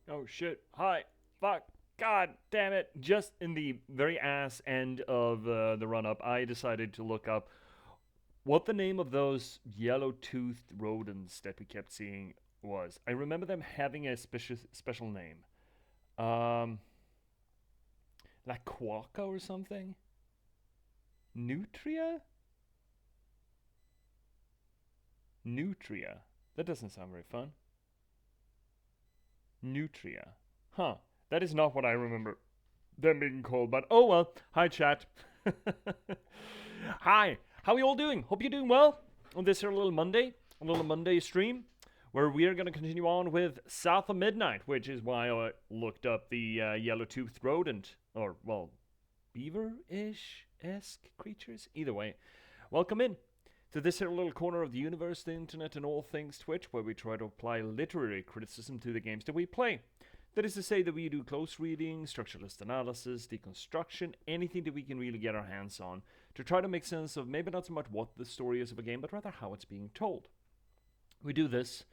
Oh shit. Hi. Fuck. God damn it. Just in the very ass end of the run up, I decided to look up what the name of those yellow toothed rodents that we kept seeing was. I remember them having a special name. Um, like quokka or something? Nutria? Nutria. That doesn't sound very fun. Nutria. Huh. That is not what I remember them being called, but oh well. Hi, chat. Hi. How are you all doing? Hope you're doing well on this here little Monday stream, where we are going to continue on with South of Midnight, which is why I looked up the yellow-toothed rodent, or well, beaver-ish esque creatures. Either way, welcome in to this here little corner of the universe, the internet, and all things Twitch, where we try to apply literary criticism to the games that we play. That is to say that we do close reading, structuralist analysis, deconstruction, anything that we can really get our hands on to try to make sense of maybe not so much what the story is of a game, but rather how it's being told. We do this,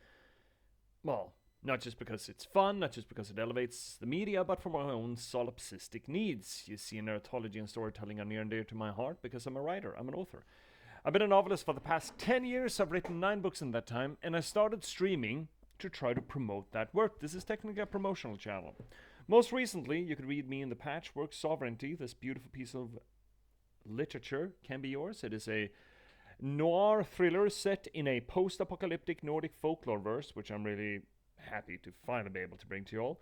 well, not just because it's fun, not just because it elevates the media, but for my own solipsistic needs. You see, narratology and storytelling are near and dear to my heart because I'm a writer, I'm an author. I've been a novelist for the past 10 years, I've written 9 books in that time, and I started streaming to try to promote that work. This is technically a promotional channel. Most recently, you could read me in the Patchwork Sovereignty. This beautiful piece of literature can be yours. It is a noir thriller set in a post-apocalyptic Nordic folklore verse, which I'm really happy to finally be able to bring to you all.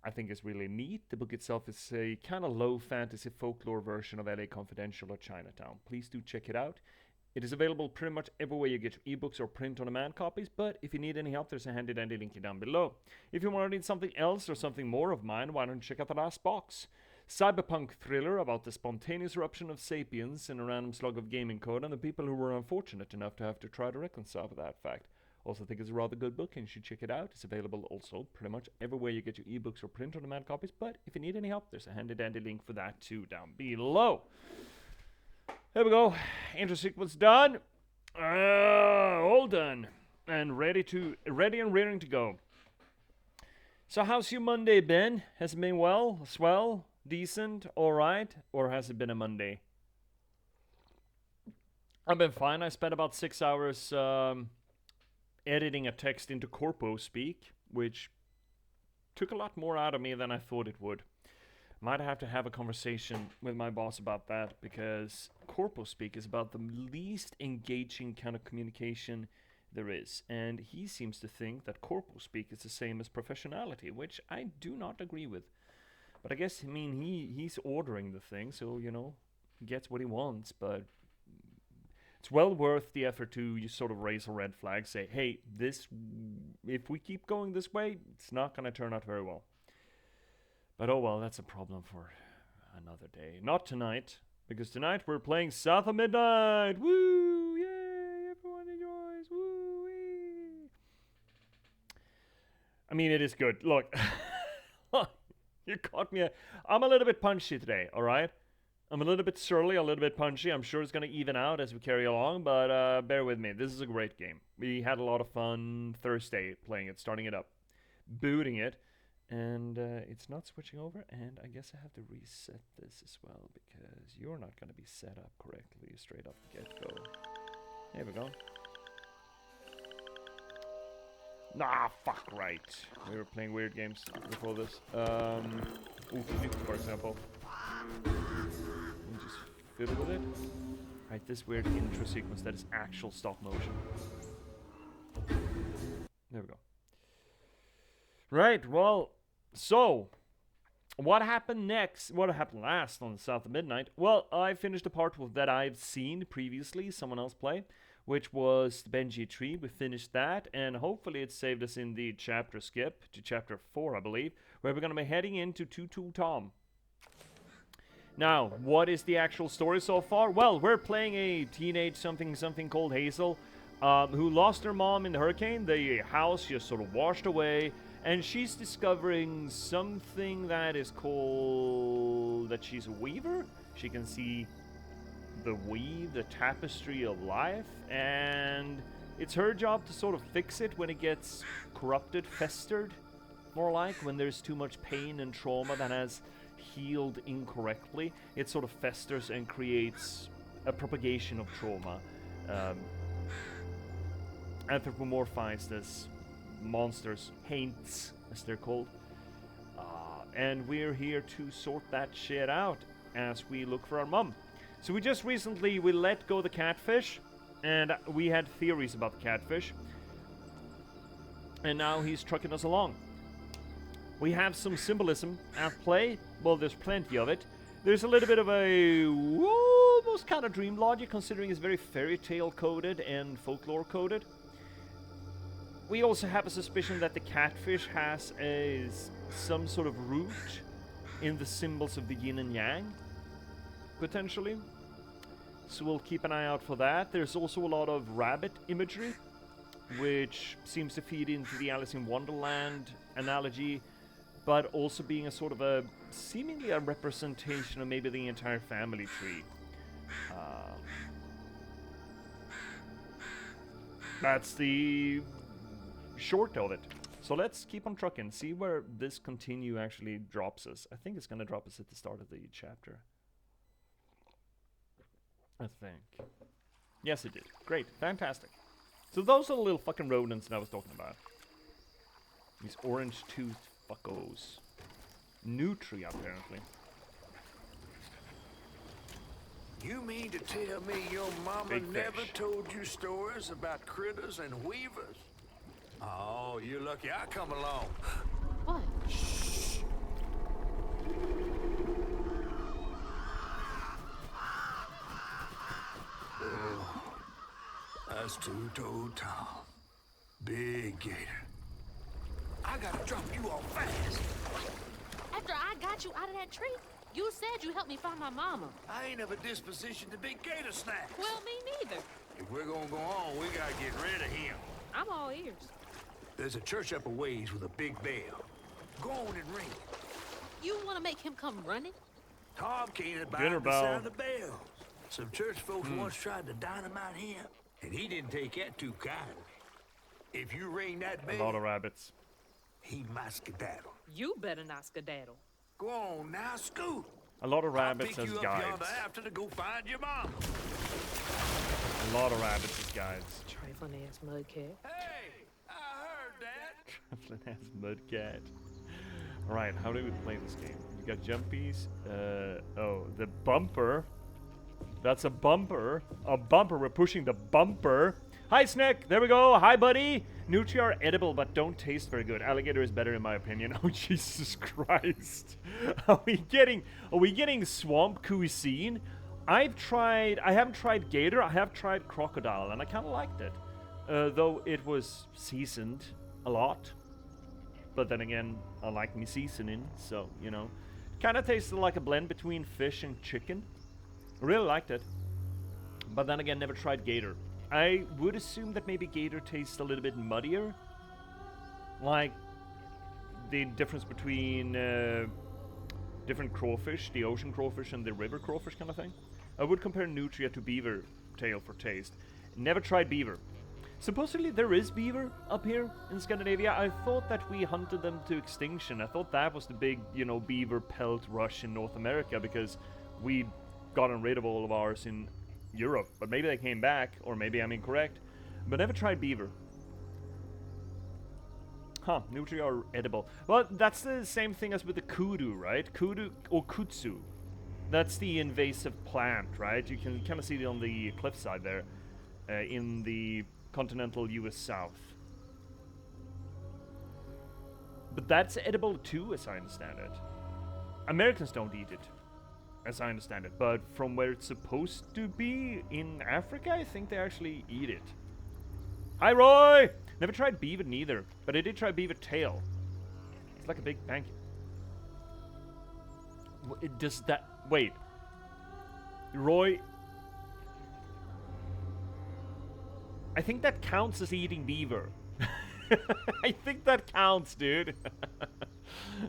I think it's really neat. The book itself is a kind of low fantasy folklore version of LA Confidential or Chinatown. Please do check it out. It is available pretty much everywhere you get your ebooks or print-on-demand copies, but if you need any help, there's a handy-dandy link down below. If you want to read something else or something more of mine, why don't you check out The Last Box? Cyberpunk thriller about the spontaneous eruption of sapiens in a random slug of gaming code and the people who were unfortunate enough to have to try to reconcile with that fact. Also think it's a rather good book and you should check it out. It's available also pretty much everywhere you get your ebooks or print-on-demand copies, but if you need any help, there's a handy-dandy link for that too down below. There we go. Intro sequence done. All done. And ready and rearing to go. So how's your Monday been? Has it been well? Swell? Decent? Alright? Or has it been a Monday? I've been fine. I spent about 6 hours editing a text into corpo speak, which took a lot more out of me than I thought it would. Might have to have a conversation with my boss about that because corpo speak is about the least engaging kind of communication there is, and he seems to think that corpo speak is the same as professionality, which I do not agree with. But I guess he's ordering the thing, so he gets what he wants. But it's well worth the effort to just sort of raise a red flag, say, hey, this if we keep going this way, it's not going to turn out very well. But oh well, that's a problem for another day. Not tonight, because tonight we're playing South of Midnight! Woo! Yay! Everyone enjoys! Woo! I mean, it is good. Look, you caught me. I'm a little bit punchy today, alright? I'm a little bit surly, a little bit punchy. I'm sure it's going to even out as we carry along, but bear with me. This is a great game. We had a lot of fun Thursday playing it, starting it up, booting it. And it's not switching over, and I guess I have to reset this as well because you're not going to be set up correctly straight off the get-go. There we go. Nah, fuck right. We were playing weird games before this. For example. And just fiddle with it. Right, this weird intro sequence that is actual stop motion. There we go. Right, well, so what happened next? What happened last on South of Midnight? Well, I finished the part that I've seen previously someone else play, which was the Benji tree. We finished that, and hopefully it saved us in the chapter skip to chapter 4, I believe, where we're going to be heading into Tutu Tom. Now, what is the actual story so far? Well, we're playing a teenage something called Hazel, who lost her mom in the hurricane. The house just sort of washed away, and she's discovering something that is called that she's a weaver. She can see the weave, the tapestry of life, and it's her job to sort of fix it when it gets corrupted, festered. more like, when there's too much pain and trauma that has healed incorrectly. It sort of festers and creates a propagation of trauma. Anthropomorphized as monsters, haints, as they're called. And we're here to sort that shit out as we look for our mum. So we just recently, we let go the catfish, and we had theories about the catfish. And now he's trucking us along. We have some symbolism at play. Well, there's plenty of it. There's a little bit of a almost kind of dream logic, considering it's very fairy tale coded and folklore coded. We also have a suspicion that the catfish has some sort of root in the symbols of the yin and yang, potentially. So we'll keep an eye out for that. There's also a lot of rabbit imagery, which seems to feed into the Alice in Wonderland analogy, but also being a sort of a seemingly a representation of maybe the entire family tree. That's the short of it. So let's keep on trucking, see where this continue actually drops us. I think it's gonna drop us at the start of the chapter. I think. Yes, it did. Great, fantastic. So those are the little fucking rodents that I was talking about. These orange-toothed fuckos. Nutria, apparently. You mean to tell me your mama never told you stories about critters and weavers? Oh, you're lucky I come along. What? Shh. Oh, that's two-toed Tom. Big gator. I gotta drop you off fast. After I got you out of that tree, you said you helped me find my mama. I ain't of a disposition to be gator snacks. Well, me neither. If we're gonna go on, we gotta get rid of him. I'm all ears. There's a church up a ways with a big bell. Go on and ring it. You want to make him come running? Tom can't abide Dinner the bell. sound of bells. Some church folks once tried to dynamite him, and he didn't take that too kindly. If you ring that A lot of bell, rabbits. he might skedaddle. You better not skedaddle. Go on now, scoot. A lot of I'll rabbits pick as you up guides. yonder after to go find your mom. A lot of rabbits as guides. Trifling ass mudcat. Hey, I heard that. Traveling ass mudcat. Alright, how do we play this game? We got jumpies. Oh, the bumper. That's a bumper. A bumper. We're pushing the bumper. Hi, Snick. There we go. Hi, buddy. Nutria are edible, but don't taste very good. Alligator is better, in my opinion. Oh, Jesus Christ. Are we getting swamp cuisine? I haven't tried gator. I have tried crocodile, and I kind of liked it. Though it was seasoned a lot. But then again, I like me seasoning, so, you know. Kind of tasted like a blend between fish and chicken. Really liked it. But then again, never tried gator. I would assume that maybe gator tastes a little bit muddier. Like the difference between different crawfish, the ocean crawfish and the river crawfish kind of thing. I would compare nutria to beaver tail for taste. Never tried beaver. Supposedly there is beaver up here in Scandinavia. I thought that we hunted them to extinction. I thought that was the big, you know, beaver pelt rush in North America because we'd gotten rid of all of ours in Europe. But maybe they came back, or maybe I'm incorrect. But never tried beaver. Huh, nutria are edible. Well, that's the same thing as with the kudu, right? Kudu or kudzu. That's the invasive plant, right? You can kind of see it on the cliffside there in the continental US South. But that's edible too, as I understand it. Americans don't eat it, as I understand it. But from where it's supposed to be in Africa, I think they actually eat it. Hi, Roy! Never tried beaver neither, but I did try beaver tail. It's like a big pancake. Does that... Wait. Roy... I think that counts as eating beaver. I think that counts, dude.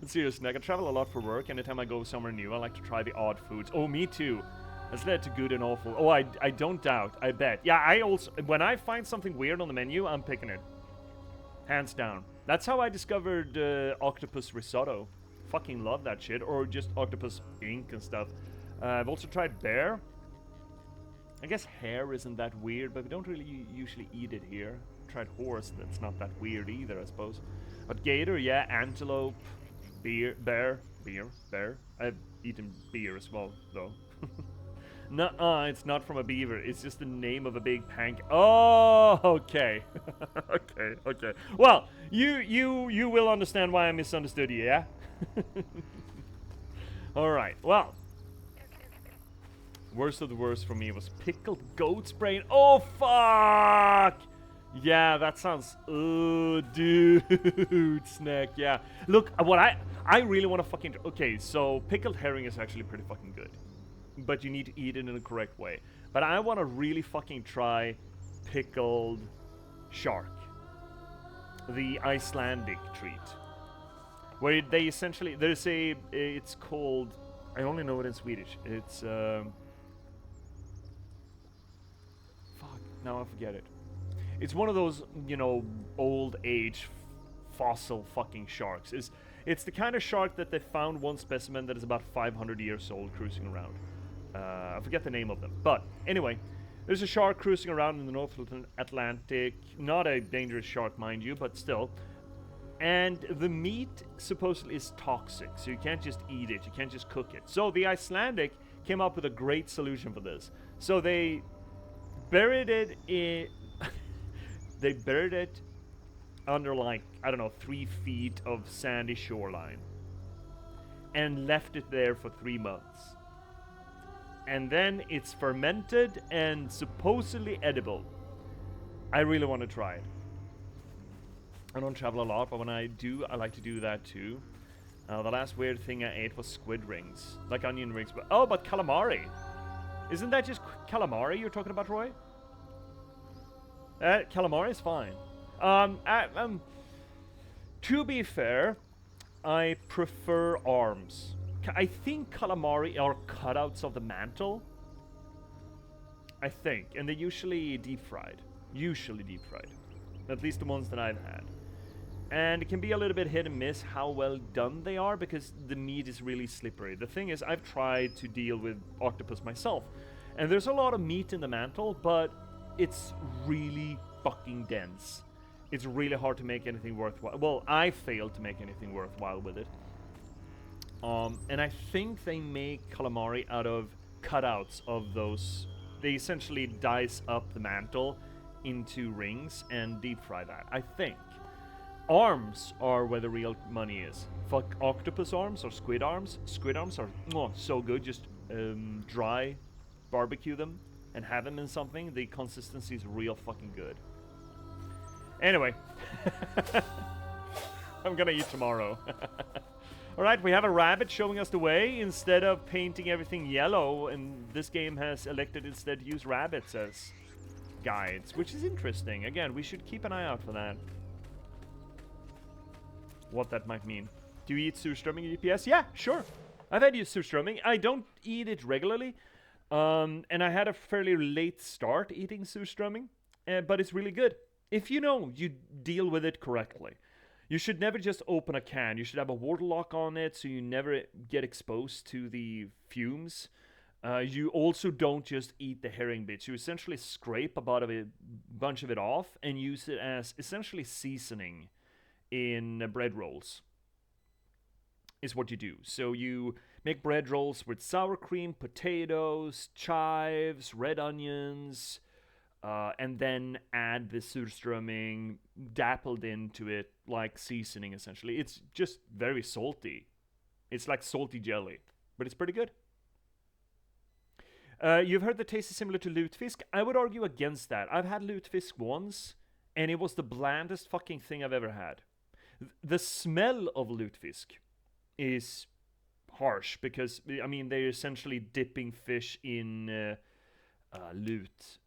Seriously, I can travel a lot for work. Anytime I go somewhere new, I like to try the odd foods. Oh, me too. That's led to good and awful. Oh, I don't doubt. I bet. Yeah, I also... When I find something weird on the menu, I'm picking it. Hands down. That's how I discovered octopus risotto. Fucking love that shit. Or just octopus ink and stuff. I've also tried bear. I guess hare isn't that weird, but we don't really usually eat it here. Tried horse, that's not that weird either, I suppose. But gator, yeah, antelope, bear. I've eaten beer as well, though. Nuh-uh, it's not from a beaver. It's just the name of a big pank. Oh, okay. okay. Well, you will understand why I misunderstood you, yeah? Alright, well. Worst of the worst for me was pickled goat's brain. Oh, fuck! Yeah, that sounds... Oh, dude, snack, yeah. Look, what I really want to fucking... Okay, so pickled herring is actually pretty fucking good. But you need to eat it in the correct way. But I want to really fucking try pickled shark. The Icelandic treat. Where they essentially... There's a... It's called... I only know it in Swedish. It's... Fuck, now I forget it. It's one of those, you know, old age fossil fucking sharks. It's the kind of shark that they found one specimen that is about 500 years old cruising around. I forget the name of them. But anyway, there's a shark cruising around in the North Atlantic. Not a dangerous shark, mind you, but still. And the meat supposedly is toxic, so you can't just eat it. You can't just cook it. So the Icelandic came up with a great solution for this. So they buried it in... They buried it under, like, I don't know, 3 feet of sandy shoreline. And left it there for 3 months. And then it's fermented and supposedly edible. I really want to try it. I don't travel a lot, but when I do, I like to do that too. The last weird thing I ate was squid rings. Like onion rings. But calamari. Isn't that just calamari you're talking about, Roy? Calamari is fine. To be fair, I prefer arms. I think calamari are cutouts of the mantle. I think. And they're usually deep fried. At least the ones that I've had. And it can be a little bit hit and miss how well done they are because the meat is really slippery. The thing is, I've tried to deal with octopus myself. And there's a lot of meat in the mantle, but it's really fucking dense. It's really hard to make anything worthwhile. Well, I failed to make anything worthwhile with it. And I think they make calamari out of cutouts of those. They essentially dice up the mantle into rings and deep fry that, I think. Arms are where the real money is. Fuck octopus arms or squid arms. Squid arms are so good. Just dry barbecue them and have them in something. The consistency is real fucking good. Anyway. I'm gonna eat tomorrow. Alright, we have a rabbit showing us the way instead of painting everything yellow, and this game has elected instead to use rabbits as guides, which is interesting. Again, we should keep an eye out for that. What that might mean. Do you eat surströmming, J.P.S? Yeah, sure. I've had surströmming. I don't eat it regularly. And I had a fairly late start eating surströmming, but it's really good. If you deal with it correctly. You should never just open a can. You should have a water lock on it so you never get exposed to the fumes. You also don't just eat the herring bits. You essentially scrape about a bunch of it off and use it as essentially seasoning in bread rolls. Is what you do. So you make bread rolls with sour cream, potatoes, chives, red onions, and then add the surströmming dappled into it like seasoning, essentially. It's just very salty. It's like salty jelly, but it's pretty good. You've heard the taste is similar to lutefisk. I would argue against that. I've had lutefisk once, and it was the blandest fucking thing I've ever had. The smell of lutefisk is harsh because, I mean, they're essentially dipping fish in lute.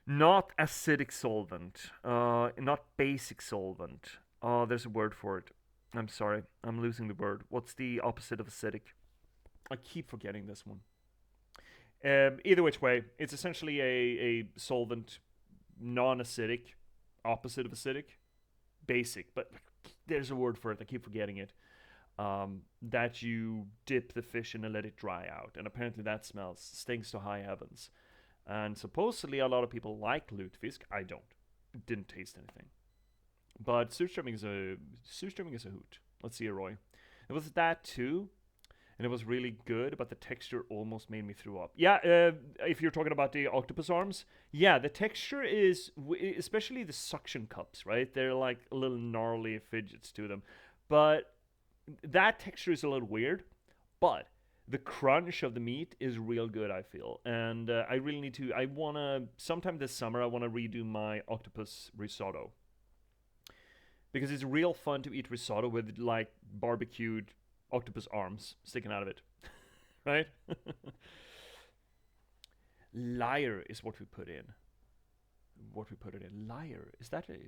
Not acidic solvent. Not basic solvent. There's a word for it. I'm sorry. I'm losing the word. What's the opposite of acidic? I keep forgetting this one. Either which way, it's essentially a solvent, non-acidic, opposite of acidic, basic, but there's a word for it, I keep forgetting it, that you dip the fish in and let it dry out, and apparently that stinks to high heavens. And supposedly a lot of people like lutefisk. I don't. Didn't taste anything. But surströmming is a hoot. Let's see, Roy. It was that too, and it was really good, but the texture almost made me throw up. Yeah, if you're talking about the octopus arms, yeah, the texture is, especially the suction cups, right? They're like a little gnarly fidgets to them. But that texture is a little weird, but the crunch of the meat is real good, I feel. And I really need to, sometime this summer, I want to redo my octopus risotto. Because it's real fun to eat risotto with like barbecued octopus arms sticking out of it. Right? Liar is what we put in. What we put it in. Liar. Is that a...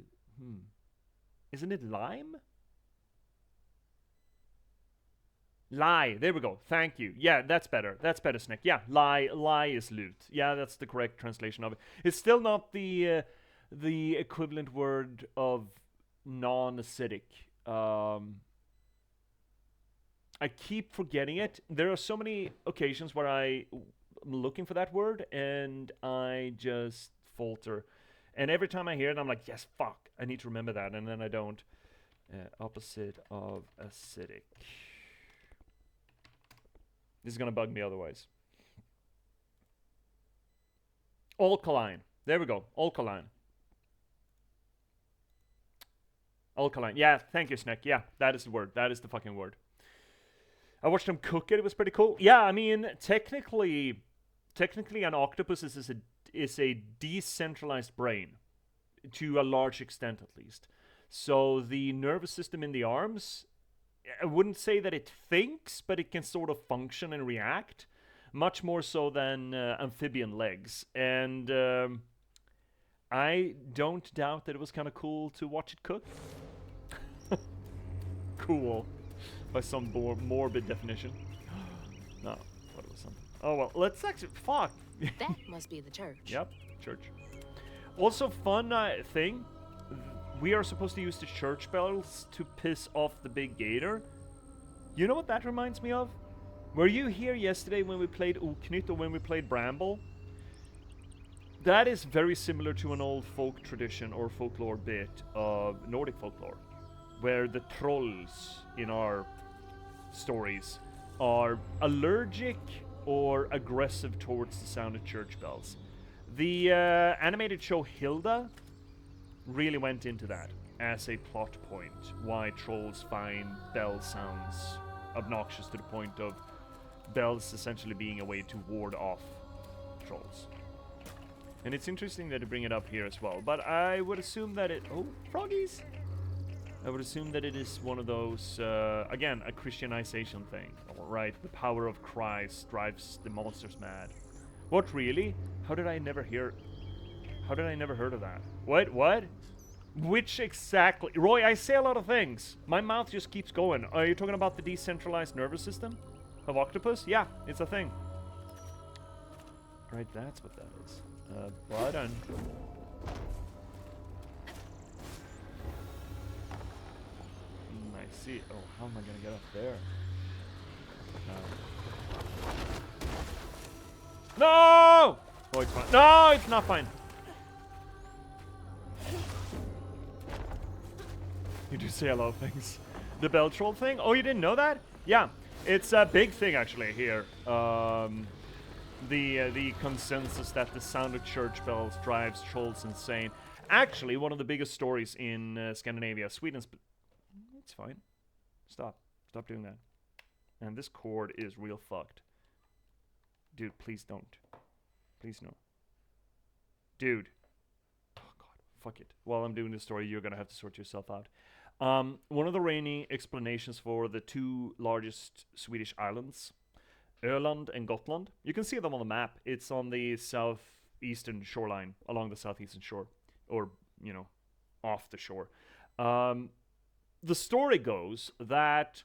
Isn't it lime? Lie. There we go. Thank you. Yeah, that's better. That's better, Snick. Yeah, lie is loot. Yeah, that's the correct translation of it. It's still not the equivalent word of non-acidic. I keep forgetting it. There are so many occasions where I'm looking for that word and I just falter. And every time I hear it, I'm like, yes, fuck, I need to remember that. And then I don't. Opposite of acidic. This is going to bug me otherwise. Alkaline. There we go. Alkaline. Alkaline. Yeah, thank you, Snick. Yeah, that is the word. That is the fucking word. I watched him cook it. It was pretty cool. Yeah, I mean, technically an octopus is a decentralized brain, to a large extent at least. So the nervous system in the arms, I wouldn't say that it thinks, but it can sort of function and react, much more so than amphibian legs. And I don't doubt that it was kind of cool to watch it cook. Cool. By some morbid definition. No, thought it was something. Oh well, let's actually... Fuck! That must be the church. Yep, church. Also, fun thing. We are supposed to use the church bells to piss off the big gator. You know what that reminds me of? Were you here yesterday when we played Oknytt or when we played Bramble? That is very similar to an old folk tradition or folklore bit of Nordic folklore, where the trolls in our stories are allergic or aggressive towards the sound of church bells. The animated show Hilda really went into that as a plot point, why trolls find bell sounds obnoxious to the point of bells essentially being a way to ward off trolls. And it's interesting that you bring it up here as well, but I would assume that it... Oh, froggies! I would assume that it is one of those, again, a Christianization thing, right? The power of Christ drives the monsters mad. What, really? How did I never heard of that? What? Which exactly? Roy, I say a lot of things. My mouth just keeps going. Are you talking about the decentralized nervous system of octopus? Yeah, it's a thing. Right, that's what that is. Button. I see. Oh, how am I gonna get up there? No! Oh, it's fine. No, it's not fine. You do say a lot of things. The bell troll thing? Oh, you didn't know that? Yeah, it's a big thing actually here. The consensus that the sound of church bells drives trolls insane. Actually, one of the biggest stories in Scandinavia, Sweden's... It's fine. Stop doing that. And this cord is real fucked. Dude, please don't. Please no. Dude. Oh god, fuck it. While I'm doing this story, you're gonna have to sort yourself out. One of the rainy explanations for the two largest Swedish islands, Öland and Gotland. You can see them on the map. It's on the southeastern shoreline, along the southeastern shore, or, you know, off the shore. The story goes that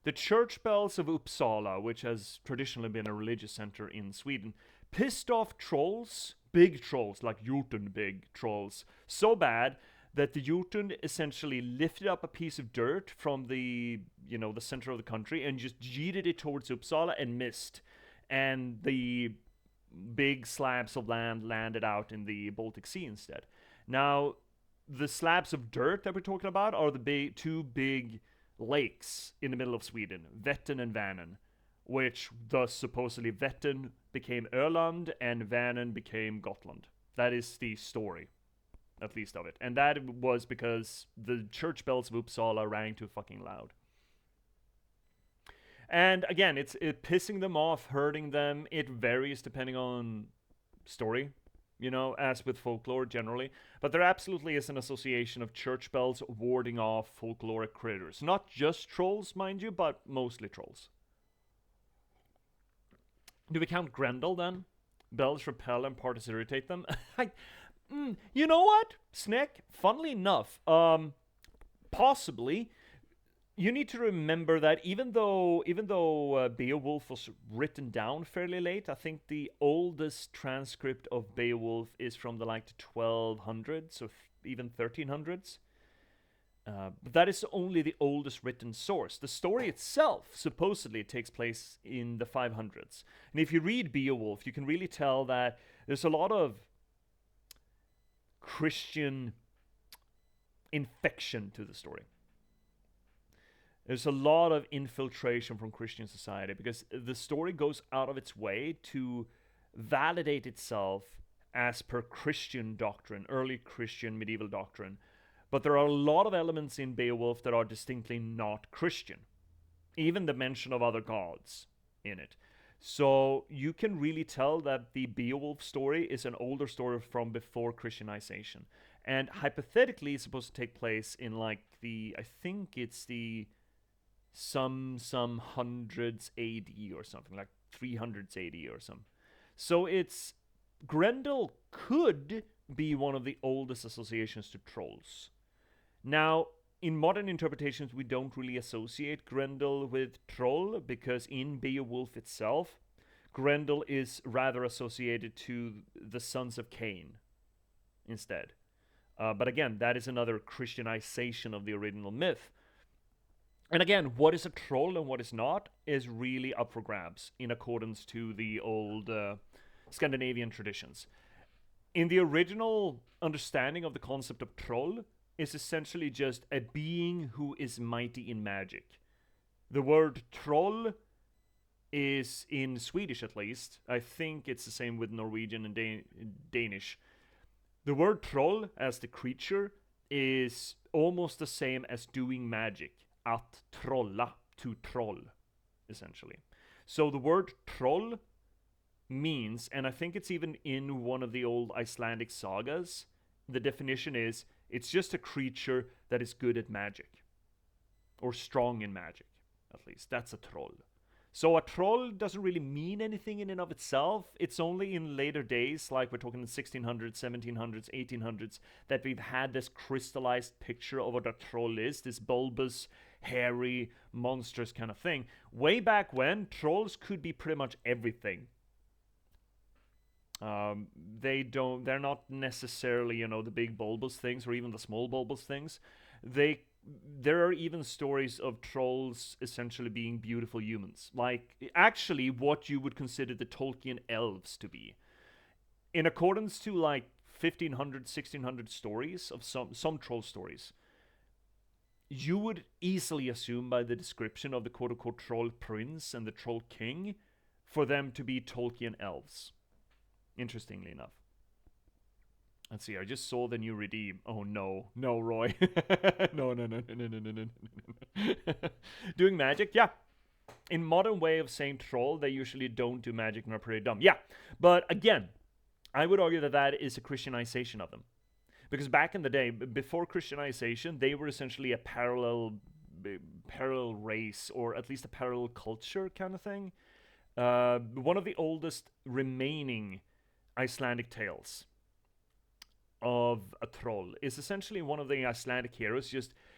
the church bells of Uppsala, which has traditionally been a religious center in Sweden, pissed off trolls, big trolls, like Jotun big trolls, so bad that the Jotun essentially lifted up a piece of dirt from the center of the country and just yeeted it towards Uppsala and missed. And the big slabs of land landed out in the Baltic Sea instead. Now, the slabs of dirt that we're talking about are the two big lakes in the middle of Sweden, Vättern and Vänern, which thus supposedly Vättern became Öland and Vänern became Gotland. That is the story, at least of it. And that was because the church bells of Uppsala rang too fucking loud. And again, it's pissing them off, hurting them. It varies depending on story, as with folklore generally. But there absolutely is an association of church bells warding off folkloric critters. Not just trolls, mind you, but mostly trolls. Do we count Grendel then? Bells repel and parties irritate them? You know what, Snick? Funnily enough, possibly. You need to remember that even though Beowulf was written down fairly late, I think the oldest transcript of Beowulf is from the 1200s or even 1300s. But that is only the oldest written source. The story itself supposedly takes place in the 500s. And if you read Beowulf, you can really tell that there's a lot of Christian infection to the story. There's a lot of infiltration from Christian society because the story goes out of its way to validate itself as per Christian doctrine, early Christian medieval doctrine. But there are a lot of elements in Beowulf that are distinctly not Christian. Even the mention of other gods in it. So you can really tell that the Beowulf story is an older story from before Christianization. And hypothetically it's supposed to take place in I think it's the some hundreds AD or something, like 300s AD or something. So Grendel could be one of the oldest associations to trolls. Now, in modern interpretations, we don't really associate Grendel with troll, because in Beowulf itself, Grendel is rather associated to the sons of Cain instead. But again, that is another Christianization of the original myth. And again, what is a troll and what is not is really up for grabs in accordance to the old Scandinavian traditions. In the original understanding of the concept of troll, is essentially just a being who is mighty in magic. The word troll is, in Swedish at least, I think it's the same with Norwegian and Danish. The word troll as the creature is almost the same as doing magic. Att trolla, to troll, essentially. So the word troll means, and I think it's even in one of the old Icelandic sagas, the definition is, it's just a creature that is good at magic. Or strong in magic, at least. That's a troll. So a troll doesn't really mean anything in and of itself. It's only in later days, like we're talking in the 1600s, 1700s, 1800s, that we've had this crystallized picture of what a troll is. This bulbous, hairy, monstrous kind of thing. Way back when, trolls could be pretty much everything. They're not necessarily, the big bulbous things or even the small bulbous things. There are even stories of trolls essentially being beautiful humans. Like, actually what you would consider the Tolkien elves to be. In accordance to 1500, 1600 stories of some troll stories, you would easily assume by the description of the quote-unquote troll prince and the troll king for them to be Tolkien elves. Interestingly enough. Let's see, I just saw the new redeem. Oh no. No, Roy. No. Doing magic? Yeah. In modern way of saying troll, they usually don't do magic and are pretty dumb. Yeah. But again, I would argue that is a Christianization of them. Because back in the day, before Christianization, they were essentially a parallel race, or at least a parallel culture kind of thing. One of the oldest remaining Icelandic tales of a troll is essentially one of the Icelandic heroes.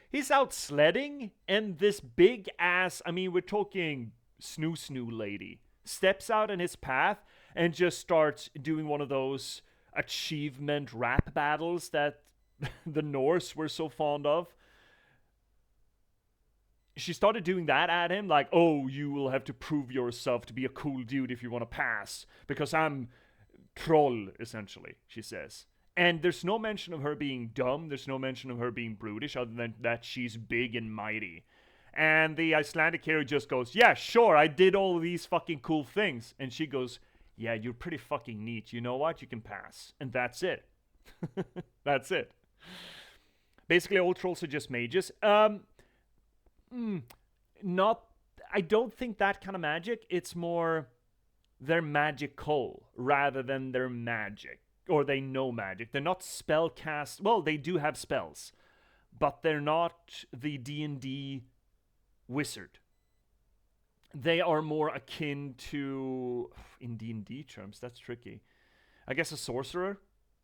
He's out sledding, and this big ass, we're talking snoo lady, steps out in his path and just starts doing one of those achievement rap battles that the Norse were so fond of. She started doing that at him, like, oh, you will have to prove yourself to be a cool dude if you want to pass, because I'm troll, essentially, she says. And there's no mention of her being dumb, there's no mention of her being brutish, other than that she's big and mighty. And the Icelandic hero just goes, yeah, sure, I did all of these fucking cool things. And she goes, yeah, you're pretty fucking neat, you know what, you can pass. And that's it. That's it. Basically, all trolls are just mages. Not, I don't think that kind of magic. It's more they're magical rather than they're magic, or they know magic. They're not spellcast. Well, they do have spells, but they're not the D&D wizard. They are more akin to, in D&D terms, that's tricky. I guess a sorcerer,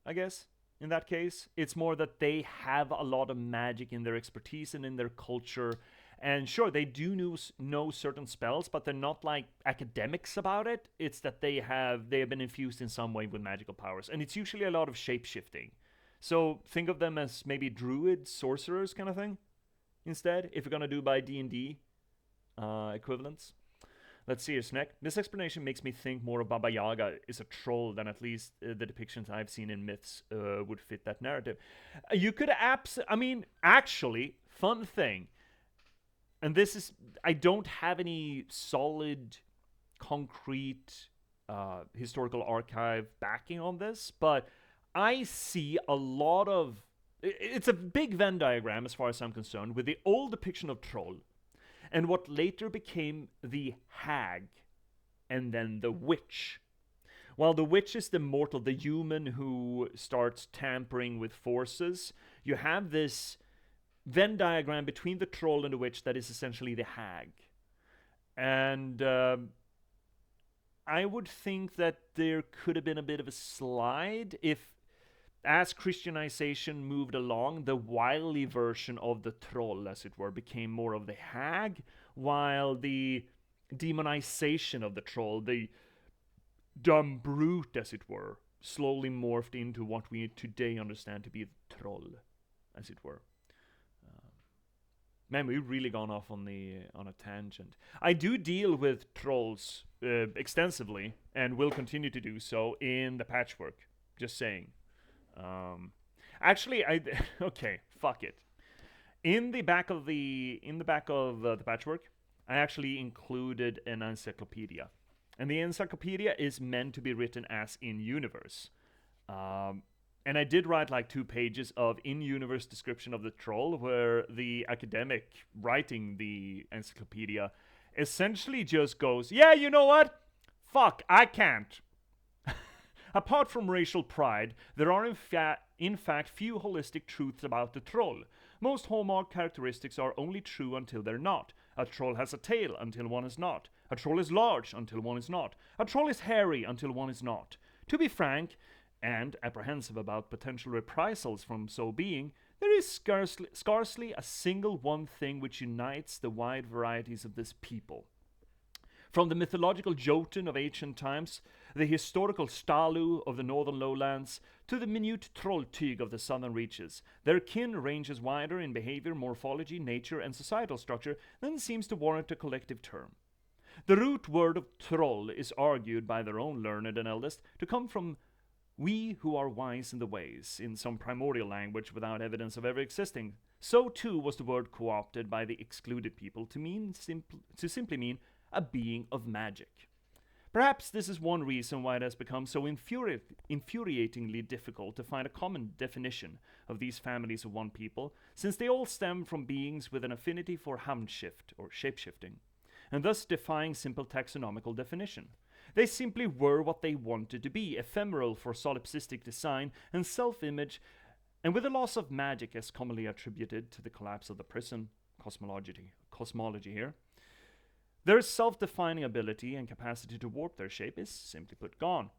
I guess. In that case, it's more that they have a lot of magic in their expertise and in their culture. And sure, they do know certain spells, but they're not like academics about it. It's that they have been infused in some way with magical powers. And it's usually a lot of shape-shifting. So think of them as maybe druid, sorcerers kind of thing instead, if you're going to do by D&D equivalents. Let's see here, Snack. This explanation makes me think more of Baba Yaga is a troll than at least the depictions I've seen in myths would fit that narrative. You could actually, fun thing, and this is, I don't have any solid, concrete historical archive backing on this, but I see a lot of, it's a big Venn diagram as far as I'm concerned, with the old depiction of troll, and what later became the hag, and then the witch. While the witch is the mortal, the human who starts tampering with forces, you have this Venn diagram between the troll and the witch that is essentially the hag. And I would think that there could have been a bit of a slide if, as Christianization moved along, the wily version of the troll, as it were, became more of the hag, while the demonization of the troll, the dumb brute, as it were, slowly morphed into what we today understand to be the troll, as it were. Man, we've really gone off on a tangent. I do deal with trolls extensively, and will continue to do so in the patchwork. Just saying. Actually, okay, fuck it. In the back of the patchwork, I actually included an encyclopedia, and the encyclopedia is meant to be written as in-universe. And I did write like 2 pages of in-universe description of the troll, where the academic writing the encyclopedia essentially just goes, yeah, you know what? Fuck, I can't. Apart from racial pride, there are in fact few holistic truths about the troll. Most hallmark characteristics are only true until they're not. A troll has a tail until one is not. A troll is large until one is not. A troll is hairy until one is not. To be frank, and apprehensive about potential reprisals from so being, there is scarcely a single one thing which unites the wide varieties of this people. From the mythological Jotun of ancient times, the historical Stalu of the northern lowlands, to the minute Trolltyg of the southern reaches, their kin ranges wider in behavior, morphology, nature, and societal structure than seems to warrant a collective term. The root word of troll is argued by their own learned and eldest to come from we who are wise in the ways, in some primordial language without evidence of ever existing. So too was the word co-opted by the excluded people to simply mean a being of magic. Perhaps this is one reason why it has become so infuriatingly difficult to find a common definition of these families of one people, since they all stem from beings with an affinity for hamshift, or shapeshifting, and thus defying simple taxonomical definition. They simply were what they wanted to be, ephemeral for solipsistic design and self-image, and with the loss of magic as commonly attributed to the collapse of the prison cosmology here, their self-defining ability and capacity to warp their shape is, simply put, gone.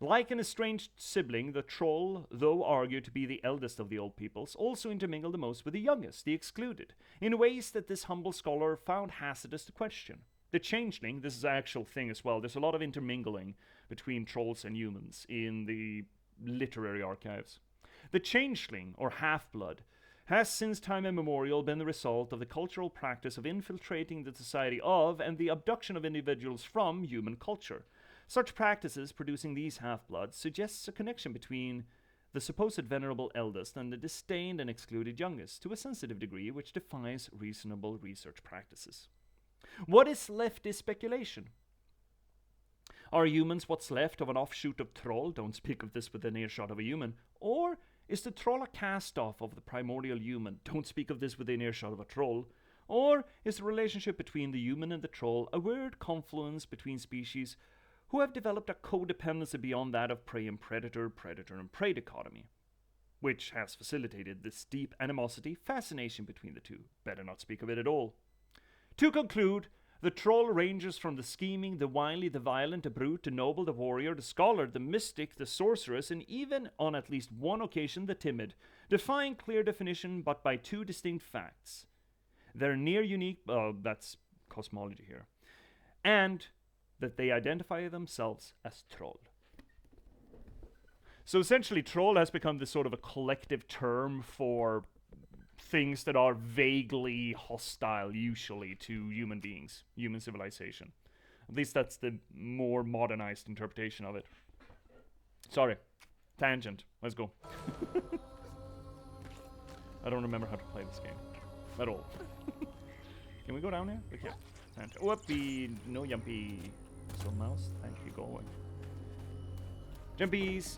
Like an estranged sibling, the troll, though argued to be the eldest of the old peoples, also intermingled the most with the youngest, the excluded, in ways that this humble scholar found hazardous to question. The changeling, this is an actual thing as well. There's a lot of intermingling between trolls and humans in the literary archives. The changeling, or half-blood, has since time immemorial been the result of the cultural practice of infiltrating the society of and the abduction of individuals from human culture. Such practices producing these half-bloods suggests a connection between the supposed venerable eldest and the disdained and excluded youngest to a sensitive degree which defies reasonable research practices. What is left is speculation. Are humans what's left of an offshoot of troll? Don't speak of this within earshot of a human. Or is the troll a cast-off of the primordial human? Don't speak of this within earshot of a troll. Or is the relationship between the human and the troll a weird confluence between species who have developed a codependency beyond that of prey and predator, predator and prey dichotomy, which has facilitated this deep animosity, fascination between the two? Better not speak of it at all. To conclude, the troll ranges from the scheming, the wily, the violent, the brute, the noble, the warrior, the scholar, the mystic, the sorceress, and even, on at least one occasion, the timid, defying clear definition but by two distinct facts. They're near unique, that's cosmology here, and that they identify themselves as troll. So essentially, troll has become this sort of a collective term for things that are vaguely hostile, usually, to human beings, human civilization. At least that's the more modernized interpretation of it. Sorry. Tangent. Let's go. I don't remember how to play this game. At all. Can we go down here? We can. Whoopee. No jumpy. So mouse, thank you, go away. Jumpies.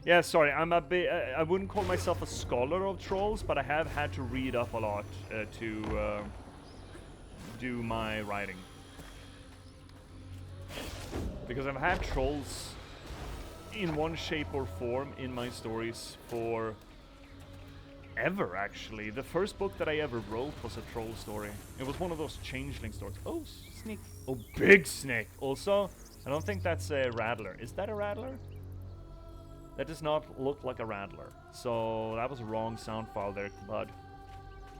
Yeah, sorry, I'm a bit, I wouldn't call myself a scholar of trolls, but I have had to read up a lot to do my writing. Because I've had trolls in one shape or form in my stories for ever, actually. The first book that I ever wrote was a troll story. It was one of those changeling stories. Oh, snake. Oh, big snake. Also, I don't think that's a rattler. Is that a rattler? That does not look like a rattler. So that was a wrong sound file there, bud.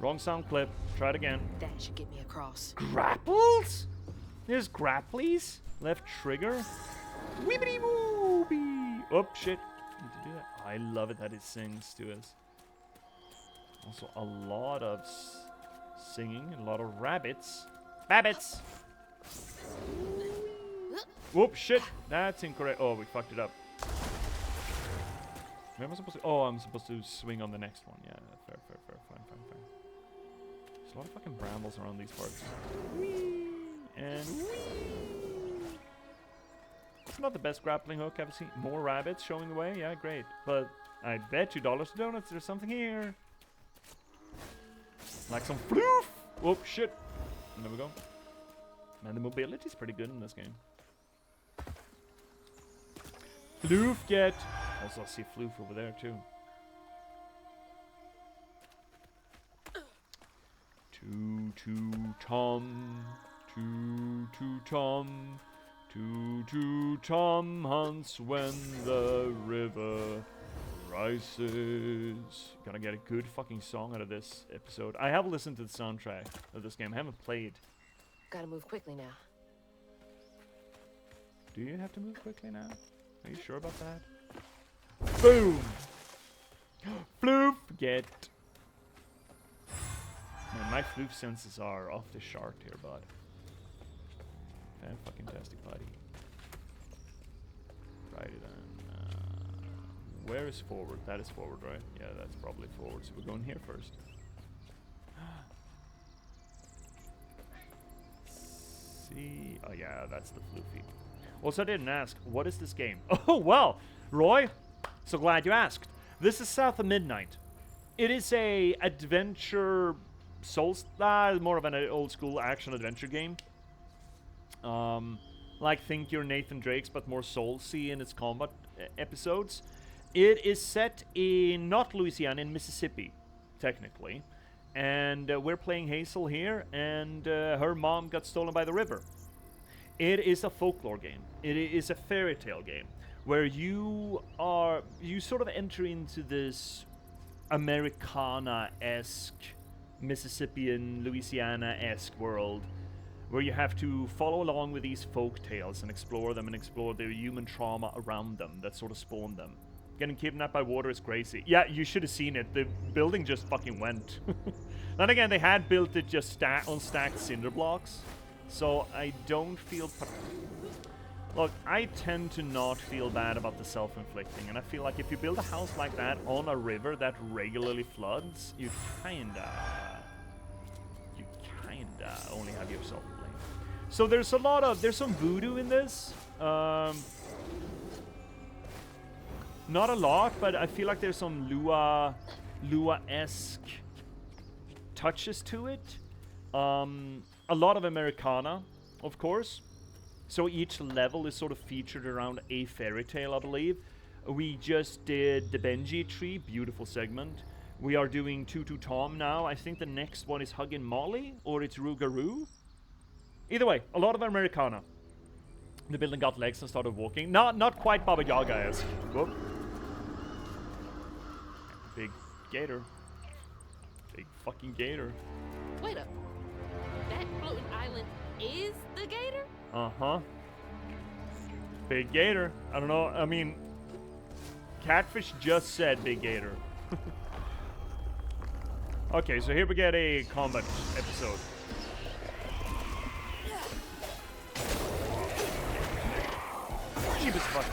Wrong sound clip. Try it again. That should get me across. Grapples? There's grapplies? Left trigger? Weebity woobie! Oh, shit. Need to do that. I love it that it sings to us. Also, a lot of singing, a lot of rabbits. Babbits! Whoop, shit! That's incorrect. Oh, we fucked it up. Where am I supposed to? Oh, I'm supposed to swing on the next one. Yeah, fair. Fine. There's a lot of fucking brambles around these parts. Whee! And whee! It's not the best grappling hook I've seen. More rabbits showing the way? Yeah, great. But I bet you dollars to donuts there's something here. Like some floof! Whoop, shit. There we go. Man, the mobility's pretty good in this game. Floof get. Also, I see Floof over there too. Tom hunts when the river rises. Gonna get a good fucking song out of this episode. I have listened to the soundtrack of this game. I haven't played. Gotta move quickly now. Do you have to move quickly now? Are you sure about that? Boom! Floof! Get. Man, my floof senses are off the chart here, bud. Fan-fucking-tastic, buddy. Righty then. Where is forward? That is forward, right? Yeah, that's probably forward. So we're going here first. See? Oh yeah, that's the floofy. Also, I didn't ask, what is this game? Oh, well, Roy, so glad you asked. This is South of Midnight. It is a adventure more of an old school action adventure game. Like think you're Nathan Drake's, but more Soulsy in its combat episodes. It is set in not Louisiana, in Mississippi, technically. And we're playing Hazel here, and her mom got stolen by the river. It is a folklore game. It is a fairy tale game where you sort of enter into this Americana-esque Mississippian, Louisiana-esque world, where you have to follow along with these folk tales and explore them and explore the human trauma around them that sort of spawned them. Getting kidnapped by water is crazy. Yeah, you should have seen it. The building just fucking went. Then again, they had built it just on stacked cinder blocks, so I don't feel... Look, I tend to not feel bad about the self-inflicting, and I feel like if you build a house like that on a river that regularly floods, you kinda only have yourself to blame. So there's some voodoo in this. Not a lot, but I feel like there's some Lua-esque touches to it. A lot of Americana, of course. So each level is sort of featured around a fairy tale, I believe. We just did the Benji tree, beautiful segment. We are doing Tutu Tom now. I think the next one is Huggin' Molly, or it's Rougarou. Either way, a lot of Americana. The building got legs and started walking. Not quite Baba Yaga-esque. Whoop. Big gator. Big fucking gator. Wait up. That floating island is the gator? Uh-huh. Big gator. I don't know. I mean, Catfish just said big gator. Okay, so here we get a combat episode. Jeebus fuck.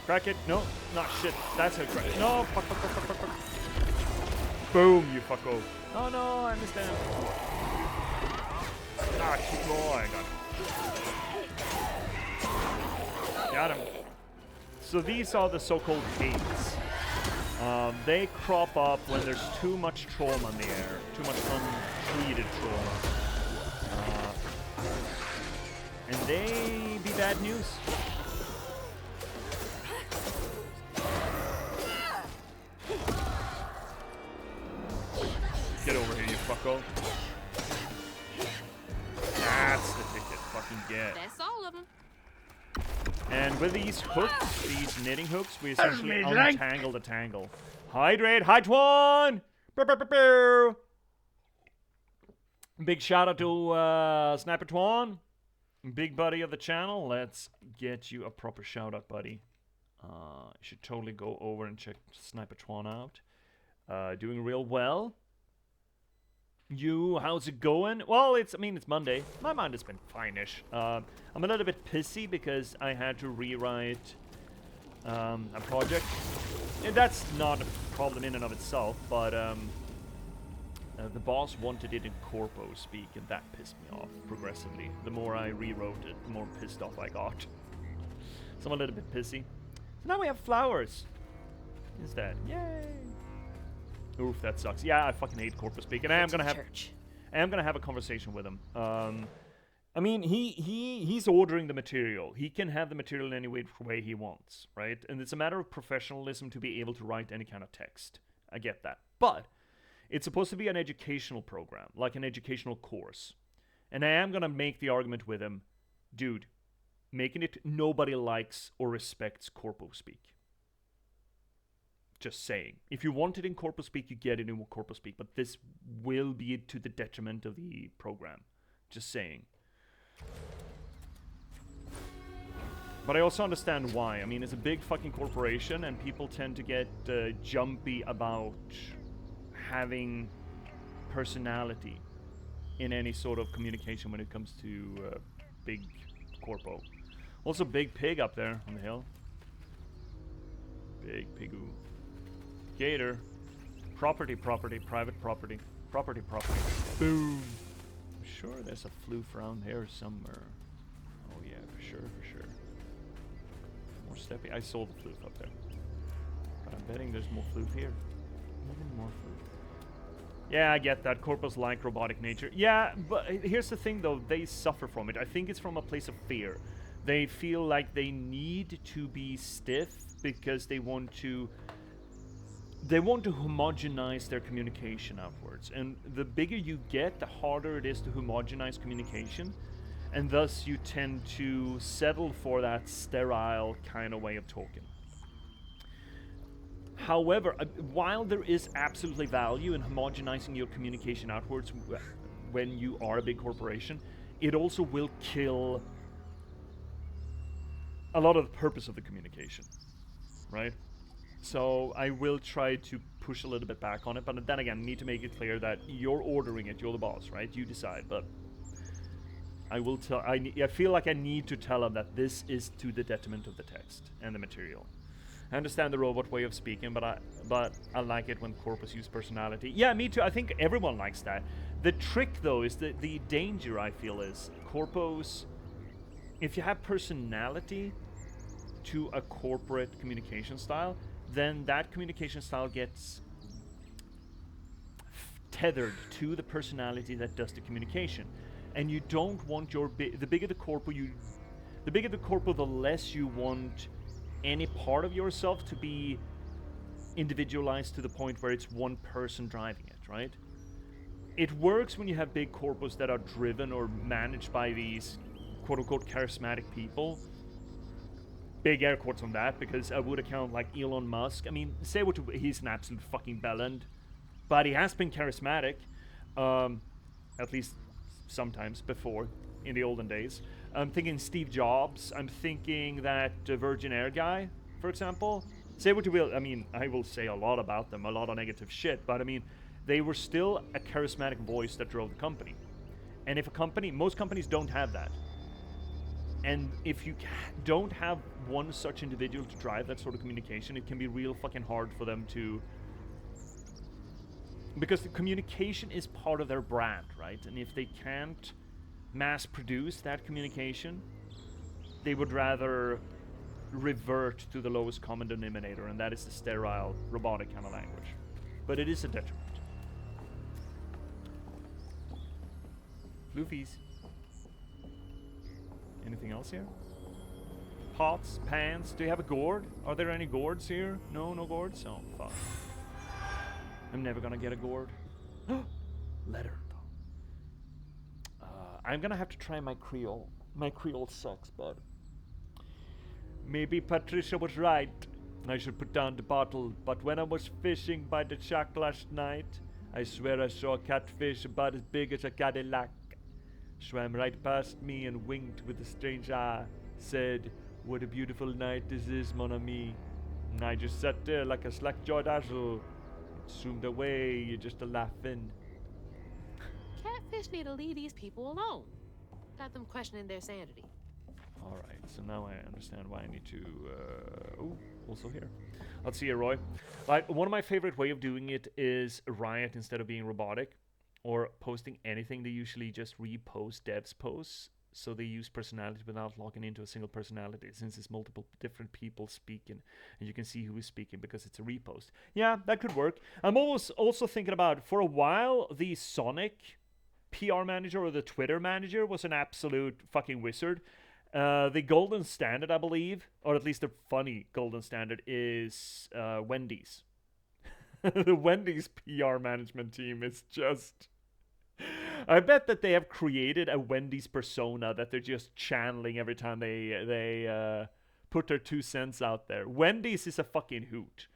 Crack it. No, not shit. That's how crack it. No, fuck. Boom, you fucko. Oh no, I understand. Ah, keep going. Got him. So these are the so-called gates. They crop up when there's too much trauma in the air. Too much untreated trauma. And they be bad news. Get over here, you fucko. That's the ticket. Fucking get. That's all of them. And with these hooks, these knitting hooks, we essentially untangle the tangle. Hydrate, Hytwan! Big shout out to Sniper Twan, big buddy of the channel. Let's get you a proper shout out, buddy. You should totally go over and check Sniper Twan out. Doing real well. You, how's it going? Well, it's Monday. My mind has been fine-ish. I'm a little bit pissy because I had to rewrite a project. And that's not a problem in and of itself, but the boss wanted it in corpo speak, and that pissed me off progressively. The more I rewrote it, the more pissed off I got. So I'm a little bit pissy. So now we have flowers instead. Yay! Oof, that sucks. Yeah, I fucking hate corpo speak, and I am gonna have a conversation with him. I mean, he's ordering the material. He can have the material in any way he wants, right? And it's a matter of professionalism to be able to write any kind of text. I get that, but it's supposed to be an educational program, like an educational course. And I am gonna make the argument with him, dude. Making it nobody likes or respects corpo speak. Just saying. If you want it in corpo speak, you get it in corpo speak, but this will be to the detriment of the program. Just saying. But I also understand why. I mean, it's a big fucking corporation, and people tend to get jumpy about having personality in any sort of communication when it comes to big corpo. Also, big pig up there on the hill. Big pigoo. Gator. Property, private property. Property. Boom. I'm sure there's a floof around here somewhere. Oh yeah, for sure. More steppy. I saw the floof up there. But I'm betting there's more floof here. Even more floof. Yeah, I get that. Corpos like robotic nature. Yeah, but here's the thing though. They suffer from it. I think it's from a place of fear. They feel like they need to be stiff because they want to homogenize their communication outwards. And the bigger you get, the harder it is to homogenize communication. and thus you tend to settle for that sterile kind of way of talking. However, while there is absolutely value in homogenizing your communication outwards when you are a big corporation, it also will kill a lot of the purpose of the communication, right? So I will try to push a little bit back on it, but then again, need to make it clear that you're ordering it, you're the boss, right? You decide, but I will tell. I feel like I need to tell them that this is to the detriment of the text and the material. I understand the robot way of speaking, but I like it when corpus use personality. Yeah, me too. I think everyone likes that. The trick, though, is the danger, I feel, is corpos. If you have personality to a corporate communication style, then that communication style gets tethered to the personality that does the communication, and you don't want your the bigger the corpo, the less you want any part of yourself to be individualized to the point where it's one person driving it, right? It works when you have big corpos that are driven or managed by these quote-unquote charismatic people. Big air quotes on that, because I would account like Elon Musk. I mean, say what he's an absolute fucking bellend, but he has been charismatic, at least sometimes before, in the olden days. I'm thinking Steve Jobs. I'm thinking that Virgin Air guy, for example. Say what you will. I mean, I will say a lot about them, a lot of negative shit, but I mean, they were still a charismatic voice that drove the company. And if a company, most companies don't have that. And if you don't have one such individual to drive that sort of communication, it can be real fucking hard for them to... Because the communication is part of their brand, right? And if they can't mass produce that communication, they would rather revert to the lowest common denominator, and that is the sterile, robotic kind of language. But it is a detriment. Floofies. Anything else here? Pots, pans. Do you have a gourd? Are there any gourds here? No, no gourds? Oh, fuck. I'm never gonna get a gourd. Letter, though. I'm gonna have to try my Creole. My Creole sucks, bud. Maybe Patricia was right. I should put down the bottle. But when I was fishing by the shack last night, I swear I saw a catfish about as big as a Cadillac. Swam right past me and winked with a strange eye. Said, "What a beautiful night this is, mon ami." And I just sat there like a slack-jawed asshole. It zoomed away, you're just a laughing. Catfish need to leave these people alone. Got them questioning their sanity. Alright, so now I understand why I need to... oh, also here. Let's see here, Roy. Like, one of my favorite way of doing it is Riot instead of being robotic. Or posting anything, they usually just repost devs posts. So they use personality without logging into a single personality, since it's multiple different people speaking. And you can see who is speaking because it's a repost. Yeah, that could work. I'm also thinking about, for a while, the Sonic PR manager or the Twitter manager was an absolute fucking wizard. The golden standard, I believe, or at least the funny golden standard, is Wendy's. The Wendy's PR management team is just... I bet that they have created a Wendy's persona that they're just channeling every time they put their 2 cents out there. Wendy's is a fucking hoot.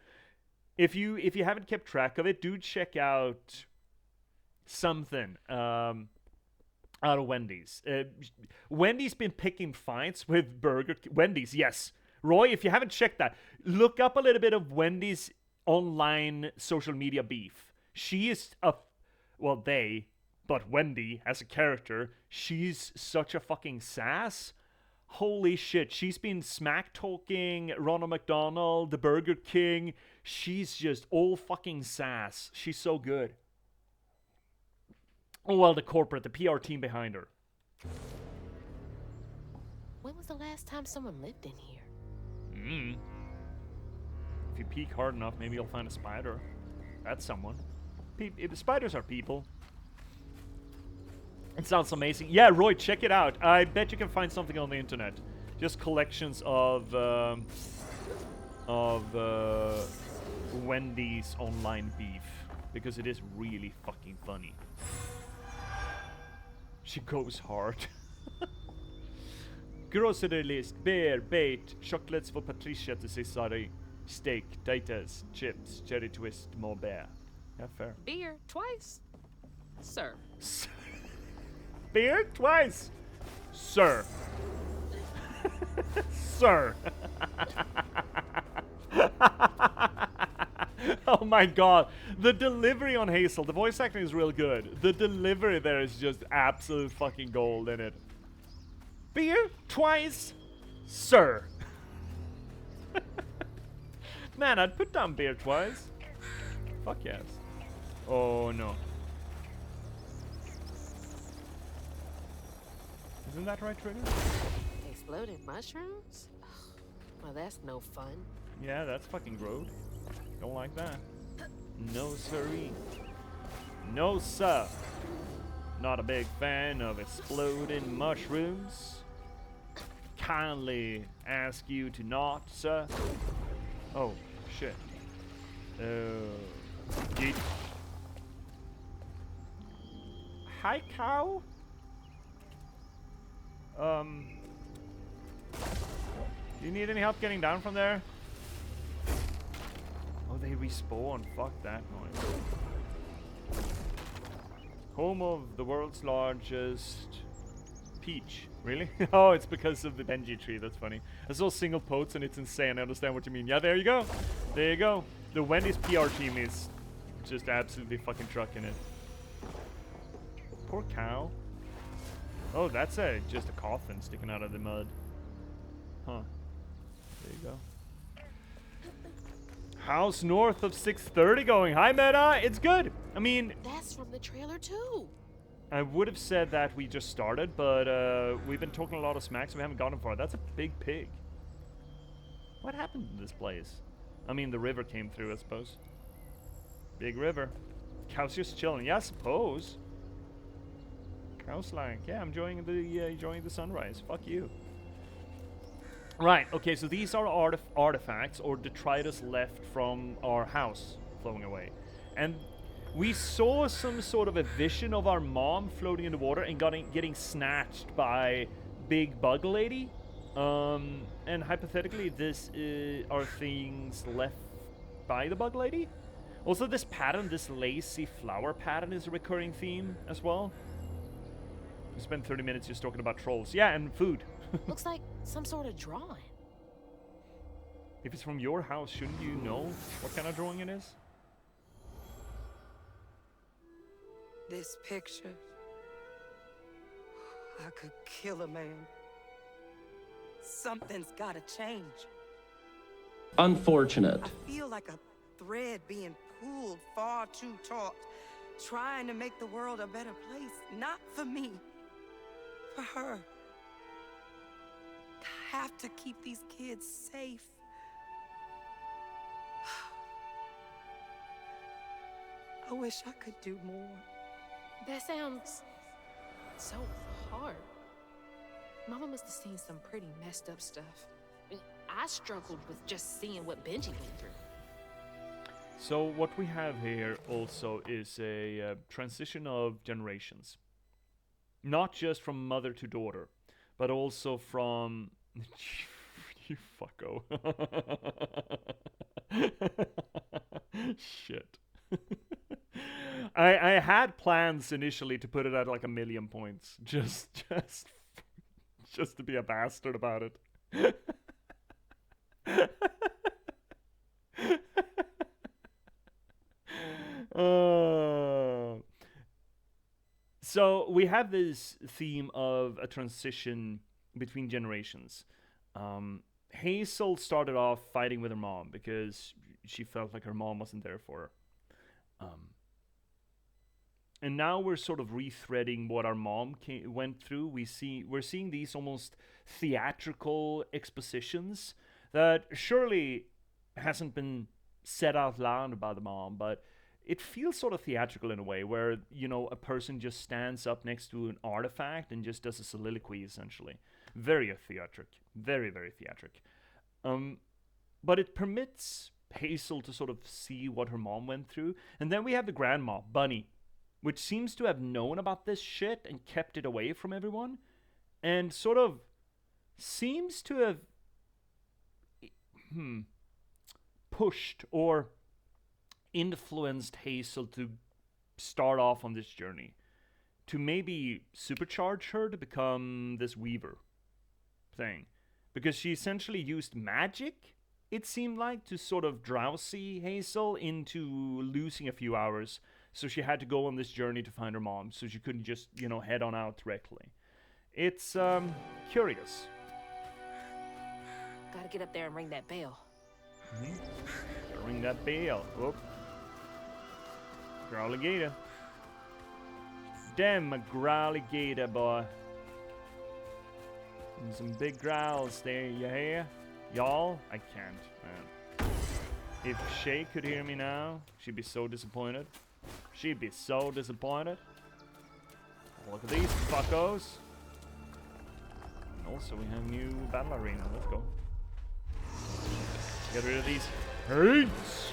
If you haven't kept track of it, do check out something out of Wendy's. Wendy's been picking fights with Wendy's, yes. Roy, if you haven't checked that, look up a little bit of Wendy's online social media beef. She is but Wendy as a character, she's such a fucking sass. Holy shit, she's been smack talking Ronald McDonald, the Burger King. She's just all fucking sass. She's so good. Oh well, the corporate, the PR team behind her. When was the last time someone lived in here? If you peek hard enough, maybe you'll find a spider. That's someone. Spiders are people. It sounds amazing. Yeah, Roy, check it out. I bet you can find something on the internet. Just collections of Wendy's online beef, because it is really fucking funny. She goes hard. Grocery list, beer, bait, chocolates for Patricia to say sorry, steak, Titus, chips, cherry twist, more beer. Yeah, fair. Beer twice? Sir. Beer twice, sir. Sir. Oh my god. The delivery on Hazel, the voice acting is real good. The delivery there is just absolute fucking gold in it. Beer twice, sir. Man, I'd put down beer twice. Fuck yes. Oh no. Isn't that right, Trigger? Exploded mushrooms? Well, that's no fun. Yeah, that's fucking gross. Don't like that. No siree. No sir. Not a big fan of exploding mushrooms. Kindly ask you to not, sir. Oh, shit. Yeet. Hi, cow. Do you need any help getting down from there? Oh, they respawn. Fuck that noise. Home of the world's largest peach. Really? Oh, it's because of the Benji tree. That's funny. I saw single posts and it's insane. I understand what you mean. Yeah, there you go. There you go. The Wendy's PR team is just absolutely fucking trucking it. Poor cow. Oh, that's just a coffin sticking out of the mud. Huh. There you go. House north of 630 going. Hi, Meta. It's good. I mean, That's from the trailer too. I would have said that we just started, but we've been talking a lot of smack, so we haven't gotten far. That's a big pig. What happened to this place? I mean, the river came through, I suppose. Big river. Cow's just chilling. Yeah, I suppose. Cow's like, yeah, I'm enjoying the sunrise. Fuck you. Right, okay, so these are artifacts or detritus left from our house flowing away. And we saw some sort of a vision of our mom floating in the water and getting snatched by big bug lady. And hypothetically, this are things left by the bug lady. Also, this pattern, this lacy flower pattern, is a recurring theme as well. We spent 30 minutes just talking about trolls. Yeah, and food. Looks like some sort of drawing. If it's from your house, shouldn't you know what kind of drawing it is? This picture, I could kill a man. Something's gotta change. Unfortunate. I feel like a thread being pulled far too taut, trying to make the world a better place. Not for me, for her. I have to keep these kids safe. I wish I could do more. That sounds so hard. Mama must have seen some pretty messed up stuff. I struggled with just seeing what Benji went through. So what we have here also is a transition of generations. Not just from mother to daughter, but also from... you fucko. Shit. I had plans initially to put it at like 1,000,000 points. Just to be a bastard about it. So we have this theme of a transition between generations. Hazel started off fighting with her mom because she felt like her mom wasn't there for her. And now we're sort of rethreading what our mom went through. We're seeing these almost theatrical expositions that surely hasn't been said out loud by the mom, but it feels sort of theatrical in a way where, you know, a person just stands up next to an artifact and just does a soliloquy, essentially. Very theatric. Very, very theatric. But it permits Hazel to sort of see what her mom went through. And then we have the grandma, Bunny, which seems to have known about this shit and kept it away from everyone. And sort of seems to have pushed or influenced Hazel to start off on this journey, to maybe supercharge her to become this weaver thing, because she essentially used magic, it seemed like, to sort of drowsy Hazel into losing a few hours. So she had to go on this journey to find her mom, so she couldn't just, head on out directly. It's curious. Gotta get up there and ring that bell. Gotta ring that bell. Whoop. Growly gator. Damn, a growly gator, boy. And some big growls there, you hear? Y'all? I can't, man. If Shay could hear me now, she'd be so disappointed. She'd be so disappointed. Look at these fuckos. And also, we have new battle arena. Let's go. Get rid of these hates.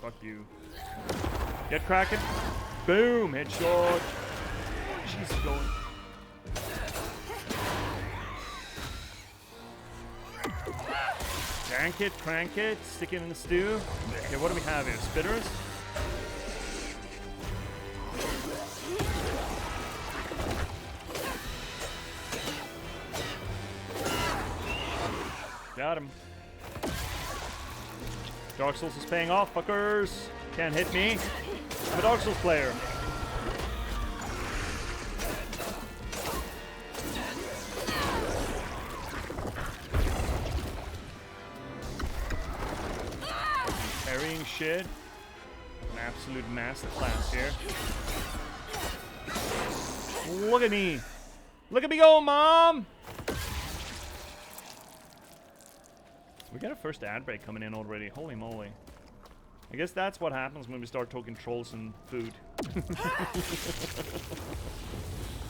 Fuck you. Get cracking. Boom, headshot. She's going. Crank it, stick it in the stew. Okay, what do we have here? Spitters? Got him. Dark Souls is paying off, fuckers. Can't hit me. I'm a Dark Souls player. Carrying shit. An absolute masterclass here. Look at me. Look at me go, Mom! We got our first ad break coming in already. Holy moly. I guess that's what happens when we start talking trolls and food.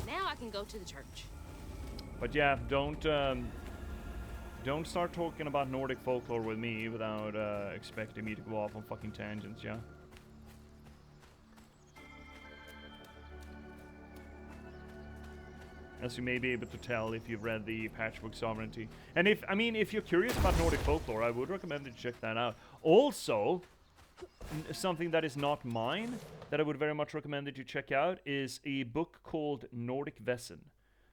Now I can go to the church. But yeah, don't start talking about Nordic folklore with me without expecting me to go off on fucking tangents, yeah? As you may be able to tell if you've read the Patchwork Sovereignty. And if you're curious about Nordic folklore, I would recommend that you check that out. Also, something that is not mine, that I would very much recommend that you check out, is a book called Nordic Wesen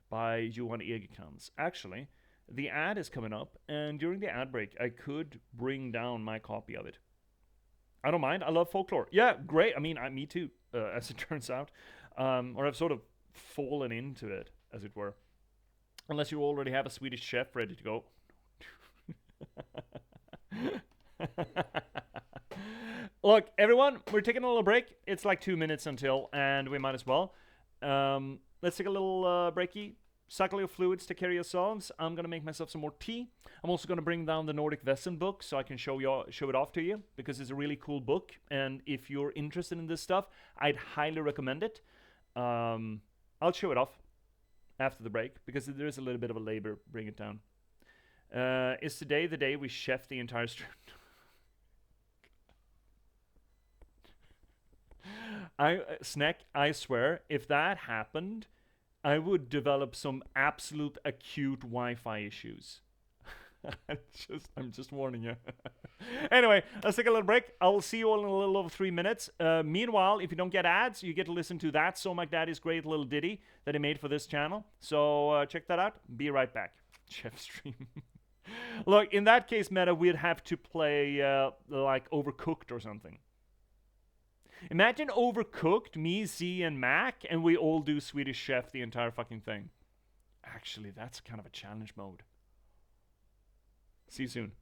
by Johan Egerkrans. Actually, the ad is coming up, and during the ad break, I could bring down my copy of it. I don't mind. I love folklore. Yeah, great. I mean, me too, as it turns out. Or I've sort of fallen into it, as it were. Unless you already have a Swedish chef ready to go. Look, everyone, we're taking a little break. It's like 2 minutes until, and we might as well. Let's take a little breaky. Suckle your fluids to carry yourselves. I'm going to make myself some more tea. I'm also going to bring down the Nordic Wesen book so I can show it off to you, because it's a really cool book. And if you're interested in this stuff, I'd highly recommend it. I'll show it off after the break, because there is a little bit of a labor. Bring it down. Is today the day we chef the entire stream? Snack, I swear, if that happened, I would develop some absolute acute Wi-Fi issues. I'm just warning you. Anyway, let's take a little break. I will see you all in a little over 3 minutes. Meanwhile, if you don't get ads, you get to listen to that So McDaddy's great little ditty that he made for this channel. So check that out. Be right back. Chef stream. Look, in that case, Meta, we'd have to play like Overcooked or something. Imagine Overcooked, me, Z, and Mac, and we all do Swedish Chef the entire fucking thing. Actually, that's kind of a challenge mode. See you soon.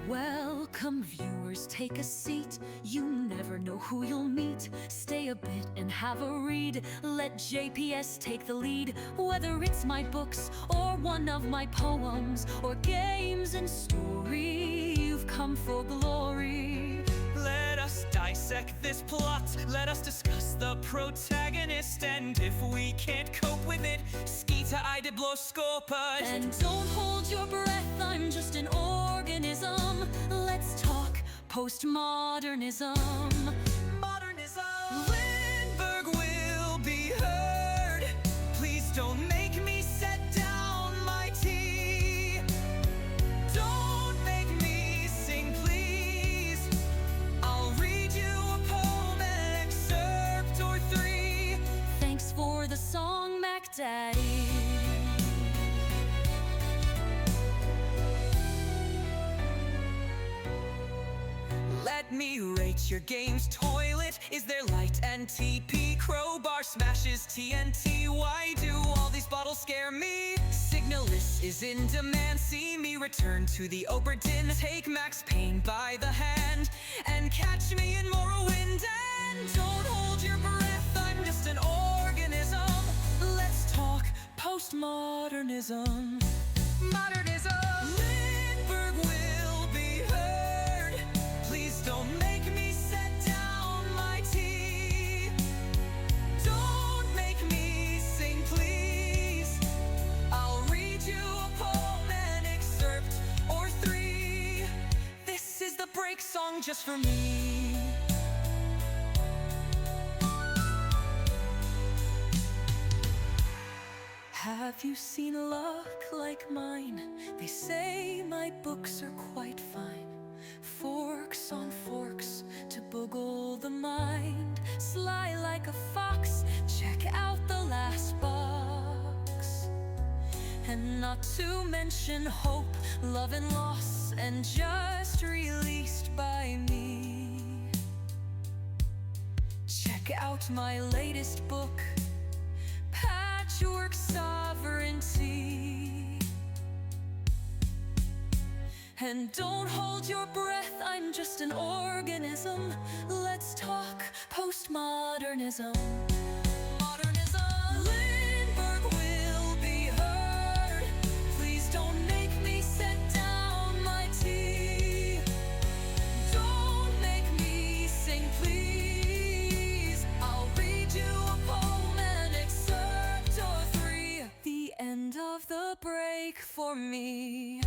Welcome, viewers, take a seat. You never know who you'll meet. Stay a bit and have a read. Let J.P.S. take the lead. Whether it's my books or one of my poems or games and story, you've come for glory. dissect this plot. Let us discuss the protagonist, and if we can't cope with it, skita idibloskopa. And don't hold your breath, I'm just an organism. Let's talk postmodernism. Modernism. Lindberg will be heard. Please don't make me set down my tea. Don't make me sing, please. I'll read you a poem, an excerpt or three. Thanks for the song, Mac Daddy. Let me rate your game's toilet. Is there light and TP? Crowbar smashes TNT. Why do all these bottles scare me? Signalis is in demand. See me return to the Oberdin. Take Max Payne by the hand and catch me in Morrowind. And don't hold your breath, I'm just an organism. Let's talk postmodernism. Modernism. Lindberg will be heard. Please don't make me set down my tea. Don't make me sing, please. I'll read you a poem, an excerpt or three. This is the break song just for me. Have you seen luck like mine? They say my books are quite fine. Forks on forks to boggle the mind. Sly like a fox, check out the last box. And not to mention hope, love and loss, and just released by me. Check out my latest book, Patchwork Sovereignty. And don't hold your breath, I'm just an organism. Let's talk postmodernism. Modernism. Lindberg will be heard. Please don't make me set down my tea. Don't make me sing, please. I'll read you a poem, an excerpt or three. The end of the break for me.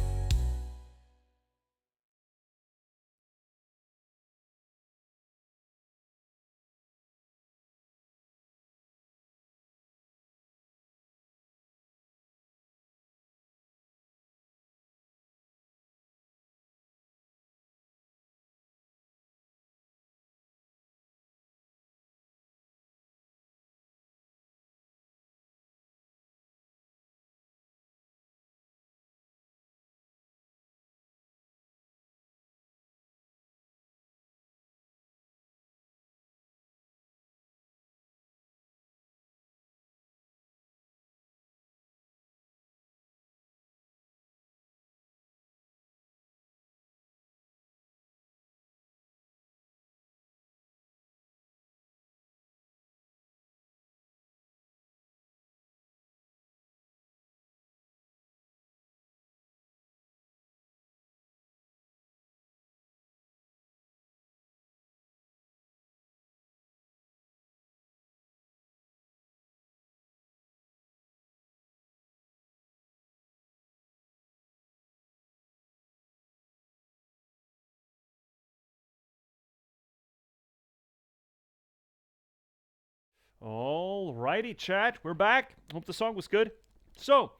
Alrighty, chat, we're back. Hope the song was good. So,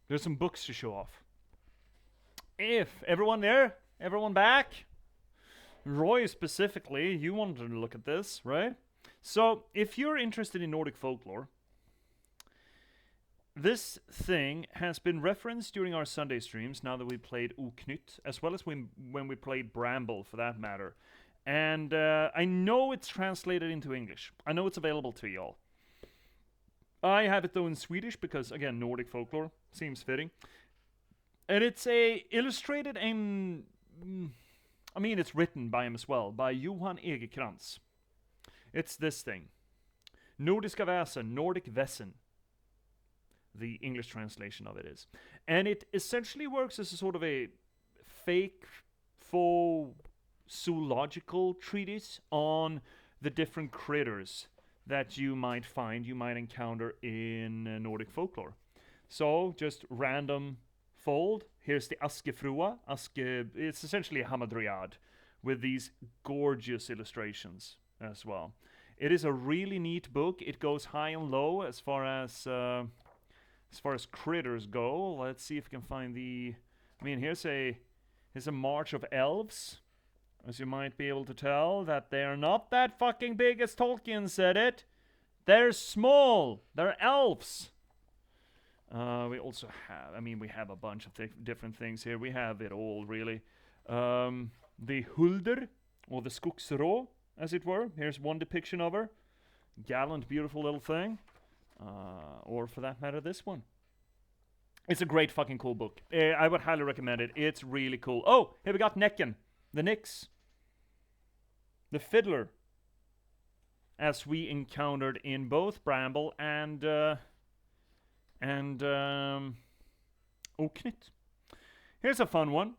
there's some books to show off. If everyone there, everyone back, Roy specifically, you wanted to look at this, right? So, if you're interested in Nordic folklore, this thing has been referenced during our Sunday streams now that we played Oknytt, as well as when we played Bramble, for that matter. And I know it's translated into English. I know it's available to y'all. I have it though in Swedish because, again, Nordic folklore seems fitting. And it's a illustrated and... I mean, it's written by him as well, by Johan Egerkrans. It's this thing. Nordiska Väsen, Nordic Väsen. The English translation of it is. And it essentially works as a sort of a fake, faux zoological treatise on the different critters that you might encounter in Nordic folklore. So, just random fold. Here's the Askefrua. It's essentially a hamadryad with these gorgeous illustrations as well. It is a really neat book. It goes high and low as far as critters go. Let's see if we can find the. I mean, here's a march of elves. As you might be able to tell, that they are not that fucking big as Tolkien said it. They're small. They're elves. We also have, we have a bunch of different things here. We have it all, really. The Hulder, or the Skogsrå, as it were. Here's one depiction of her. Gallant, beautiful little thing. Or for that matter, this one. It's a great fucking cool book. I would highly recommend it. It's really cool. Oh, here we got Necken. The Nix. The Fiddler. As we encountered in both Bramble and Oknytt. Here's a fun one.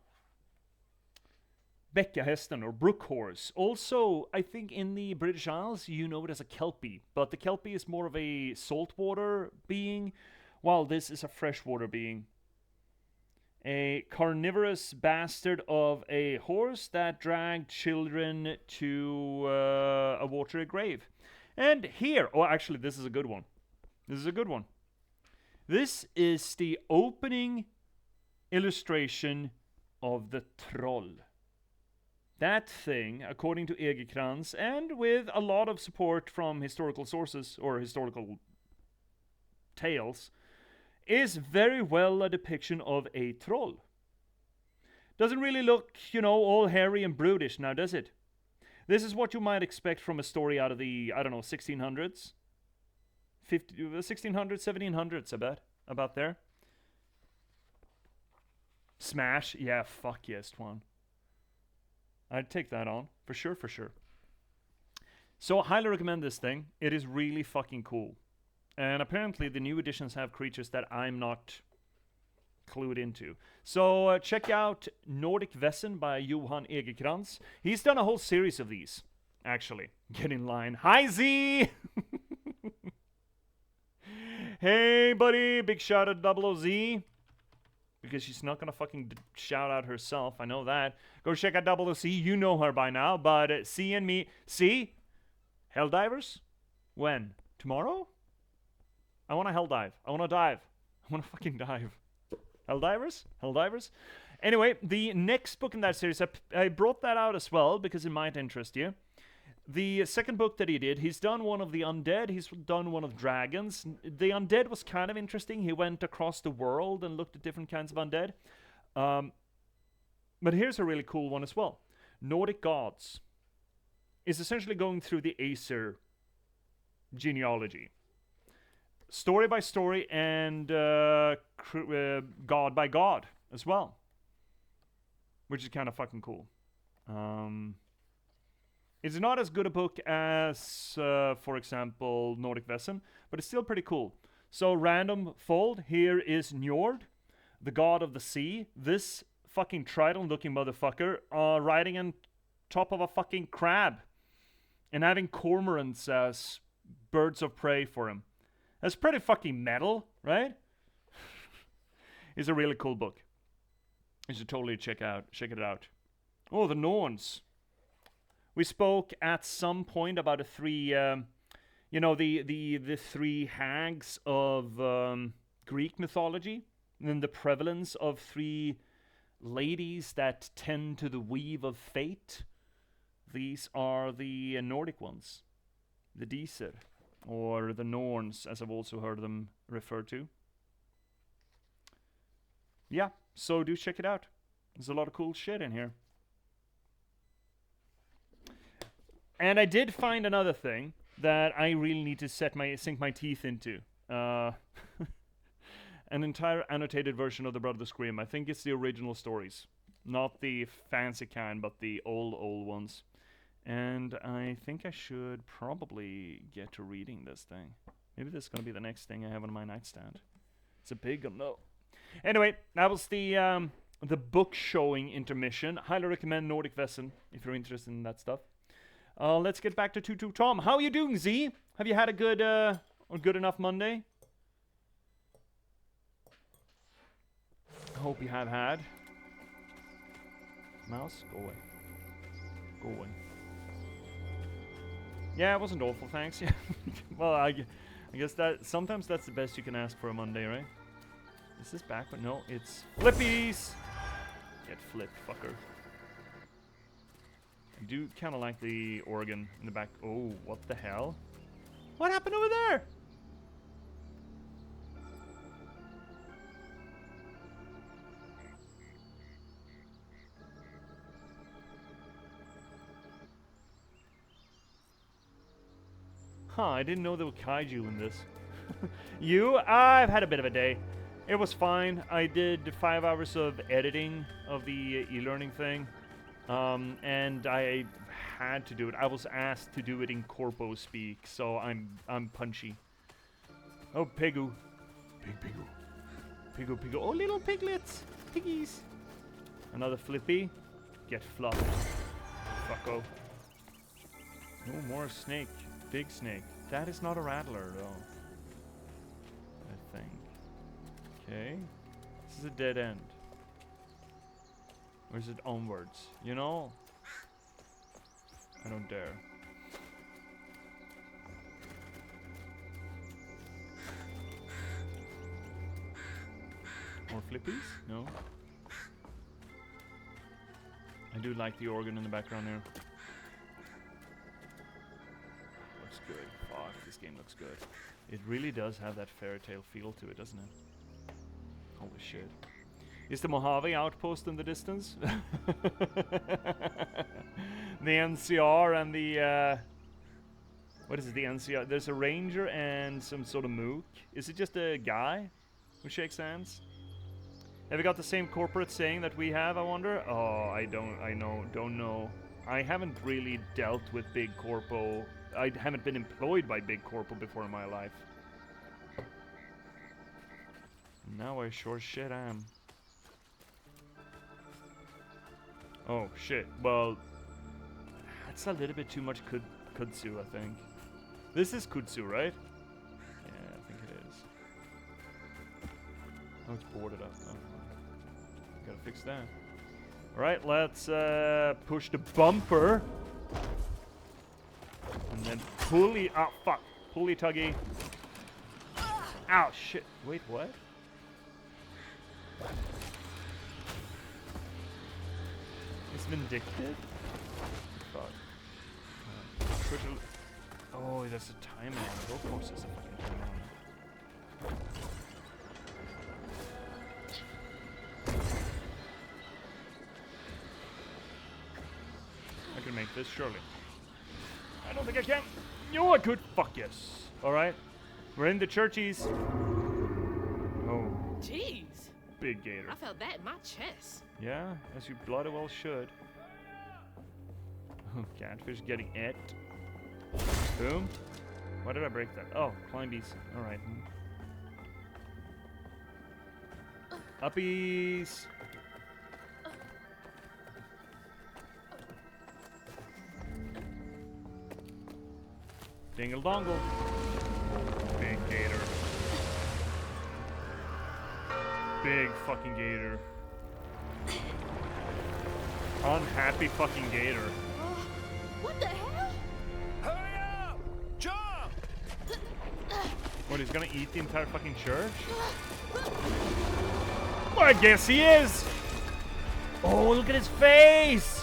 Bäckahästen, or brook horse. Also, I think in the British Isles, you know it as a kelpie. But the kelpie is more of a saltwater being, while this is a freshwater being. A carnivorous bastard of a horse that dragged children to a watery grave. And here, actually, this is a good one. This is the opening illustration of the troll. That thing, according to Egerkrans, and with a lot of support from historical sources, or historical tales, is very well a depiction of a troll. Doesn't really look, all hairy and brutish now, does it? This is what you might expect from a story out of the, 1600s. 1600s, 1700s, I bet. About there. Smash. Yeah, fuck yes, Twan. I'd take that on. For sure. So, I highly recommend this thing. It is really fucking cool. And apparently the new editions have creatures that I'm not clued into. So, check out Nordic Vessen by Johan Egerkrans. He's done a whole series of these, actually. Get in line. Hi, Z! Hey, buddy. Big shout out to 00Z. Because she's not going to fucking shout out herself. I know that. Go check out 00Z. You know her by now. But C and me. See? Helldivers? When? Tomorrow? I want to hell dive. I want to dive. I want to fucking dive. Helldivers? Anyway, the next book in that series, I brought that out as well because it might interest you. The second book that he did, he's done one of the undead, he's done one of dragons. The undead was kind of interesting. He went across the world and looked at different kinds of undead. But here's a really cool one as well. Nordic Gods is essentially going through the Aesir genealogy. Story by story and god by god as well. Which is kind of fucking cool. It's not as good a book as, for example, Nordic Vessen, but it's still pretty cool. So, random fold. Here is Njord, the god of the sea. This fucking trident-looking motherfucker riding on top of a fucking crab. And having cormorants as birds of prey for him. That's pretty fucking metal, right? It's a really cool book. You should totally check it out. Oh, the Norns. We spoke at some point about the three, the three hags of Greek mythology, and then the prevalence of three ladies that tend to the weave of fate. These are the Nordic ones, the Disir, or the Norns, as I've also heard them referred to. Yeah, so do check it out. There's a lot of cool shit in here. And I did find another thing that I really need to sink my teeth into. An entire annotated version of The Brother Scream. I think it's the original stories. Not the fancy kind, but the old ones. And I think I should probably get to reading this thing. Maybe this is going to be the next thing I have on my nightstand. It's a big no. Anyway, that was the the book showing intermission. Highly recommend Nordic Vesson if you're interested in that stuff. Let's get back to Tutu Tom. How are you doing, Z? Have you had a good enough Monday? I hope you have had. Mouse, go away. Go away. Yeah, it wasn't awful, thanks. Yeah. Well, I guess that sometimes that's the best you can ask for a Monday, right? Is this backward? No, it's flippies. Get flipped, fucker. I do kind of like the organ in the back. Oh, what the hell? What happened over there? Huh, I didn't know there were kaiju in this. You? I've had a bit of a day. It was fine. I did 5 hours of editing of the e-learning thing. And I had to do it. I was asked to do it in corpo speak, so I'm punchy. Oh, Pigu. Big Pigu. Pigu, Pigu. Oh, little piglets. Piggies. Another flippy. Get flopped. Fucko. No more snake. Big snake. That is not a rattler, though. I think. Okay. This is a dead end. Or is it onwards? You know? I don't dare. More flippies? No. I do like the organ in the background here. Looks good. Fuck, this game looks good. It really does have that fairy tale feel to it, doesn't it? Holy shit. Is the Mojave outpost in the distance? The NCR and the... what is it, the NCR? There's a ranger and some sort of mook. Is it just a guy who shakes hands? Have you got the same corporate saying that we have, I wonder? Oh, don't know. I haven't really dealt with big corpo. I haven't been employed by big corpo before in my life. Now I sure shit am. Oh shit, well, that's a little bit too much kudzu, I think. This is kudzu, right? Yeah, I think it is. Oh, it's boarded up. Oh, gotta fix that. Alright, let's push the bumper. And then pulley, oh fuck, pulley tuggy. Ow, shit, wait, what? It's vindictive? Fuck. Push a oh, there's a timer on it. Of course there's a fucking timer on it. I can make this, surely. I don't think I can. No, I could. Fuck yes. Alright. We're in the churchies. Oh. Jeez. Big gator. I felt that in my chest. Yeah, as you bloody well should. Oh, catfish getting it. Boom. Why did I break that? Oh, climbies. Alright. Uppies. Dingle dongle. Big gator. Big fucking gator. Unhappy fucking gator. What the hell? Hurry up! Jump! What, he's gonna eat the entire fucking church? Well, I guess he is! Oh, look at his face!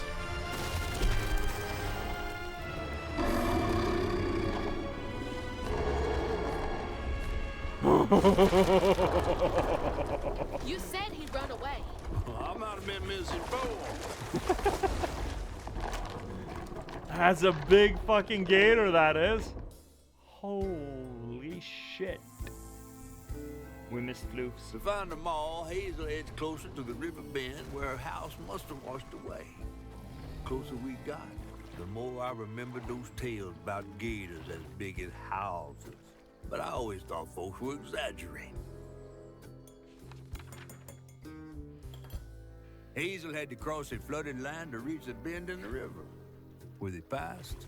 You said he'd run away. I might have been misinformed. That's a big fucking gator, that is. Holy shit. We missed Floofs. To find them all, Hazel heads closer to the river bend where her house must have washed away. The closer we got, the more I remembered those tales about gators as big as houses. But I always thought folks were exaggerating. Hazel had to cross a flooded line to reach a bend in the river, where they passed,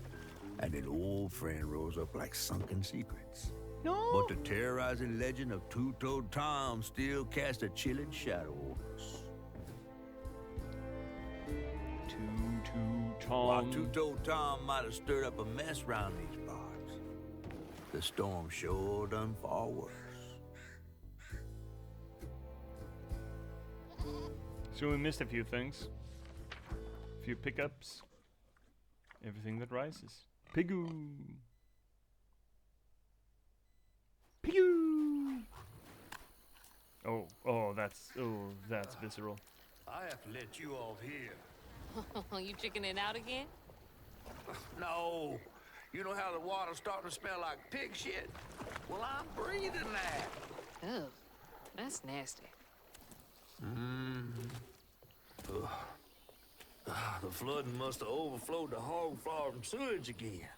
and an old friend rose up like sunken secrets. No. But the terrorizing legend of Two-Toed Tom still cast a chilling shadow over us. While Tom. Two-Toed Tom might have stirred up a mess round these parts, the storm sure done far worse. So we missed a few things. A few pickups. Everything that rises. Pigoo. Pigoo. Oh, that's visceral. I have to let you off here. You chickening out again? No. You know how the water's starting to smell like pig shit? Well, I'm breathing that. Oh, that's nasty. The flooding must have overflowed the hog farm sewage again.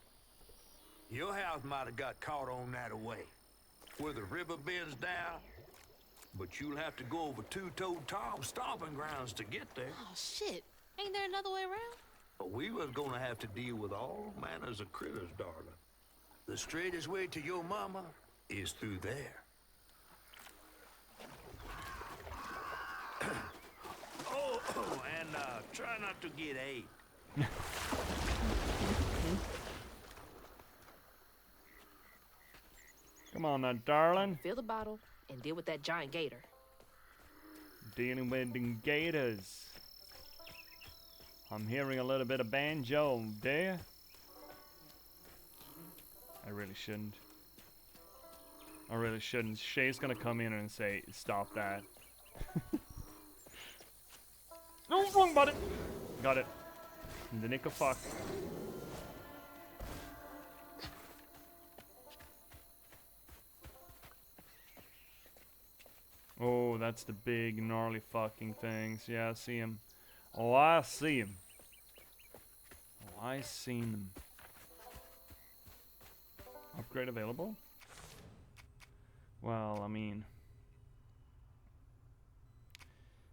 Your house might have got caught on that way, where the river bends down. But you'll have to go over Two-Toed Tom's stomping grounds to get there. Oh, shit. Ain't there another way around? But we was gonna have to deal with all manners of critters, darling. The straightest way to your mama is through there. And try not to get ate. Come on now, darling. Fill the bottle and deal with that giant gator. Dealing with the gators. I'm hearing a little bit of banjo there. I really shouldn't. Shay's gonna come in and say, stop that. No, wrong button. Got it. In the nick of fuck. Oh, that's the big gnarly fucking things. Yeah, I see him. Oh, I see him. Oh, I seen them. Upgrade available? Well, I mean...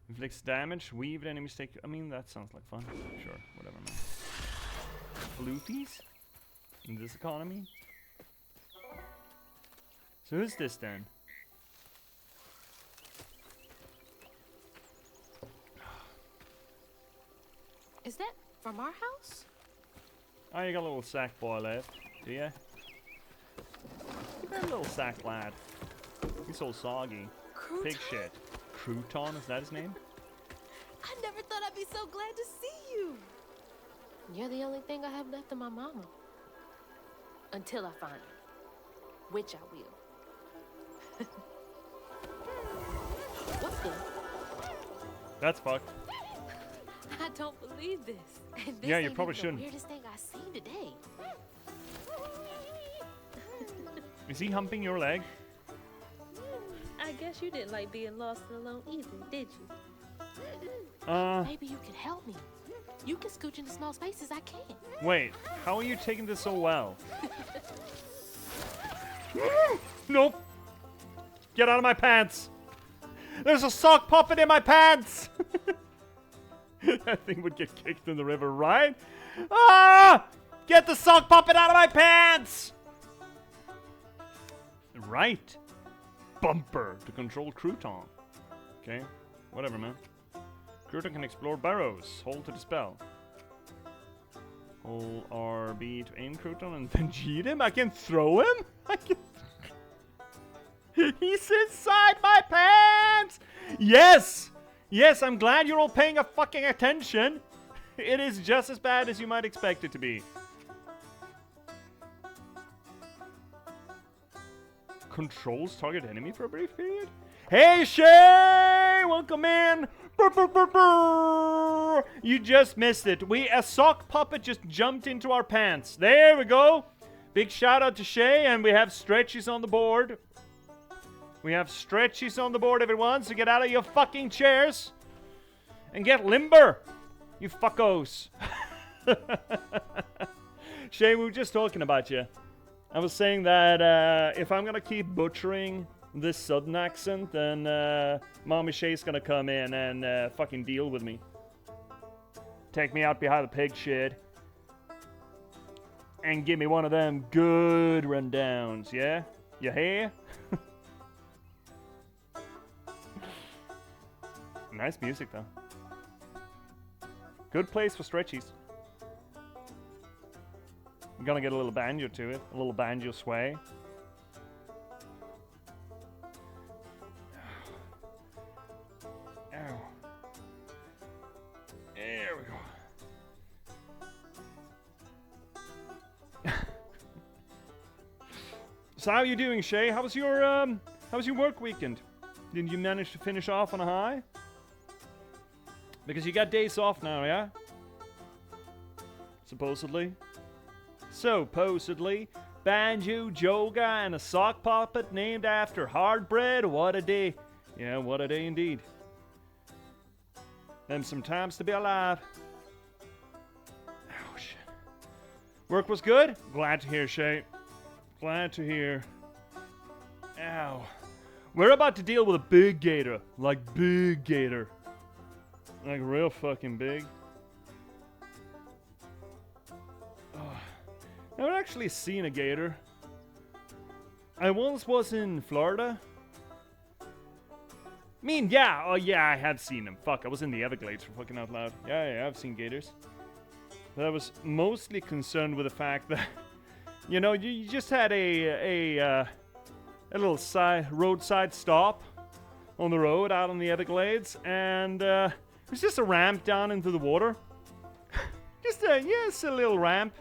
Inflicts damage, weave any mistake. I mean, that sounds like fun. Sure, whatever, man. Floofies? In this economy? So who's this then? Is that from our house? Oh, you got a little sack boy left, do ya? You got a little sack lad. He's so soggy. Crouton? Pig shit. Crouton, is that his name? I never thought I'd be so glad to see you. You're the only thing I have left of my mama. Until I find her. Which I will. What's this? That's fucked. I don't believe this. And this Yeah, you ain't probably even shouldn't. the weirdest thing I've seen today. Is he humping your leg? I guess you didn't like being lost and alone either, did you? Maybe you can help me. You can scooch into small spaces I can't. Wait, how are you taking this so well? Nope. Get out of my pants. There's a sock puppet in my pants. That thing would get kicked in the river, right? Ah! Get the sock puppet out of my pants! Right. Bumper to control Crouton. Okay, whatever, man. Crouton can explore burrows. Hold to dispel. Hold RB to aim Crouton and then cheat him? I can throw him? I can... He's inside my pants! Yes! Yes, I'm glad you're all paying a fucking attention. It is just as bad as you might expect it to be. Controls target enemy for a brief period? Hey, Shay! Welcome in! Brr, brr, brr, brr. You just missed it. A sock puppet just jumped into our pants. There we go. Big shout out to Shay, and we have stretchies on the board. We have stretchies on the board, everyone, so get out of your fucking chairs and get limber, you fuckos. Shay, we were just talking about you. I was saying that if I'm gonna keep butchering this southern accent, then Mommy Shay's gonna come in and fucking deal with me. Take me out behind the pig shed. And give me one of them good rundowns, yeah? You hear? Nice music, though. Good place for stretchies. I'm gonna get a little banjo to it. A little banjo sway. Ow. There we go. So how are you doing, Shay? How was your work weekend? Did you manage to finish off on a high? Because you got days off now, yeah? Supposedly. Supposedly. Banjo, joga, and a sock puppet named after hard bread. What a day. Yeah, what a day indeed. Them some times to be alive. Oh, shit. Work was good? Glad to hear, Shay. Glad to hear. Ow. We're about to deal with a big gator. Like, big gator. Like, real fucking big. Oh. I've never actually seen a gator. I once was in Florida. I mean, yeah. Oh, yeah, I have seen them. Fuck, I was in the Everglades for fucking out loud. Yeah, I've seen gators. But I was mostly concerned with the fact that, you know, you just had a little roadside stop on the road out on the Everglades, and it was just a ramp down into the water. just a little ramp,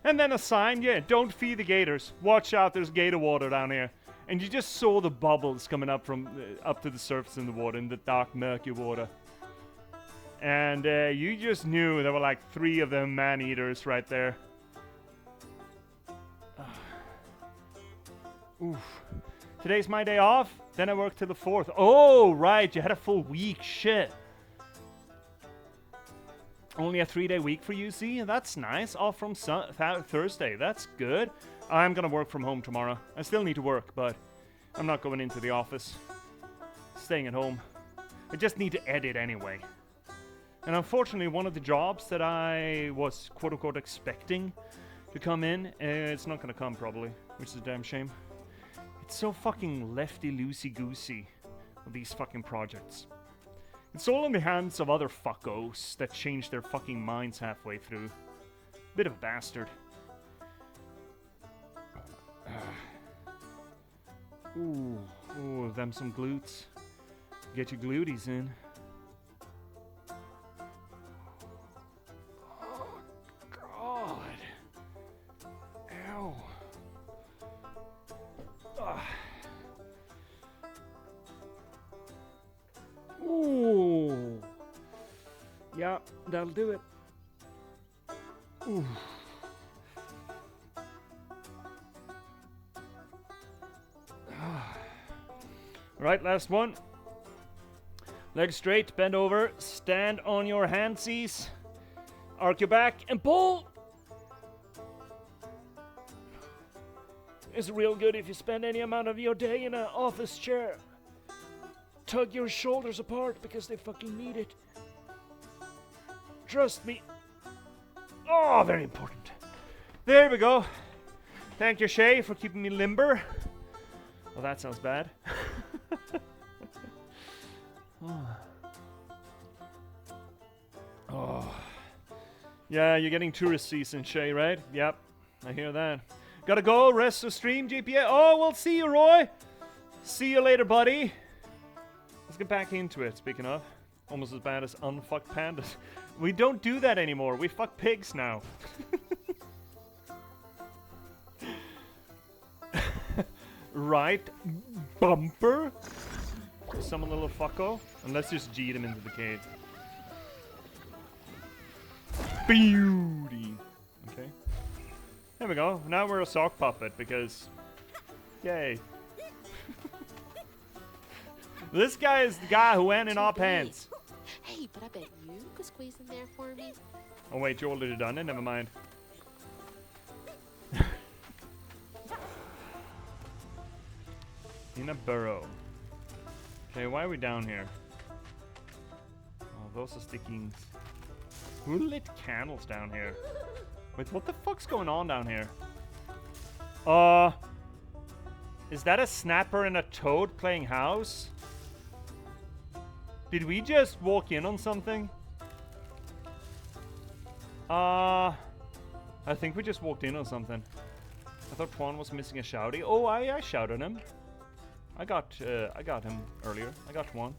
and then a sign, yeah, don't feed the gators. Watch out, there's gator water down here. And you just saw the bubbles coming up from up to the surface in the water, in the dark, murky water. And you just knew there were like 3 of them man-eaters right there. Oof. Today's my day off, then I work till the 4th. Oh, right, you had a full week, shit. Only a 3-day week for you, see? That's nice. Off from Thursday, that's good. I'm gonna work from home tomorrow. I still need to work, but I'm not going into the office. Staying at home. I just need to edit anyway. And unfortunately, one of the jobs that I was quote-unquote expecting to come in, it's not gonna come probably, which is a damn shame. It's so fucking lefty loosey-goosey with these fucking projects. It's all in the hands of other fuckos that change their fucking minds halfway through. Bit of a bastard. Ooh, them some glutes. Get your gluties in. Oh, God. Ow. Ooh. Yeah, that'll do it. Ooh. Right, last one. Legs straight, bend over, stand on your handsies, arc your back, and pull. It's real good if you spend any amount of your day in an office chair. Tug your shoulders apart because they fucking need it. Trust me. Oh, very important. There we go. Thank you, Shay, for keeping me limber. Well, that sounds bad. Oh. Yeah, you're getting tourist season, Shay, right? Yep, I hear that. Gotta go, rest the stream, J.P.S. Oh, we'll see you, Roy. See you later, buddy. Let's get back into it, speaking of. Almost as bad as unfucked pandas. We don't do that anymore. We fuck pigs now. Right, bumper. Summon a little fucko. And let's just G them into the cage. Beauty. Okay. There we go. Now we're a sock puppet because... Yay. This guy is the guy who went in our pants. Hey, but I bet you could squeeze in there for me. Oh wait, you already done it? Never mind. In a burrow. Okay, why are we down here? Oh, those are stickings. Who lit candles down here? Wait, what the fuck's going on down here? Is that a snapper and a toad playing house? Did we just walk in on something? I think we just walked in on something. I thought Twan was missing a shouty. Oh, I shouted him. I got him earlier. I got Twan.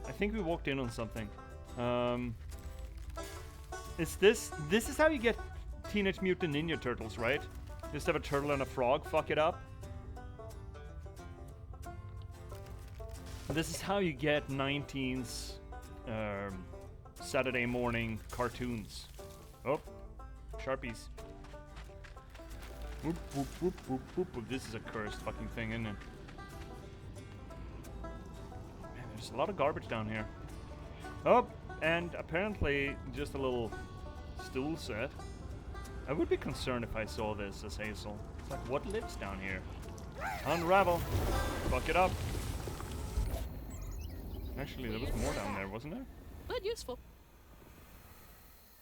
I think we walked in on something. Is this is how you get Teenage Mutant Ninja Turtles, right? Just have a turtle and a frog fuck it up. This is how you get 19's Saturday morning cartoons. Oh, Sharpies. Whoop, whoop, whoop, whoop, whoop, whoop. This is a cursed fucking thing, isn't it? Man, there's a lot of garbage down here. Oh, and apparently just a little stool set. I would be concerned if I saw this as Hazel. It's like, what lives down here? Unravel. Fuck it up. Actually, there was more down there, wasn't there? But useful.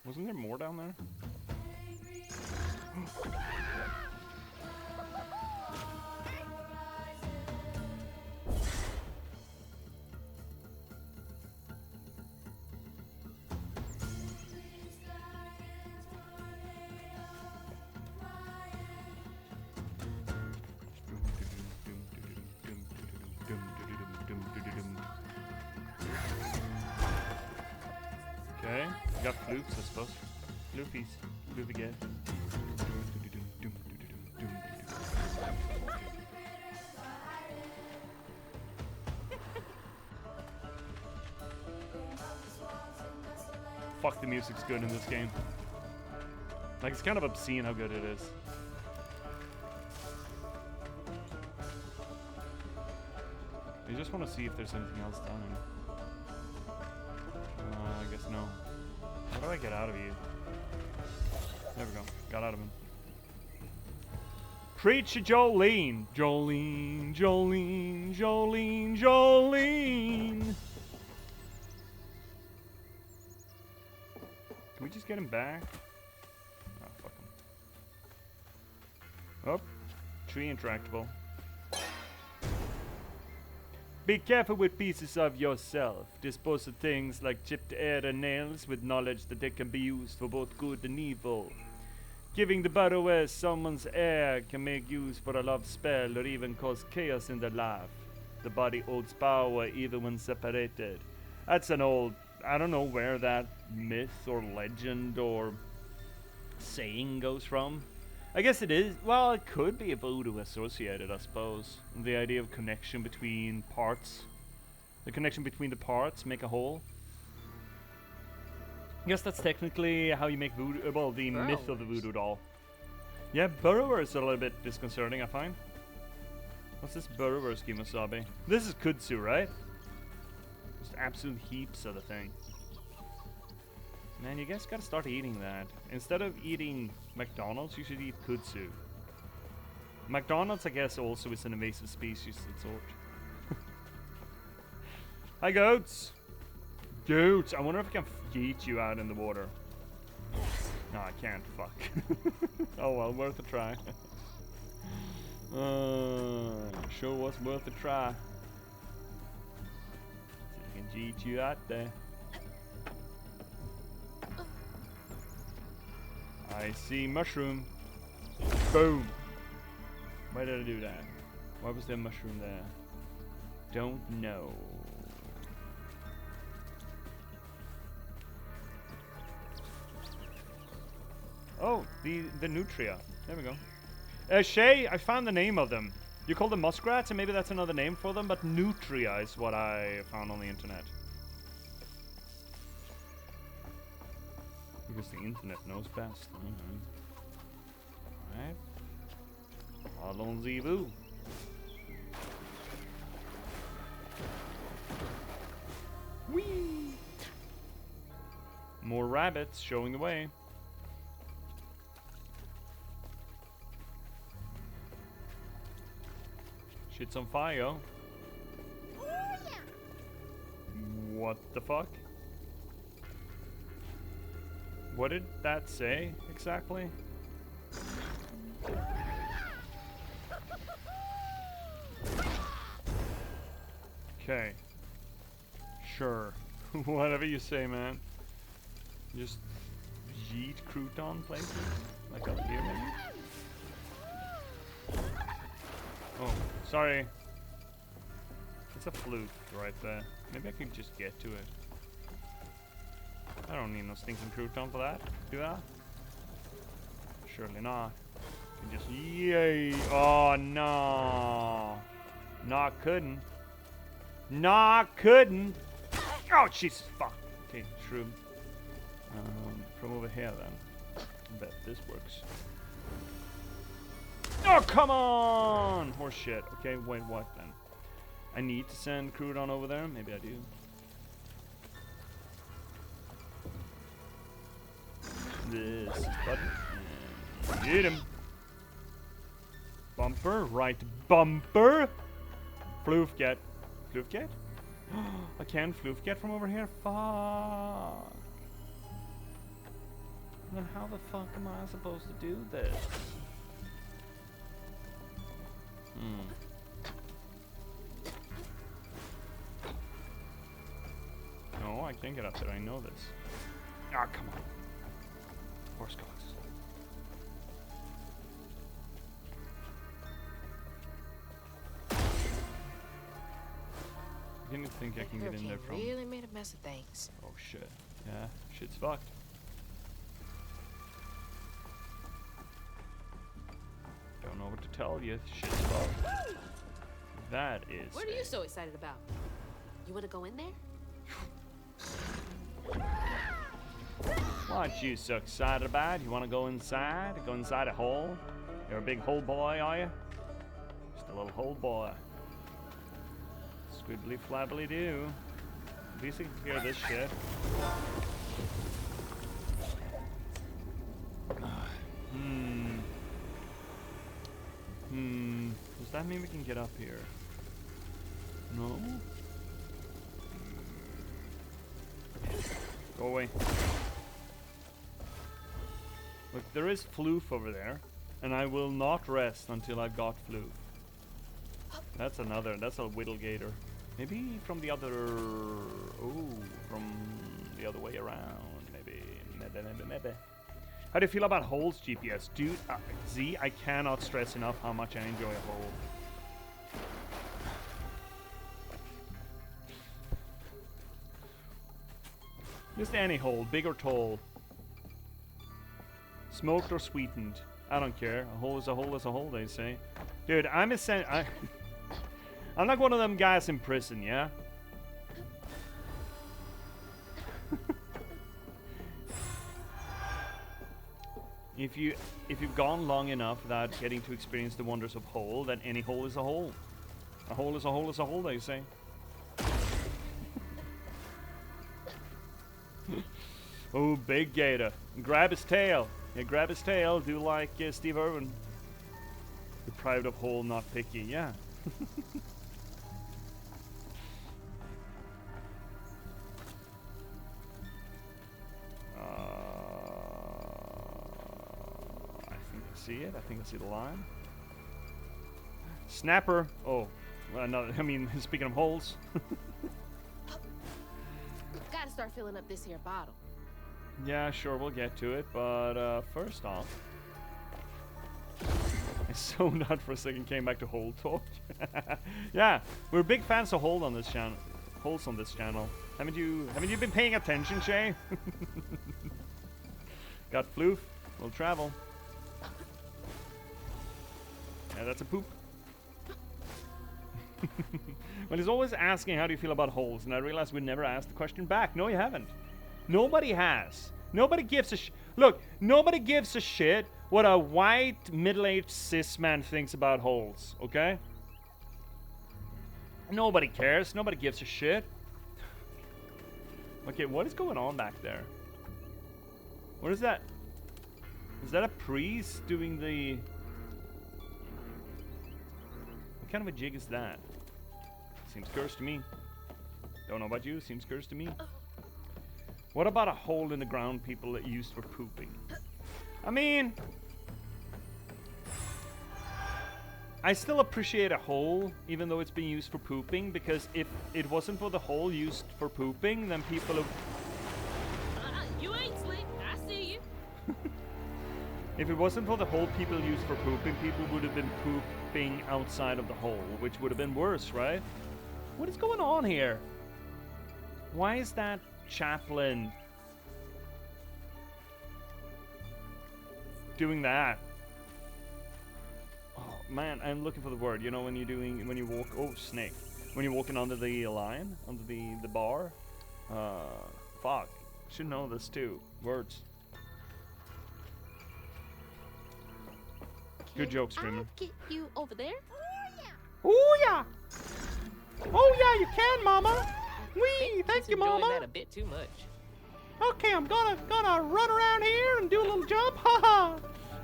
Wasn't there more down there? Okay, got flukes, I suppose. Floofies. Floofy guys. Fuck, the music's good in this game. Like, it's kind of obscene how good it is. I just want to see if there's anything else down here. I guess no. How do I get out of you? There we go. Got out of him. Preach Jolene. Jolene, Jolene, Jolene, Jolene. Can we just get him back? Oh, fuck him. Oh, tree intractable. Be careful with pieces of yourself. Dispose of things like chipped air and nails with knowledge that they can be used for both good and evil. Giving the borrower someone's air can make use for a love spell or even cause chaos in their life. The body holds power even when separated. That's an old, I don't know where that myth or legend or saying goes from. I guess it is, well, it could be a voodoo associated, I suppose. The idea of connection between parts. The connection between the parts make a whole. I guess that's technically how you make voodoo, well, the myth of the voodoo doll. Yeah, Burrower is a little bit disconcerting, I find. What's this Burrower Skimasabi? This is kudzu, right? Just absolute heaps of the thing. Man, you guys gotta start eating that. Instead of eating McDonald's, you should eat kudzu. McDonald's, I guess, also is an invasive species of sort. Hi, goats! Goats! I wonder if I can yeet you out in the water. No, I can't. Fuck. Oh well, worth a try. Sure was worth a try. See if I can yeet you out there. I see mushroom. Boom. Why did I do that? Why was there a mushroom there? Don't know. Oh, the nutria. There we go. Shay, I found the name of them. You call them muskrats, and maybe that's another name for them, but nutria is what I found on the internet. Because the internet knows best. Alright. Allons-y-vous. Whee! More rabbits showing the way. Shit's on fire. What the fuck? What did that say exactly? Okay. Sure. Whatever you say, man. Just yeet crouton places? Like up here, maybe? Oh, sorry. It's a flute right there. Maybe I could just get to it. I don't need no stinking crouton for that. Do I? Surely not. I can just... Yay! Oh, no! No, I couldn't. No, I couldn't! Oh, Jesus, fuck! Okay, shroom. From over here, then. I bet this works. Oh, come on! Horse shit. Okay, wait, what then? I need to send crouton over there? Maybe I do. This button. Get him. Bumper, right bumper. Floof get. Floof get? I can floof get from over here? Fuck. Then how the fuck am I supposed to do this? No, I can't get up there. I know this. Ah, come on. Horse cocks. I didn't think I can get in there from... really made a mess of things. Oh shit. Yeah, shit's fucked. Don't know what to tell you. Shit's fucked. That is... What are you so excited about? You wanna go in there? What you so excited about? You wanna go inside? Go inside a hole? You're a big hole boy, are you? Just a little hole boy. Squibbly flabbly do. At least I can hear this shit. Does that mean we can get up here? No? Go away. Look, there is floof over there, and I will not rest until I've got floof. That's a whittlegator. Maybe from the other... Oh, from the other way around, maybe. Maybe. How do you feel about holes, J.P.S? Dude, Z, I cannot stress enough how much I enjoy a hole. Just any hole, big or tall. Smoked or sweetened. I don't care. A hole is a hole is a hole, they say. Dude, I'm like one of them guys in prison, yeah? If you've gone long enough without getting to experience the wonders of hole, then any hole is a hole. A hole is a hole is a hole, they say. Oh, big gator. Grab his tail. Yeah, grab his tail. Do like Steve Irwin. Deprived of hole, not picky. Yeah. I think I see it. I think I see the line. Snapper. Oh, well, no. I mean, speaking of holes. Gotta start filling up this here bottle. Yeah, sure, we'll get to it, but first off, I zoned out for a second, came back to hole talk. Yeah, we're big fans of holes on this channel. Holes on this channel. Haven't you been paying attention, Shay? Got floof. We'll travel. Yeah, that's a poop. Well, he's always asking, how do you feel about holes? And I realized we never asked the question back. No, you haven't. Nobody has. Nobody gives a look, nobody gives a shit what a white, middle-aged cis man thinks about holes, okay? Nobody cares. Nobody gives a shit. Okay, what is going on back there? What is that? Is that a priest doing the... What kind of a jig is that? Seems cursed to me. Don't know about you, seems cursed to me. What about a hole in the ground people used for pooping? I mean, I still appreciate a hole, even though it's being used for pooping, because if it wasn't for the hole used for pooping, then people have... You ain't slick. I see you. If it wasn't for the hole people used for pooping, people would have been pooping outside of the hole, which would have been worse, right? What is going on here? Why is that chaplain doing that? Oh man, I'm looking for the word. You know when you're doing, when you walk, oh snake. When you're walking under the line, under the bar. Fuck. Should know this too. Words. Good joke, streamer. I'll get you over there. Oh yeah. Oh yeah, you can, Mama. Wee, thank you, Mama. That a bit too much. Okay, I'm gonna run around here and do a little jump. Ha ha.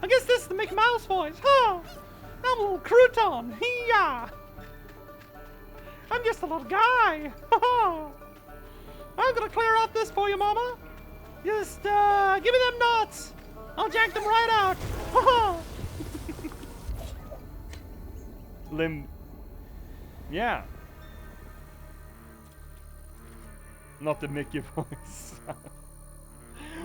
I guess this is the Mickey Mouse voice. Ha. I'm a little crouton. Hee-yah. I'm just a little guy. Ha ha. I'm gonna clear out this for you, Mama. Just give me them nuts. I'll jack them right out. Ha ha. Yeah. Not the Mickey voice.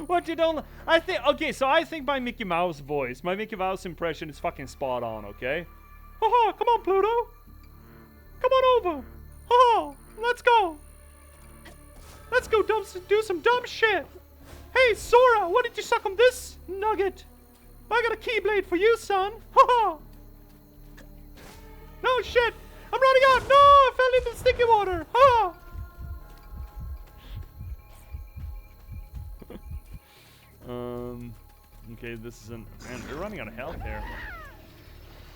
What you don't... I think... Okay, so I think my Mickey Mouse voice, my Mickey Mouse impression is fucking spot on, okay? Haha, come on, Pluto. Come on over. Haha, let's go. Let's go do some dumb shit. Hey, Sora, what did you suck on this nugget? I got a keyblade for you, son. Haha. No shit. I'm running out. No, I fell into the sticky water. Ha. Okay, this is an... Man, we're running out of health here.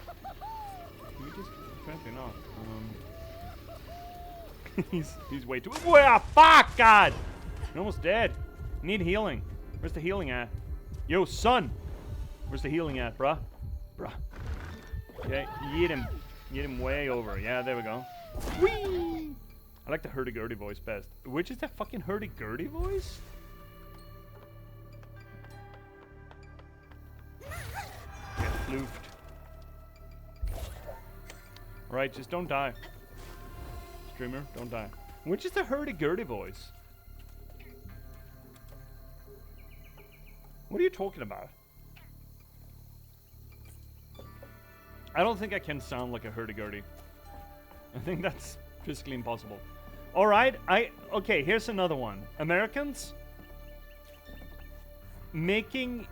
Can we just... Apparently not. He's way too... Whoa, fuck, God! You're almost dead. Need healing. Where's the healing at? Yo, son! Where's the healing at, bruh? Bruh. Okay, yeet him. Yeet him way over. Yeah, there we go. Whee! I like the hurdy-gurdy voice best. Which is that fucking hurdy-gurdy voice? Get floofed. Alright, just don't die. Streamer, don't die. Which is the hurdy-gurdy voice? What are you talking about? I don't think I can sound like a hurdy-gurdy. I think that's physically impossible. Alright, okay, here's another one. Americans making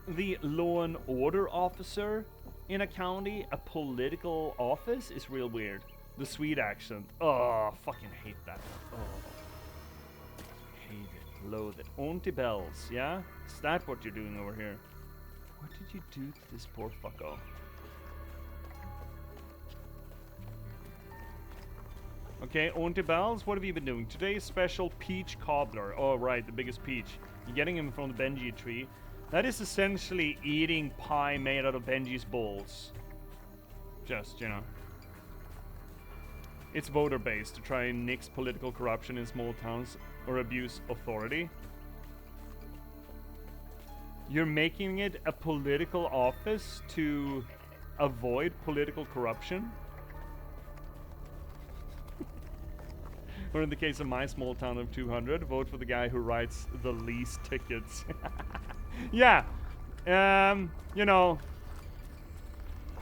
the law and order officer in a county a political office is real weird. The Swede accent. Oh, fucking hate that. Oh. Hate it. Loathe it. Auntie Bells, yeah? Is that what you're doing over here? What did you do to this poor fucko? Okay, Auntie Bells, what have you been doing? Today's special peach cobbler. Oh, right, the biggest peach. You're getting him from the Benji tree. That is essentially eating pie made out of Benji's balls. Just, you know. It's voter-based to try and nix political corruption in small towns or abuse authority. You're making it a political office to avoid political corruption? Or in the case of my small town of 200, vote for the guy who writes the least tickets. Yeah. You know,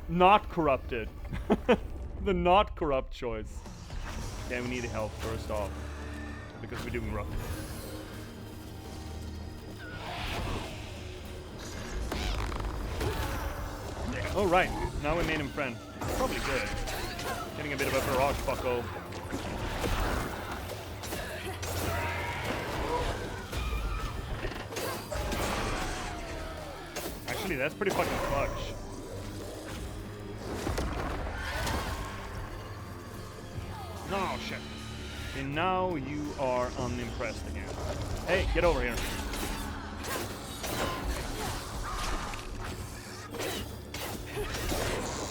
not corrupted. The not corrupt choice. Okay, we need help first off. Because we're doing rough. Oh, right. Now we made him friend. Probably good. Getting a bit of a barrage fucko. Actually, that's pretty fucking clutch. No, shit. And now you are unimpressed again. Hey, get over here.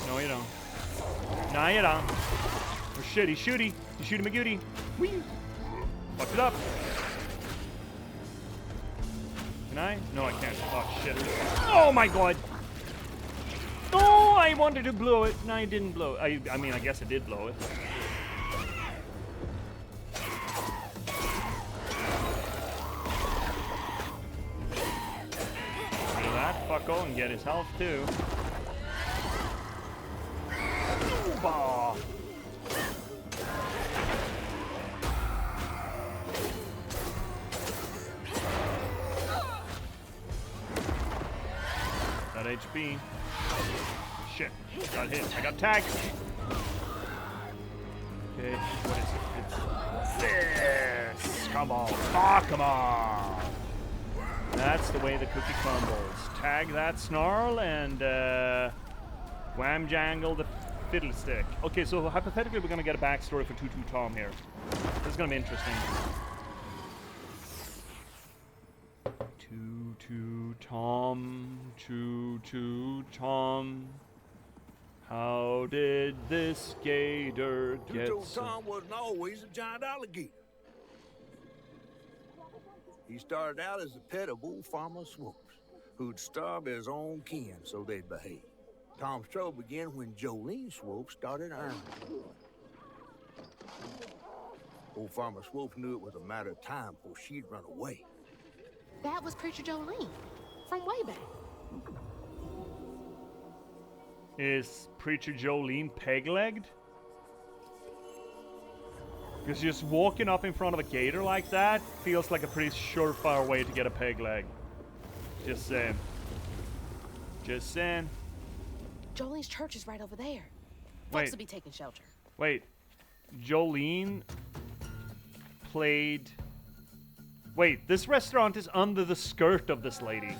No, you don't. Nah, you don't. Oh shit, he's shooting. He's shooting McGooty. Whee! Fucked it up. Can I? No, I can't. Oh shit. Oh my god! Oh, I wanted to blow it. No, I didn't blow it. I mean, I guess I did blow it. Look at that fucko and get his health too. Bah. Got HP. Shit. Got hit. I got tagged. Okay, what is it? It's this. Come on. Oh, come on. That's the way the cookie crumbles. Tag that snarl and wham jangle the fiddlestick. Okay, so hypothetically we're gonna get a backstory for Tutu Tom here. This is gonna be interesting. Tutu Tom. How did this gator get Tutu so... Tom wasn't always a giant alligator. He started out as a pet of old Farmer Swoops, who'd starve his own kin so they'd behave. Tom's trouble began when Jolene Swope started earning. Old Farmer Swope knew it was a matter of time before she'd run away. That was Preacher Jolene from way back. Is Preacher Jolene peg-legged? Because just walking up in front of a gator like that feels like a pretty surefire way to get a peg leg. Just saying. Just saying. Jolene's church is right over there. Wait. Folks will be taking shelter. Wait. Jolene played... Wait, this restaurant is under the skirt of this lady.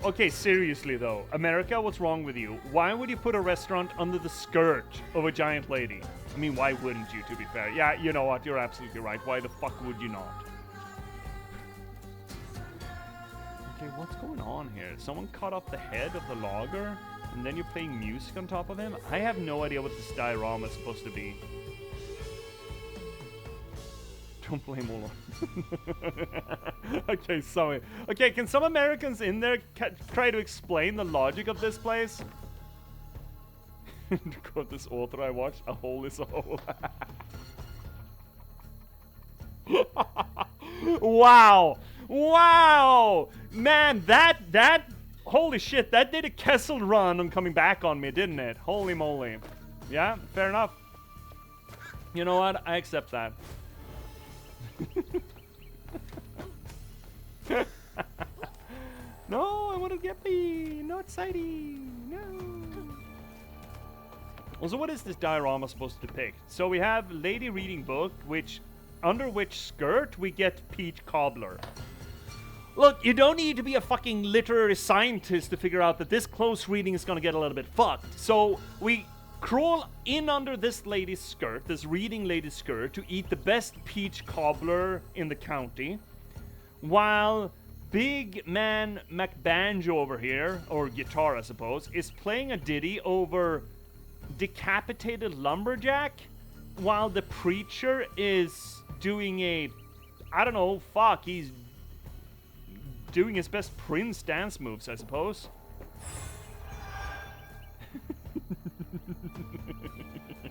Okay, seriously though, America, what's wrong with you? Why would you put a restaurant under the skirt of a giant lady? I mean, why wouldn't you, to be fair? Yeah, you know what, you're absolutely right. Why the fuck would you not? Okay, what's going on here? Someone cut off the head of the logger, and then you're playing music on top of him? I have no idea what this diorama is supposed to be. Don't blame Ola. Okay, sorry. Okay, can some Americans in there try to explain the logic of this place? To quote this author I watched, a hole is a hole. Wow! Wow! Man, that holy shit, that did a Kessel run on coming back on me, didn't it? Holy moly. Yeah, fair enough. You know what? I accept that. No, I want to get me. Not exciting. No. Also, what is this diorama supposed to depict? So we have lady reading book, under which skirt we get peach cobbler. Look, you don't need to be a fucking literary scientist to figure out that this close reading is going to get a little bit fucked. So we crawl in under this lady's skirt, this reading lady's skirt, to eat the best peach cobbler in the county, while big man McBanjo over here, or guitar I suppose, is playing a ditty over decapitated lumberjack, while the preacher is doing he's doing his best Prince dance moves, I suppose.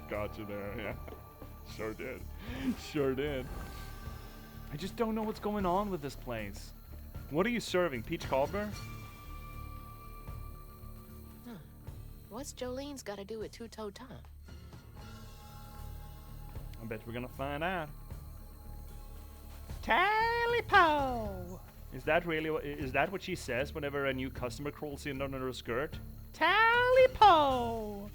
Got you there, yeah. Sure did. Sure did. I just don't know what's going on with this place. What are you serving? Peach cobbler? Huh. What's Jolene's got to do with Two-Toe Tom? I bet we're gonna find out. Tally-po! Is that what she says whenever a new customer crawls in under her skirt? Tally-po!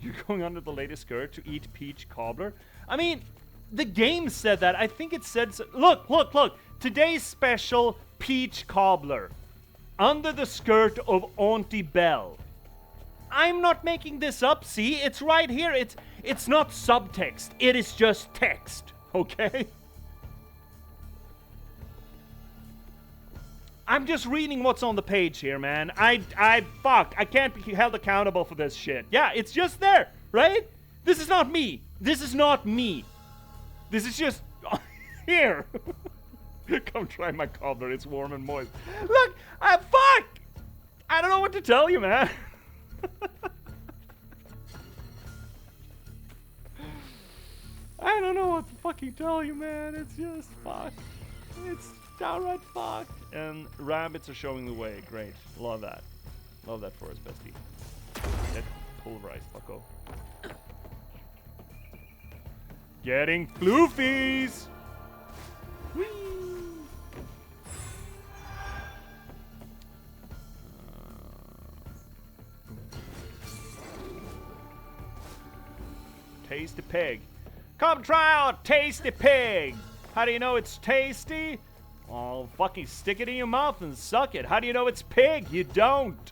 You're going under the lady's skirt to eat peach cobbler? I mean, the game said that. I think it said so. Look. Today's special peach cobbler. Under the skirt of Auntie Belle. I'm not making this up, see? It's right here. It's not subtext. It is just text, okay? I'm just reading what's on the page here, man. Fuck. I can't be held accountable for this shit. Yeah, it's just there, right? This is not me. This is not me. This is just here. Come try my cobbler. It's warm and moist. Look, fuck. I don't know what to tell you, man. I don't know what to fucking tell you, man. It's just fuck. It's downright fuck. And rabbits are showing the way. Great. Love that. Love that for us, bestie. Get pulverized, fucko. Getting floofies! Whee! Tasty pig. Come try out Tasty Pig! How do you know it's tasty? Oh, fucking stick it in your mouth and suck it. How do you know it's pig? You don't.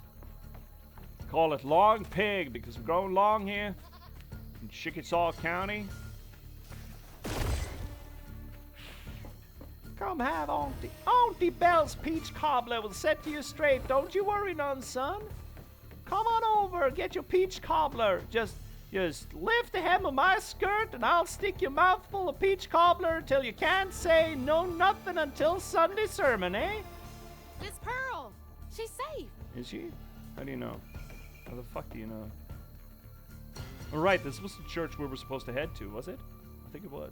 Call it long pig because we're growing long here in Chickasaw County. Come have Auntie. Auntie Belle's peach cobbler will set you straight. Don't you worry none, son. Come on over, get your peach cobbler. Just lift the hem of my skirt and I'll stick your mouth full of peach cobbler until you can't say no nothing until Sunday sermon, eh? Miss Pearl, she's safe. Is she? How do you know? How the fuck do you know? Alright, this was the church we were supposed to head to, was it? I think it was.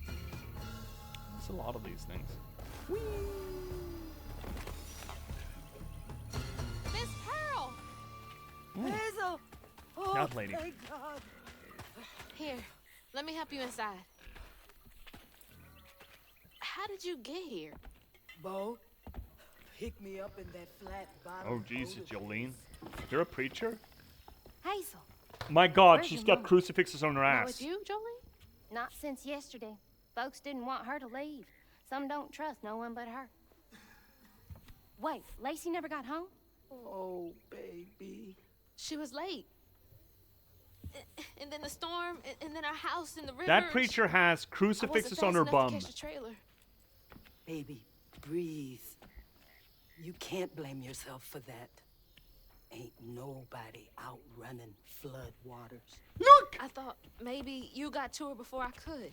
There's a lot of these things. Whee! Miss Pearl! Hazel! Oh, That lady. thank God. Here, let me help you inside. How did you get here? Bo, pick me up in that flat bottom. Oh Jesus, Jolene. You're a preacher? Hazel, My God, Where's she's your got mom? crucifixes on her Not ass. with you, Jolene? not since yesterday. Folks didn't want her to leave. Some don't trust no one but her. Wait, Lacey never got home? Oh, baby. She was late. And then the storm, and then our house in the river. That preacher has I wasn't crucifixes fast on her enough to bum. catch the trailer. Baby, breathe. You can't blame yourself for that. Ain't nobody out running flood waters. Look! I thought maybe you got to her before I could.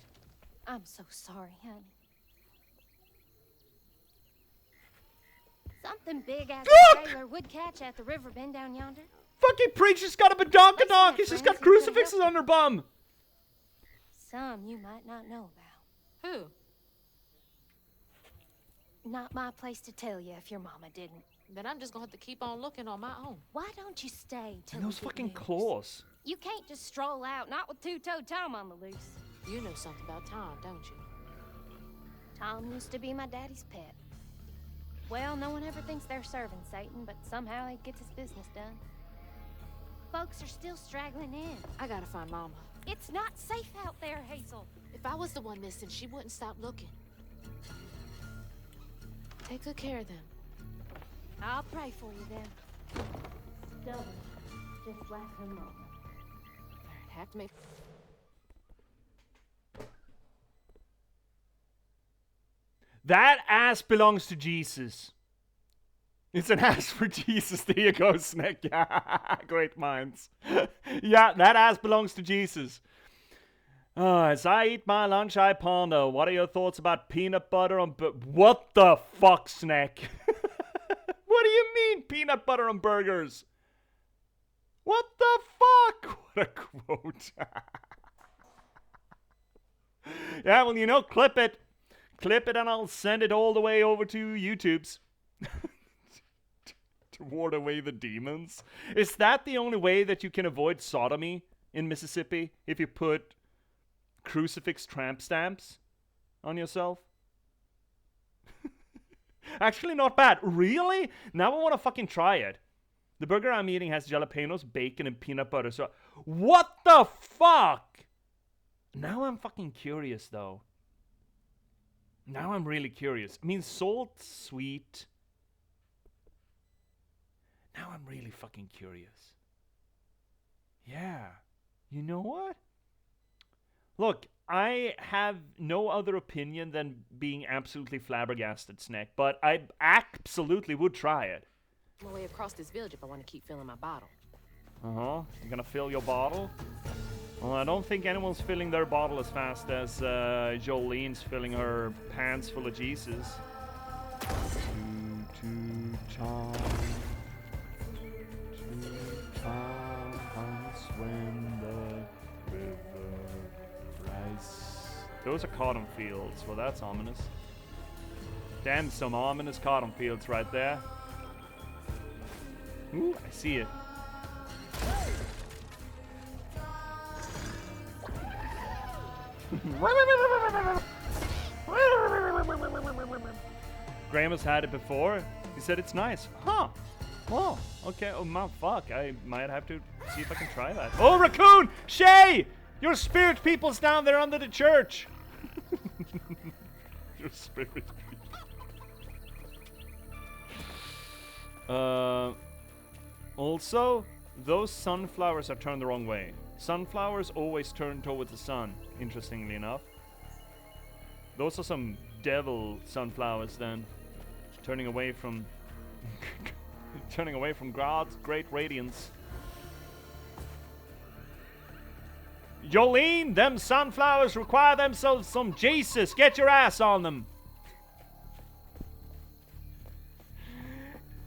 I'm so sorry, honey. Something big as a trailer would catch at the river bend down yonder. Fucking preacher's got a badonkadonk! She's friends got who couldn't crucifixes help on her bum! Some you might not know about. Who? Not my place to tell you if your mama didn't. Then I'm just gonna have to keep on looking on my own. Why don't you stay till And we those get fucking news? claws. You can't just stroll out, not with two-toed Tom on the loose. You know something about Tom, don't you? Tom used to be my daddy's pet. Well, no one ever thinks they're serving Satan, but somehow he gets his business done. Folks are still straggling in. I gotta find Mama. It's not safe out there, Hazel. If I was the one missing, she wouldn't stop looking. Take good care of them. I'll pray for you then. Stubborn, just like her mama. I'd have to make. That ass belongs to Jesus. It's an ass for Jesus. There you go, Snake. Yeah, great minds. Yeah, that ass belongs to Jesus. As I eat my lunch, I ponder. What are your thoughts about peanut butter on what the fuck, Snake? What do you mean, peanut butter on burgers? What the fuck? What a quote. Yeah, well, you know, clip it. Clip it and I'll send it all the way over to YouTube's. To ward away the demons. Is that the only way that you can avoid sodomy in Mississippi? If you put crucifix tramp stamps on yourself? Actually not bad. Really? Now I want to fucking try it. The burger I'm eating has jalapenos, bacon, and peanut butter. So, what the fuck? Now I'm fucking curious though. Now I'm really curious. I mean, salt, sweet. Now I'm really fucking curious. Yeah. You know what? Look, I have no other opinion than being absolutely flabbergasted, Snack, but I absolutely would try it. My way across this village if I want to keep filling my bottle. Uh-huh. You're gonna fill your bottle? Well, I don't think anyone's filling their bottle as fast as Jolene's filling her pants full of Jesus. When the river rise. Those are cotton fields. Well, that's ominous. Damn, some ominous cotton fields right there. Ooh, I see it. Graham has had it before. He said it's nice. Huh. Oh, okay. Oh, man, fuck. I might have to see if I can try that. Oh, raccoon! Shay! Your spirit people's down there under the church. Your spirit people. Also, those sunflowers are turned the wrong way. Sunflowers always turn towards the sun, interestingly enough. Those are some devil sunflowers then. Turning away from turning away from God's great radiance. Jolene, them sunflowers require themselves some Jesus. Get your ass on them.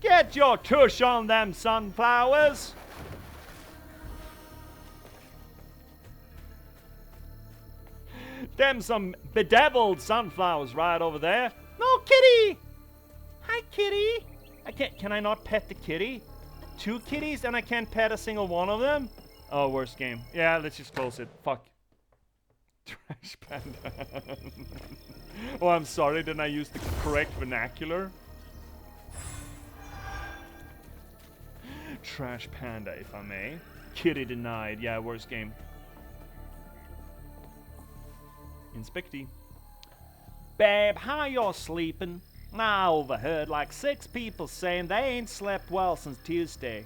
Get your tush on them sunflowers. Them some bedeviled sunflowers right over there. No, kitty! Hi, kitty! Can I not pet the kitty? 2 kitties and I can't pet a single one of them? Oh, worst game. Yeah, let's just close it. Fuck. Trash panda. Oh, I'm sorry, didn't I use the correct vernacular? Trash panda, if I may. Kitty denied. Yeah, worst game. Inspectee. Babe, how you're sleeping? I overheard like 6 people saying they ain't slept well since Tuesday.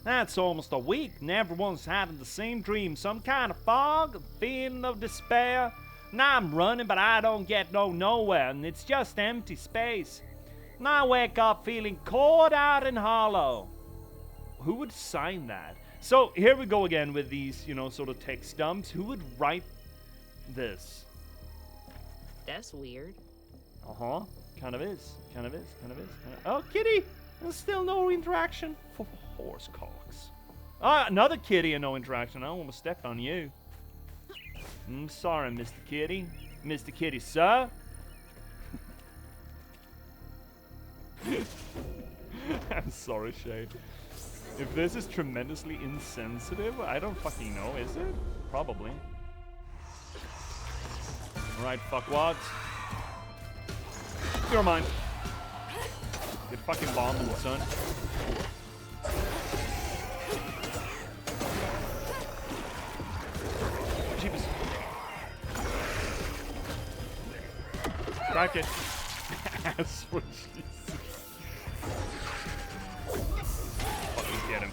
That's almost a week and everyone's having the same dream. Some kind of fog, a feeling of despair. Now I'm running but I don't get nowhere and it's just empty space. And I wake up feeling cold out and hollow. Who would sign that? So here we go again with these, you know, sort of text dumps. Who would write this? That's weird. Uh-huh. Kind of is. Kind of is. Kind of is. Oh, kitty! There's still no interaction. For horse cocks. Ah, another kitty and no interaction. I almost stepped on you. I'm sorry, Mr. Kitty. Mr. Kitty, sir? I'm sorry, Shay. If this is tremendously insensitive, I don't fucking know, is it? Probably. Alright, fuckwads. You're mine. Get fucking bombed, son. Jeebus. Crack it. Ass for Jesus. Fucking get him.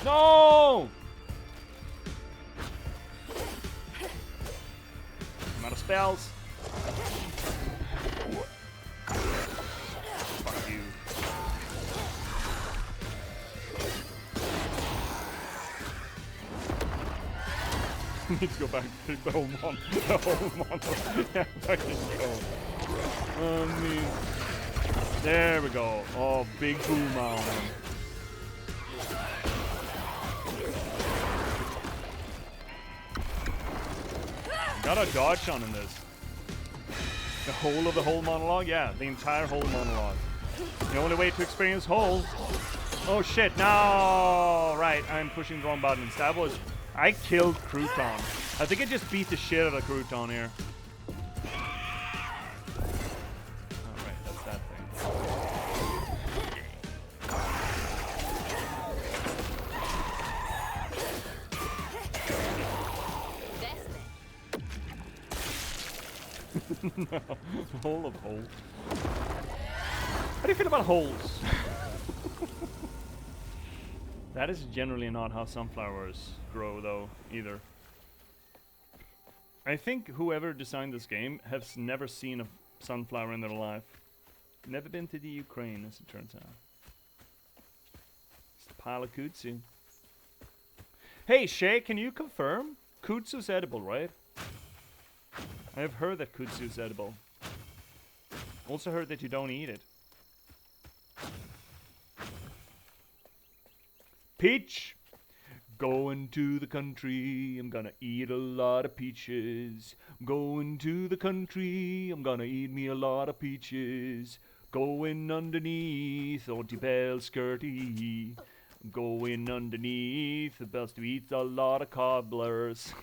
No! I'm out of spells. Fuck you. Need to go back to the whole mon. The whole mon. Yeah, fucking go. There we go. Oh, big boom on him. Got a dodge on in this. The whole of the whole monologue? Yeah, the entire whole monologue. The only way to experience whole. Oh shit, no! Right, I'm pushing the wrong buttons. That was... I killed Crouton. I think I just beat the shit out of Crouton here. Alright, that's that thing. No, hole of holes. How do you feel about holes? That is generally not how sunflowers grow, though, either. I think whoever designed this game has never seen a sunflower in their life. Never been to the Ukraine, as it turns out. Just a pile of kudzu. Hey, Shay, can you confirm? Kudzu's edible, right? I have heard that kudzu's edible. Also heard that you don't eat it. Peach! Going to the country, I'm gonna eat a lot of peaches. Going to the country, I'm gonna eat me a lot of peaches. Going underneath Auntie Belle's skirty. Going underneath the bells to eat a lot of cobblers.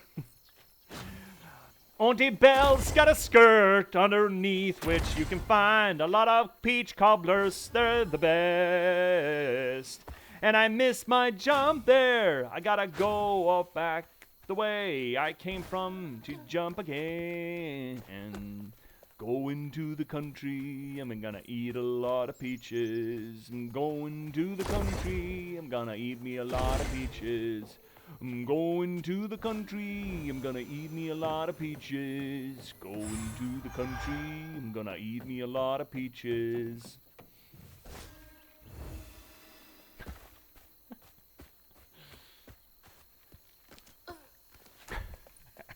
Auntie Belle's got a skirt underneath which you can find a lot of peach cobblers. They're the best. And I missed my jump there. I gotta go off back the way I came from to jump again. And going to the country, I'm gonna eat a lot of peaches. I'm going to the country, I'm gonna eat me a lot of peaches. I'm going to the country, I'm gonna eat me a lot of peaches. Going to the country, I'm gonna eat me a lot of peaches.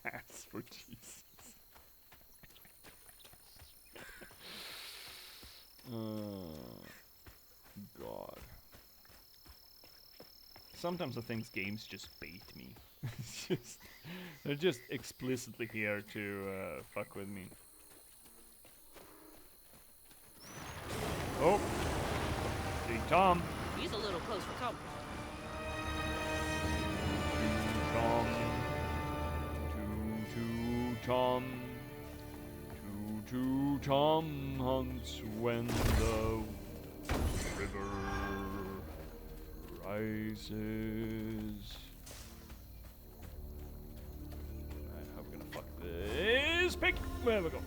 Ass for Jesus. God. Sometimes I think games just bait me. They're just explicitly here to fuck with me. Oh, Big Tom. He's a little close for comfort. Tom. Tom. Tom hunts when the river rises. Alright, how are we gonna fuck this pick? There we go.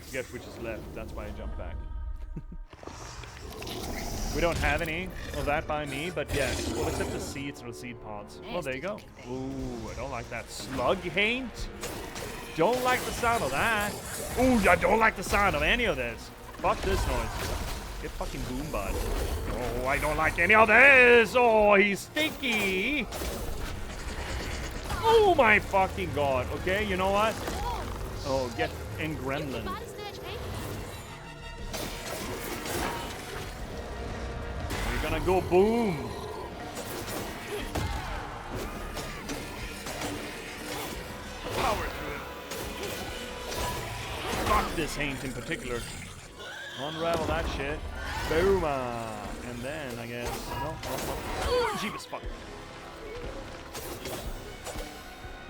Forget which is left, that's why I jumped back. We don't have any of that by me, but yeah, well, except the seeds or the seed pods. Well, there you go. Ooh, I don't like that. Slug haint? Don't like the sound of that. Ooh, I don't like the sound of any of this. Fuck this noise. Get fucking boom, bud. Oh, I don't like any of this. Oh, he's sticky. Oh my fucking god. Okay, you know what? Oh, get in gremlin. We're gonna go boom. Power through it. Fuck this haint in particular. Unravel that shit. Boom. And then, I guess. No. Ooh, Jeebus, fuck.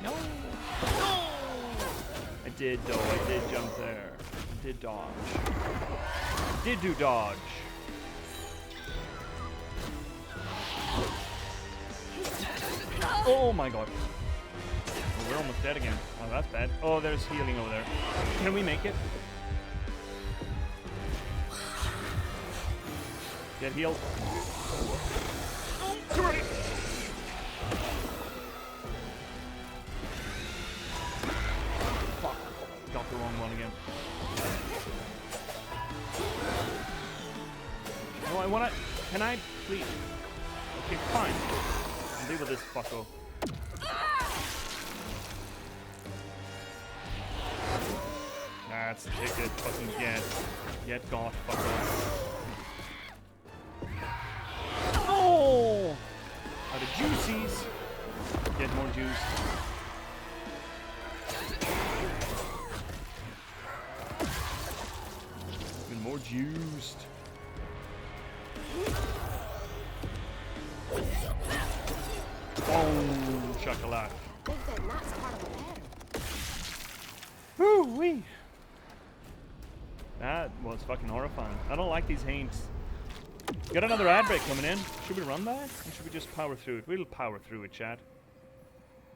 No. No. I did, though. I did jump there. I did dodge. Did do dodge. Oh my god. Oh, we're almost dead again. Oh, that's bad. Oh, there's healing over there. Can we make it? Get healed. Oh, sorry. Fuck. Got the wrong one again. Oh, I wanna... Can I please? Okay, fine. I'll deal with this fucko. That's the ticket. Fucking get got, fucker. Oh! Out of juices. Get more juice. Even more juiced. Boom! Chocolate. I think that knot's part of a pattern. Woo-wee. That was fucking horrifying. I don't like these haints. Got another ad break coming in. Should we run that? Or should we just power through it? We'll power through it, chat.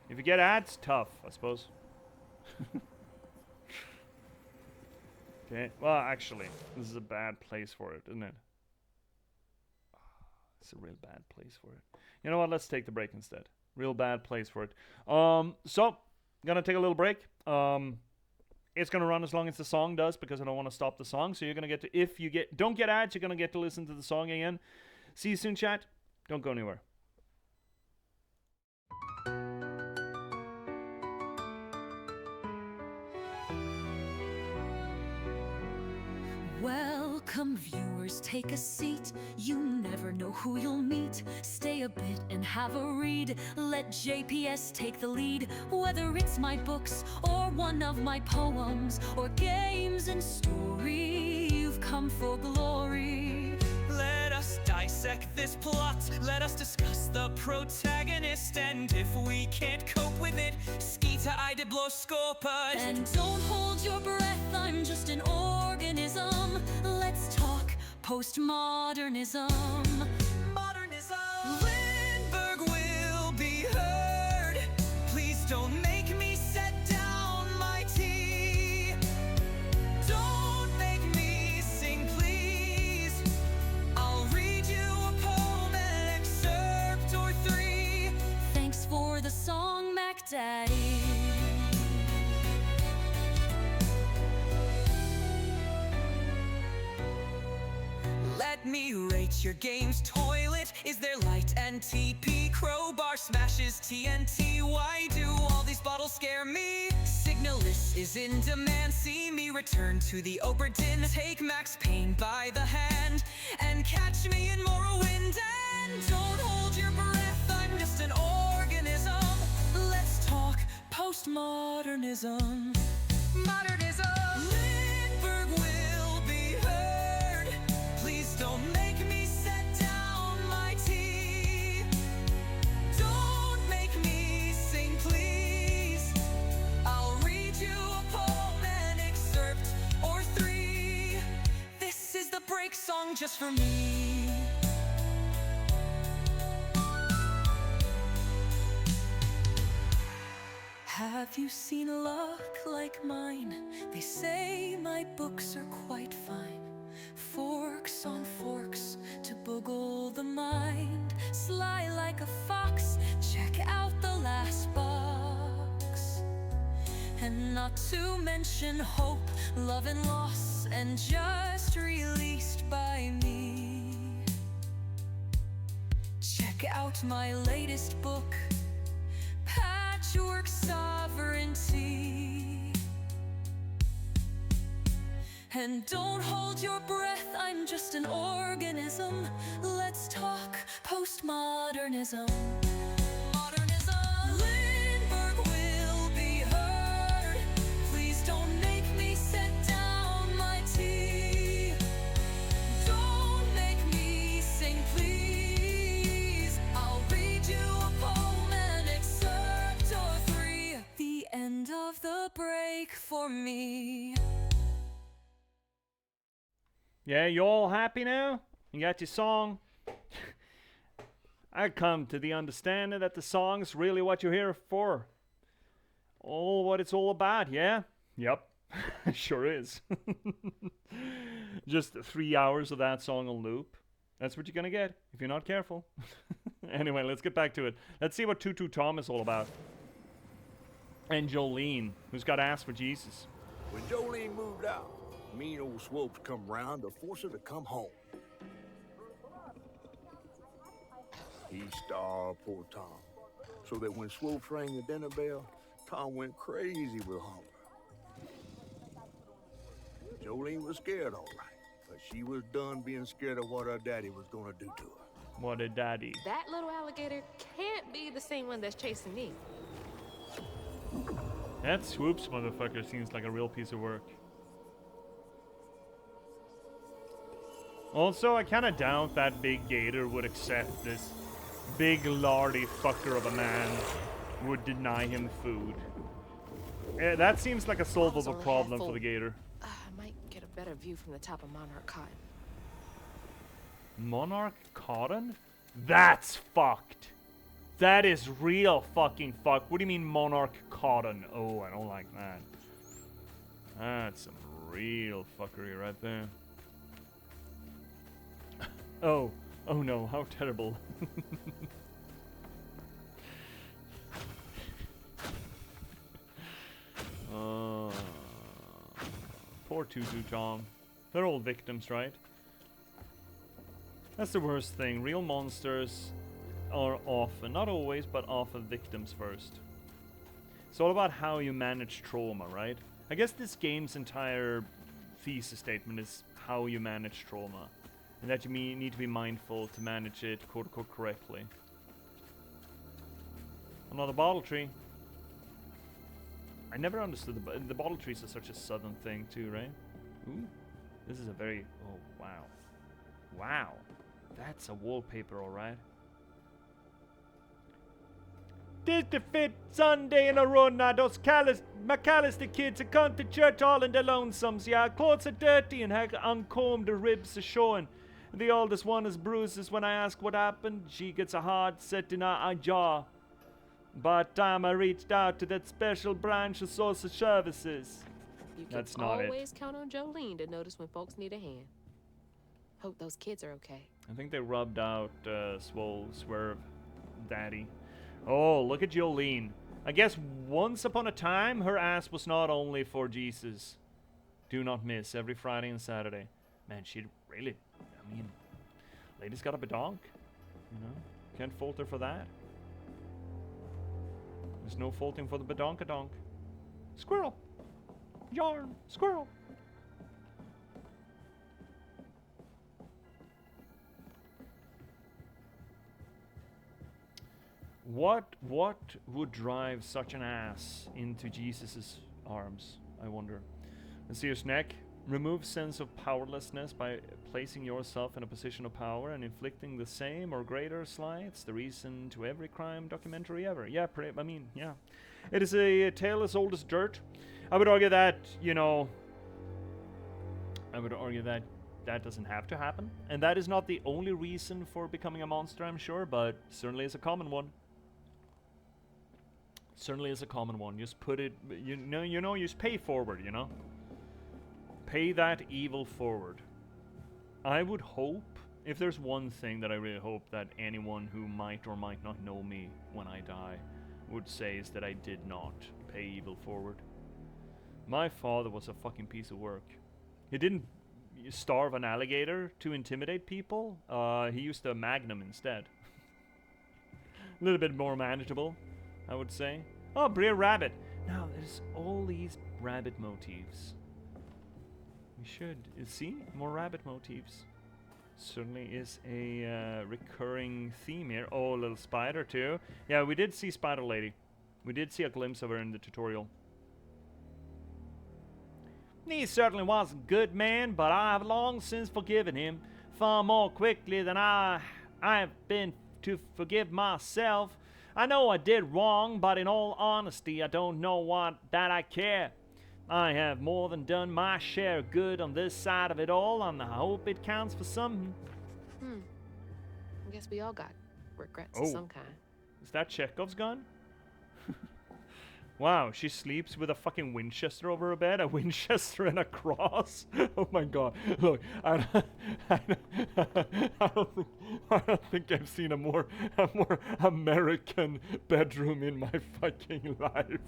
If you get ads, tough, I suppose. Okay. Well, actually, this is a bad place for it, isn't it? It's a real bad place for it. You know what? Let's take the break instead. Real bad place for it. So, gonna take a little break. It's gonna run as long as the song does because I don't want to stop the song. So you're gonna get to, if you don't get ads, you're gonna get to listen to the song again. See you soon, chat. Don't go anywhere. Welcome viewers, take a seat. You never know who you'll meet. Stay a bit and have a read. Let J.P.S. take the lead. Whether it's my books or one of my poems or games and story, you've come for glory. Let us dissect this plot. Let us discuss the protagonist. And if we can't cope with it, Skeeta Idibloskopus. And don't hold your breath, I'm just an organism. Let's talk postmodernism. Modernism. Lindberg will be heard. Please don't make me set down my tea. Don't make me sing, please. I'll read you a poem, an excerpt or three. Thanks for the song, Mac Daddy. Let me rate your game's toilet. Is there light and TP? Crowbar smashes TNT. Why do all these bottles scare me? Signalis is in demand. See me return to the Oberdin. Take Max Payne by the hand and catch me in Morrowind. And don't hold your breath, I'm just an organism. Let's talk postmodernism. Modernism. Lindberg will be heard. Please don't make me set down my tea. Don't make me sing, please. I'll read you a poem, an excerpt or three. This is the break song just for me. Have you seen luck like mine? They say my books are quite fine. Forks on forks to boggle the mind. Sly like a fox, check out the last box. And not to mention hope, love and loss, and just released by me. Check out my latest book, Patchwork Sovereignty. And don't hold your breath, I'm just an organism. Let's talk postmodernism. Modernism. Lindberg will be heard. Please don't make me set down my tea. Don't make me sing, please. I'll read you a poem, an excerpt or three. The end of the break for me. Yeah, you all happy now? You got your song? I come to the understanding that the song's really what you're here for. All what it's all about, yeah? Yep, sure is. Just 3 hours of that song on loop. That's what you're gonna get if you're not careful. Anyway, let's get back to it. Let's see what Tutu Tom is all about. And Jolene, who's got ass for Jesus. When Jolene moved out, mean old Swopes come round to force her to come home. He starved poor Tom, so that when Swopes rang the dinner bell, Tom went crazy with hunger. Jolene was scared, all right, but she was done being scared of what her daddy was gonna do to her. What a daddy. That little alligator can't be the same one that's chasing me. That Swoops motherfucker seems like a real piece of work. Also, I kinda doubt that big gator would accept this big lardy fucker of a man would deny him food. That seems like a solvable problem for the gator. I might get a better view from the top of Monarch Cotton. Monarch Cotton? That's fucked. That is real fucking fucked. What do you mean Monarch Cotton? Oh, I don't like that. That's some real fuckery right there. Oh, Oh no, how terrible. Poor Tutu Tom. They're all victims, right? That's the worst thing. Real monsters are often, not always, but often victims first. It's all about how you manage trauma, right? I guess this game's entire thesis statement is how you manage trauma. And that you need to be mindful to manage it quote-unquote correctly. Another bottle tree. I never understood the bottle trees are such a southern thing too, right? Ooh, this is a very, oh wow. Wow, that's a wallpaper, alright. This the fifth Sunday in a row now. Those McAllister kids have come to church all in their lonesomes. Yeah, clothes are dirty and have uncombed, the ribs are showing. The oldest one has bruises. When I ask what happened, she gets a hard set in her jaw. By the time I reached out to that special branch of social services. You can That's not it. always count on Jolene to notice when folks need a hand. Hope those kids are okay. I think they rubbed out Swole Swerve Daddy. Oh, look at Jolene. I guess once upon a time, her ass was not only for Jesus. Do not miss every Friday and Saturday. Man, she'd really, I mean, lady's got a badonk. You know, can't fault her for that. There's no faulting for the badonkadonk. Squirrel. Yarn. Squirrel. What would drive such an ass into Jesus's arms, I wonder? Let's see his neck. Remove sense of powerlessness by placing yourself in a position of power and inflicting the same or greater slights. The reason to every crime documentary ever. Yeah, I mean, yeah. It is a tale as old as dirt. I would argue that, you know, that doesn't have to happen. And that is not the only reason for becoming a monster, I'm sure, but certainly is a common one. Certainly is a common one. Just put it, you know, just pay forward, you know? Pay that evil forward. I would hope, if there's one thing that I really hope that anyone who might or might not know me when I die would say is that I did not pay evil forward. My father was a fucking piece of work. He didn't starve an alligator to intimidate people. He used a magnum instead. A little bit more manageable, I would say. Oh, Brer Rabbit. Now, there's all these rabbit motifs. We should see more rabbit motifs. Certainly is a recurring theme here. Oh, a little spider too. Yeah, we did see Spider Lady. We did see a glimpse of her in the tutorial. He certainly was a good man, but I have long since forgiven him far more quickly than I have been to forgive myself. I know I did wrong, but in all honesty, I don't know that I care. I have more than done my share of good on this side of it all, and I hope it counts for something. I guess we all got regrets of some kind. Is that Chekhov's gun? Wow, she sleeps with a fucking Winchester over her bed, a Winchester and a cross. Oh my god! Look, I don't think I've seen a more American bedroom in my fucking life.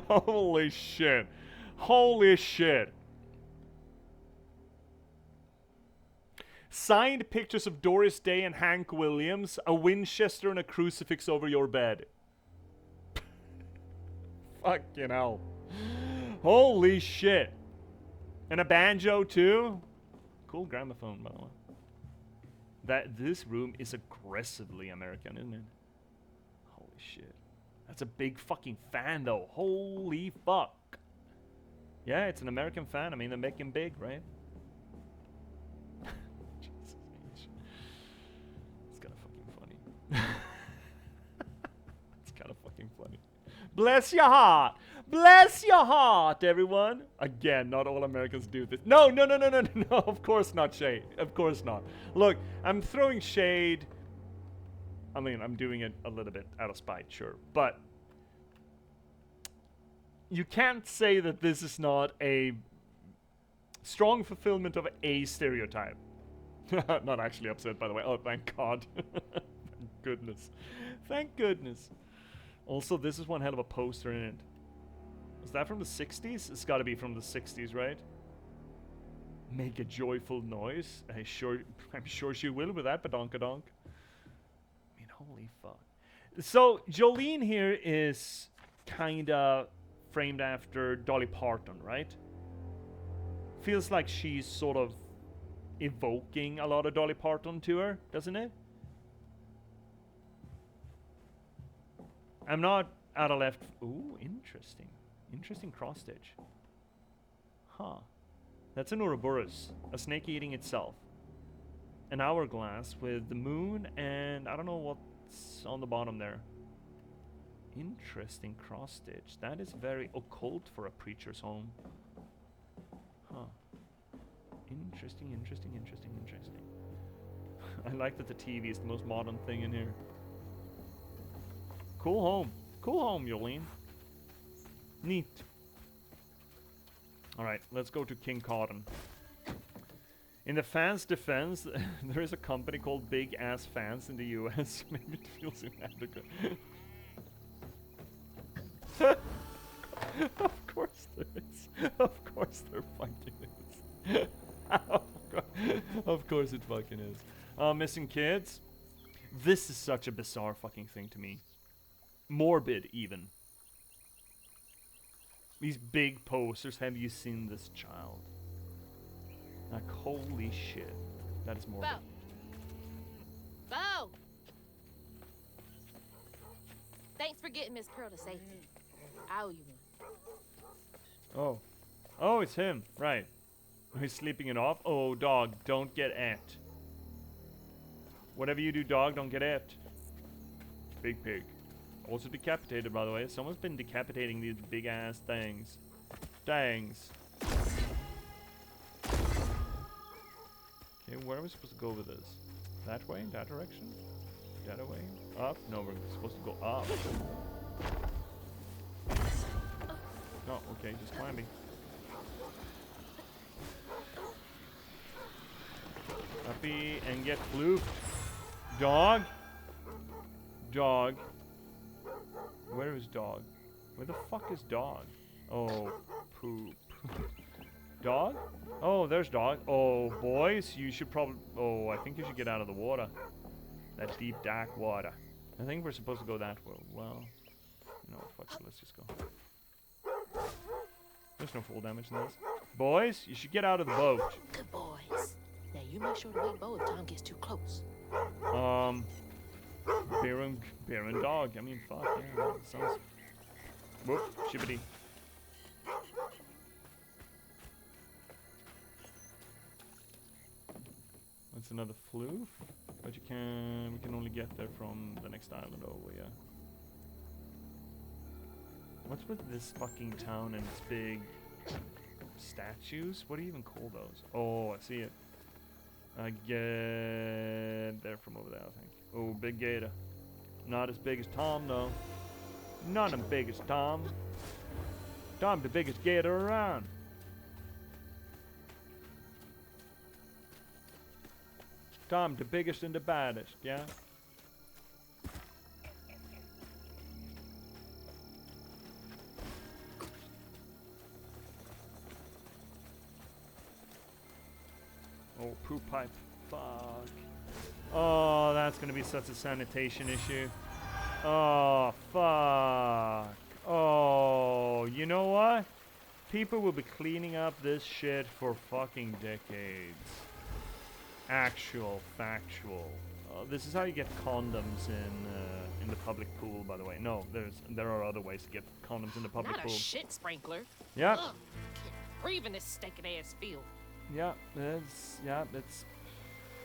Holy shit! Holy shit! Signed pictures of Doris Day and Hank Williams, a Winchester and a crucifix over your bed. Fucking hell. Holy shit. And a banjo too? Cool gramophone, by the way. This room is aggressively American, isn't it? Holy shit. That's a big fucking fan though. Holy fuck. Yeah, it's an American fan. I mean, they're making big, right? Jesus. It's kind of fucking funny. It's kind of fucking funny. Bless your heart. Bless your heart, everyone. Again, not all Americans do this. No. Of course not shade. Of course not. Look, I'm throwing shade. I mean, I'm doing it a little bit out of spite, sure. But you can't say that this is not a strong fulfillment of a stereotype. Not actually upset, by the way. Oh, thank God. Thank goodness. Thank goodness. Also, this is one hell of a poster in it. Is that from the 60s? It's got to be from the 60s, right? Make a joyful noise. I'm sure she will with that, badonkadonk. I mean, holy fuck. So, Jolene here is kinda framed after Dolly Parton, right? Feels like she's sort of evoking a lot of Dolly Parton to her, doesn't it? I'm not out of left. Ooh, interesting. Interesting cross stitch. Huh. That's an Ouroboros, a snake eating itself. An hourglass with the moon and I don't know what's on the bottom there. Interesting cross stitch. That is very occult for a preacher's home. Huh. Interesting, interesting, interesting, interesting. I like that the TV is the most modern thing in here. Cool home. Cool home, Yolene. Neat. Alright, let's go to King Cotton. In the fans' defense, there is a company called Big Ass Fans in the US. Maybe it feels inadequate. Of course there is. Of course there fucking is. Of course it fucking is. Missing kids. This is such a bizarre fucking thing to me. Morbid, even. These big posters. Have you seen this child? Like, holy shit. That is morbid. Bo! Bo! Thanks for getting Miss Pearl to safety. I owe you one. Oh. Oh, it's him. Right. He's sleeping it off. Oh, dog, don't get at. Whatever you do, dog, don't get at. Big pig. Also decapitated, by the way. Someone's been decapitating these big ass things. Dangs. Okay, where are we supposed to go with this? That way? That direction? That way? Up? No, we're supposed to go up. Oh, okay, just climbing. Uppy and get flooped. Dog? Dog. Where is dog? Where the fuck is dog? Oh, poop. Dog? Oh, there's dog. Oh, boys, you should probably... Oh, I think you should get out of the water. That deep, dark water. I think we're supposed to go that way. Well, no, fuck it, let's just go. There's no fall damage in this. Boys, you should get out of the boat. Good boys. Now you make sure to wake Bo if Tom gets too close. Bear and dog. I mean, fuck, yeah, that sounds... Whoop, shibbity. That's another floof, but we can only get there from the next island over, yeah. What's with this fucking town and its big statues? What do you even call those? Oh, I see it. I get there from over there, I think. Oh, big gator. Not as big as Tom, though. Not as big as Tom. Tom, the biggest gator around. Tom, the biggest and the baddest, yeah? Oh, poop pipe. Fuck. Oh, that's gonna be such a sanitation issue. Oh, fuck. Oh, you know what? People will be cleaning up this shit for fucking decades. Actual, factual. This is how you get condoms in the public pool, by the way. No, there are other ways to get condoms in the public Not pool. a shit sprinkler. Yeah. Ugh, can't breathe in this stinking ass field. Yeah, it's...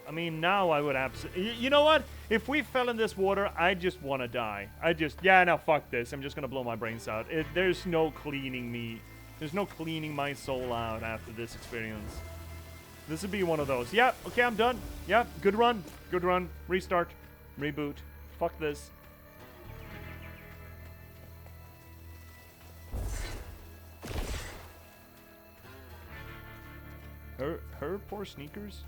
I mean, now I would absolutely... You know what? If we fell in this water, I just want to die. Yeah, no, fuck this. I'm just going to blow my brains out. There's no cleaning me. There's no cleaning my soul out after this experience. This would be one of those. Yeah, okay, I'm done. Yeah, good run. Good run. Restart. Reboot. Fuck this. Her poor sneakers.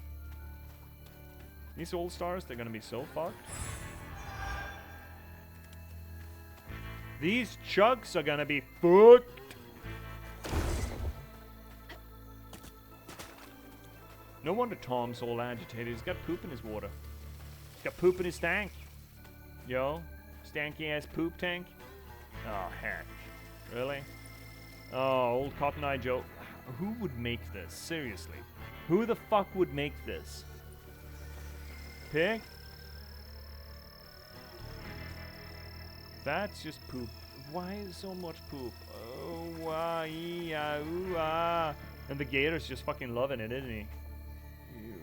These all-stars, they're gonna be so fucked. These chugs are gonna be fucked. No wonder Tom's all agitated. He's got poop in his water. He's got poop in his tank. Yo, stanky ass poop tank. Oh heck, really? Oh, old Cotton Eye Joe. Who would make this? Seriously, who the fuck would make this? Pig? That's just poop. Why is so much poop? Oh, wah, yeah, ooh, ah. And the gator's just fucking loving it, isn't he? Ew.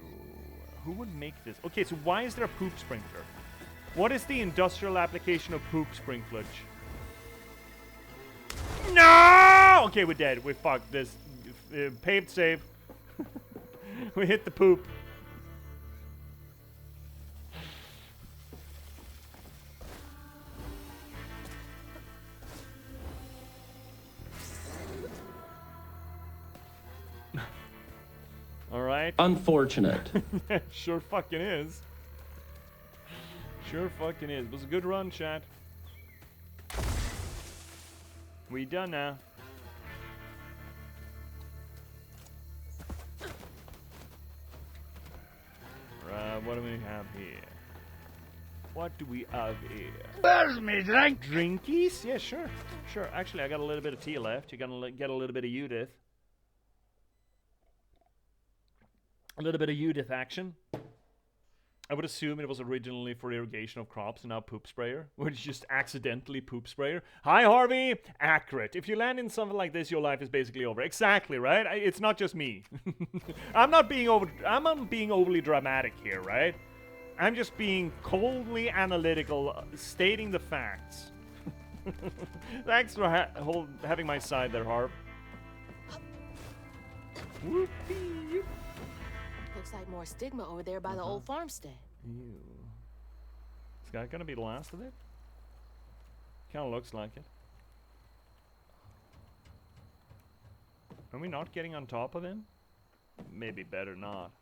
Who would make this? Okay, so why is there a poop sprinkler? What is the industrial application of poop sprinklage? No! Okay, we're dead. We're fucked. This paved save. We hit the poop. All right. Unfortunate. Sure fucking is. Sure fucking is. It was a good run, chat. We done now. Right, what do we have here? What do we have here? Where's me drink? Drinkies? Yeah, sure. Sure. Actually, I got a little bit of tea left. You're gonna get a little bit of Judith. A little bit of Judith action. I would assume it was originally for irrigation of crops and now poop sprayer, which is just accidentally poop sprayer. Hi, Harvey. Accurate. If you land in something like this, your life is basically over. Exactly, right? It's not just me. I'm not being overly dramatic here, right? I'm just being coldly analytical, stating the facts. Thanks for having my side there, Harv. Whoopee. Looks like more stigma over there by the old farmstead. Ew. Is that gonna be the last of it? Kinda looks like it. Are we not getting on top of him? Maybe better not.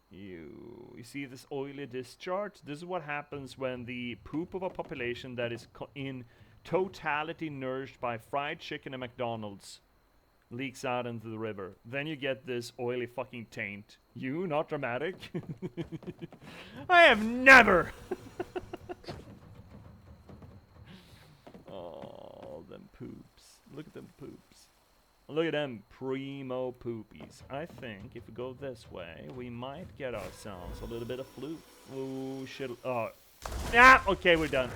Ew. You see this oily discharge? This is what happens when the poop of a population that is in totality nourished by fried chicken and McDonald's leaks out into the river. Then you get this oily fucking taint. You, not dramatic? I have never! Oh, them poops. Look at them poops. Look at them primo poopies. I think if we go this way, we might get ourselves a little bit of flute. Oh, shit. Oh. Ah! Okay, we're done.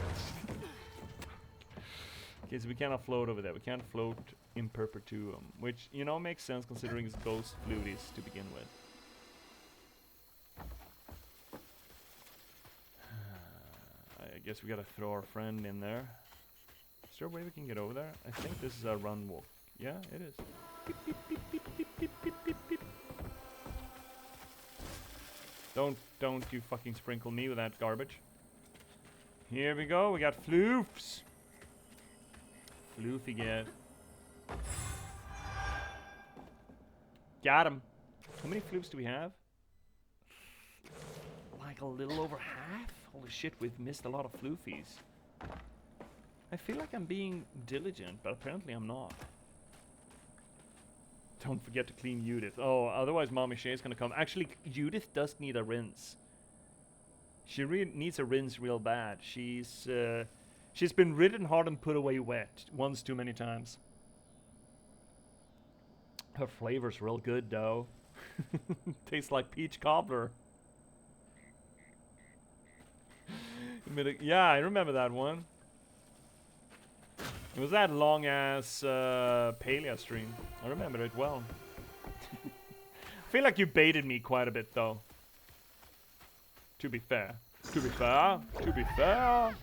Okay, so we cannot float over there. We can't float in perpetuum, which, you know, makes sense considering it's ghost fluties to begin with. I guess we gotta throw our friend in there. Is there a way we can get over there? I think this is a run walk. Yeah, it is. Beep, beep, beep, beep, beep, beep, beep, beep, beep. Don't you fucking sprinkle me with that garbage. Here we go. We got floofs. Floofy get. Got him. How many floofs do we have? Like a little over half? Holy shit, we've missed a lot of floofies. I feel like I'm being diligent, but apparently I'm not. Don't forget to clean Judith. Oh, otherwise Mommy Shay's gonna come. Actually, Judith does need a rinse. She needs a rinse real bad. She's been ridden hard and put away wet once too many times. Her flavor's real good, though. Tastes like peach cobbler. Yeah, I remember that one. It was that long-ass Palea stream. I remember it well. I feel like you baited me quite a bit, though. To be fair. To be fair. To be fair.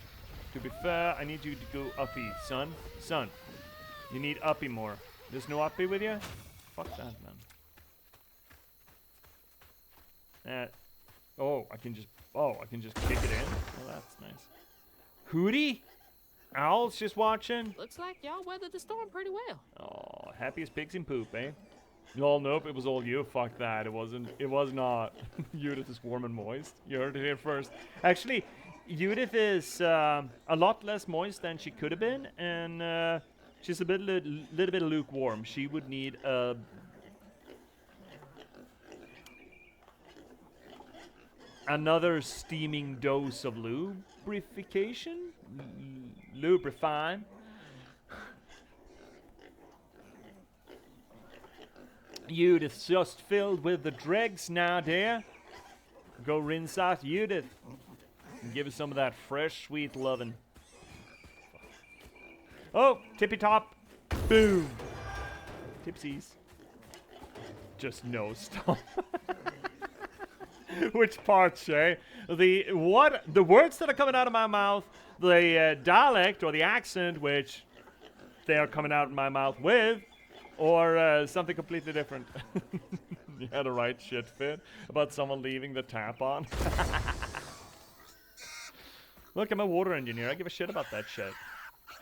To be fair, I need you to go uppy, son. Son, you need uppy more. There's no uppy with you? Fuck that, man. I can just kick it in. Oh, that's nice. Hootie? Owl's just watching. Looks like y'all weathered the storm pretty well. Oh, happy as pigs in poop, eh? Oh, nope, it was all you. Fuck that. It wasn't. It was not. Judith is warm and moist. You heard it here first. Actually, Judith is a lot less moist than she could have been, and she's a little bit lukewarm. She would need another steaming dose of lubrification? Lubrify. Judith's just filled with the dregs now, dear. Go rinse out Judith and give us some of that fresh, sweet lovin'. Oh, tippy top. Boom. Tipsies. Just no stop. Which parts, eh? The words that are coming out of my mouth, the dialect or the accent which they are coming out of my mouth with, or something completely different. You had a right shit fit about someone leaving the tap on. Look, I'm a water engineer. I give a shit about that shit.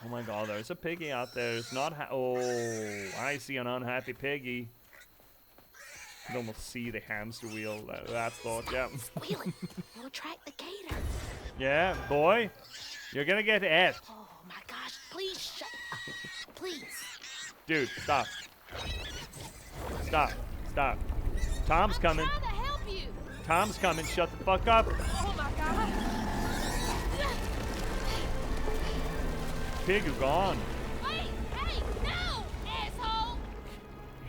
Oh my god, there's a piggy out there. It's not oh, I see an unhappy piggy. You can almost see the hamster wheel. That's thought, yeah. Squealing. We'll attract the gator. Yeah, boy. You're gonna get it. Oh my gosh, please shut up. Please. Dude, stop. Stop. Stop. Tom's coming. I'm trying to help you. Tom's coming. Shut the fuck up. Oh my god. Pig, you're gone. Wait, hey, no, asshole.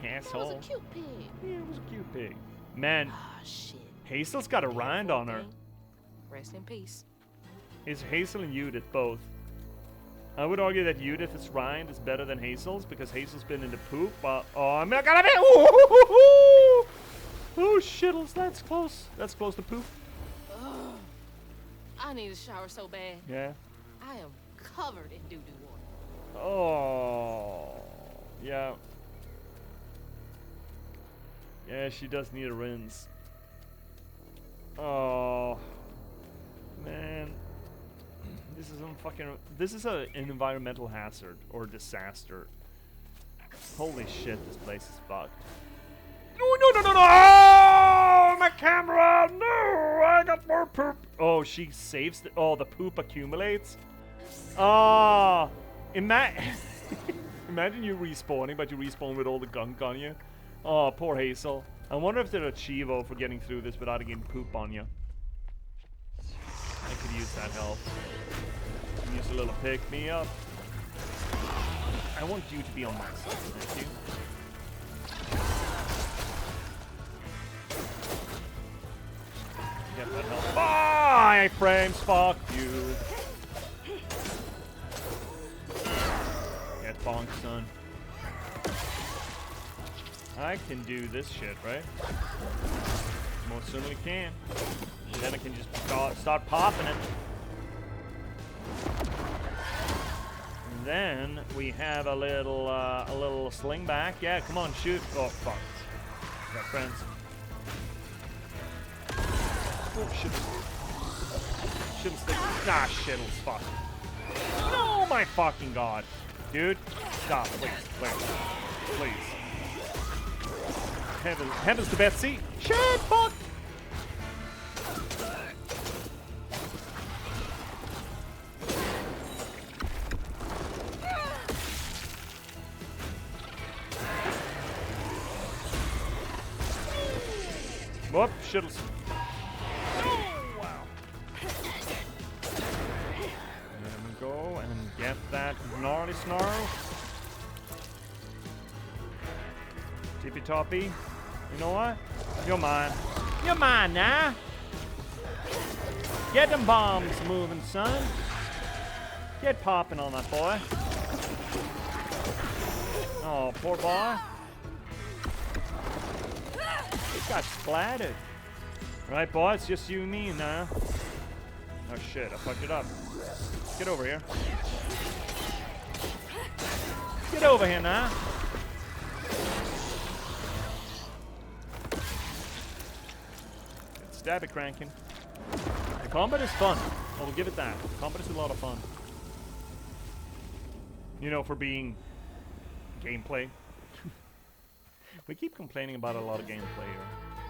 Asshole. That was a cute pig. Yeah, it was a cute pig. Man, Ah, shit. Hazel's got a rind on her. Rest in peace. It's Hazel and Judith both. I would argue that Judith's rind is better than Hazel's because Hazel's been in the poop. Oh, I'm not gonna be. Oh, shittles. That's close. That's close to poop. Ugh. I need a shower so bad. Yeah. I am covered in doo-doo water. Oh, yeah. Yeah, she does need a rinse. Oh, man. This is an environmental hazard or disaster. Holy shit, this place is fucked. No! Oh, my camera! No! I got more poop! Oh, she saves the... Oh, the poop accumulates? Ah! Imagine you respawning, but you respawn with all the gunk on you. Oh, poor Hazel. I wonder if there's a Chivo for getting through this without getting poop on you. I could use that help. Use a little pick-me-up. I want you to be on my side, thank you. Get that help. Bye, frames, fuck you. Get bonked, son. I can do this shit, right? Most certainly can. And then I can just start popping it. And then we have a little sling back. Yeah, come on, shoot. Oh, fuck. Got friends. Oh, shit. Shit'll stick. Nah, shit'll fuck. No, my fucking god. Dude, stop, please, please. Please. Heavens to Betsy. Shit, fuck! Whoop, shittles. Oh, wow. There we go, and get that gnarly snarl. Tippy toppy. You know what? You're mine. You're mine now. Get them bombs moving, son. Get popping on that boy. Oh, poor boy. He got splattered. Right, boy, it's just you and me now. Oh shit, I fucked it up. Get over here. Get over here now. Stab it, cranking. The combat is fun. I will give it that. The combat is a lot of fun. You know, for being gameplay. We keep complaining about a lot of gameplay here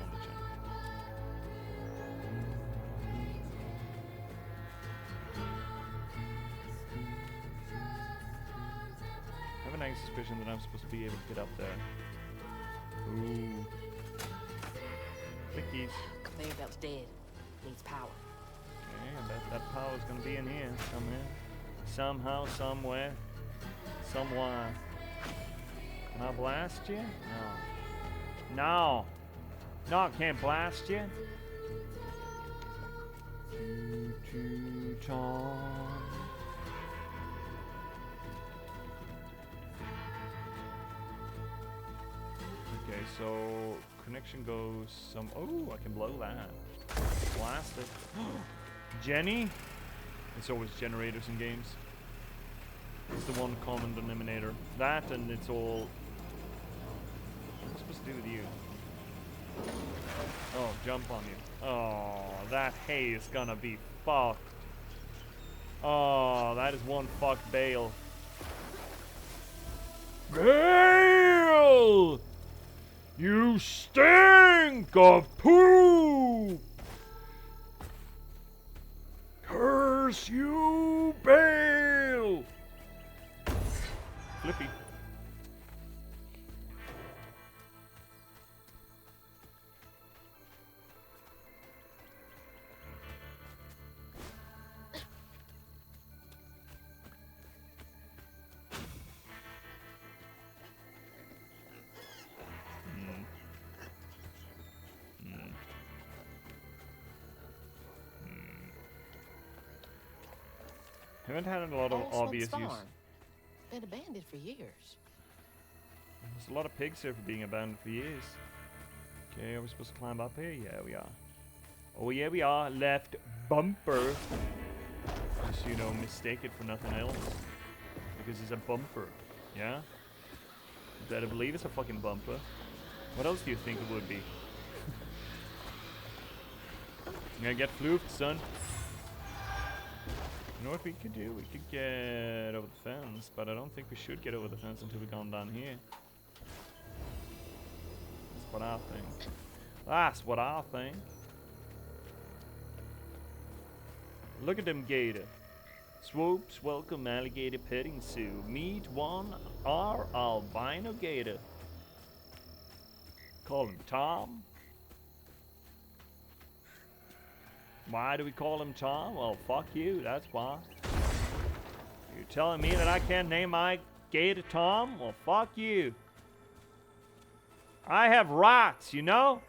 on the channel. I have a nice suspicion that I'm supposed to be able to get up there. Ooh. Clickies. Conveyor belt's dead. Needs power. Okay, I bet that power's gonna be in here somewhere. Somehow, somewhere. Somewhere. Can I blast you? No. No! No, I can't blast you. Okay, so connection goes some. Oh, I can blow that. Blast it. Jenny? It's always generators in games. It's the one common denominator. That and it's all. What am I supposed to do with you? Oh, jump on you. Oh, that hay is gonna be fucked. Oh, that is one fucked bale. Bale! You stink of poo! Curse you, Bale! Flippy. Haven't had a lot of obvious use. Been abandoned for years. There's a lot of pigs here for being abandoned for years. Okay, are we supposed to climb up here? Yeah, we are. Oh yeah, we are. Left bumper. Just, you know, mistake it for nothing else. Because it's a bumper. Yeah? You better believe it's a fucking bumper. What else do you think it would be? You're gonna get floofed, son. You know what we could do? We could get over the fence, but I don't think we should get over the fence until we've gone down here. That's what I think. That's what I think. Look at them gator. Swoops, welcome alligator petting zoo. Meet one our albino gator. Call him Tom. Why do we call him Tom? Well, fuck you, that's why. You're telling me that I can't name my gator Tom? Well, fuck you. I have rights, you know?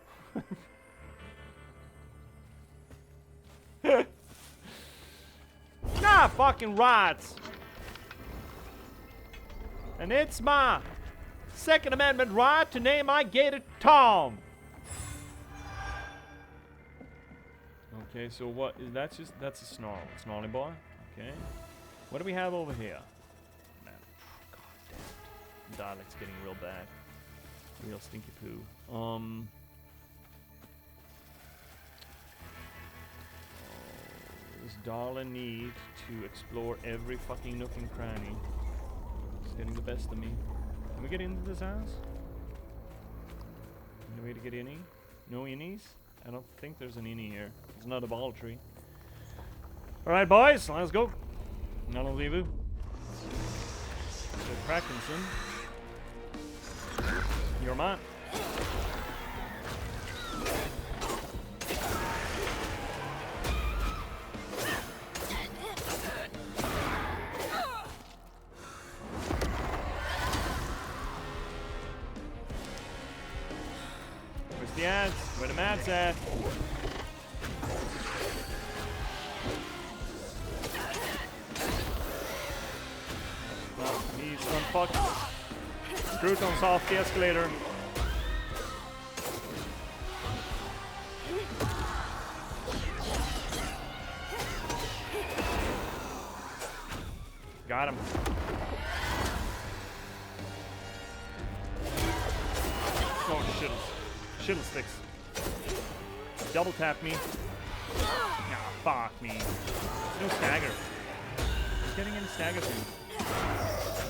Nah, fucking rights. And it's my Second Amendment right to name my gator Tom. Okay, so what is that? That's a snarly boy. Okay, what do we have over here? Man, god damn it. Dialect's getting real bad, real stinky poo. Does Darla need to explore every fucking nook and cranny? It's getting the best of me. Can we get into this house? Any way to get in? No innies? I don't think there's an innie here. It's not a ball tree. Alright, boys, let's go. None of you. Crackinson. You're mine. Where's the ads? Where the mats at? Well, he's unfucked. Scruton's off the escalator. Got him. Oh, shit. Shiddlesticks. Double tap me. Nah, fuck me. No stagger. He's getting in stagger soon.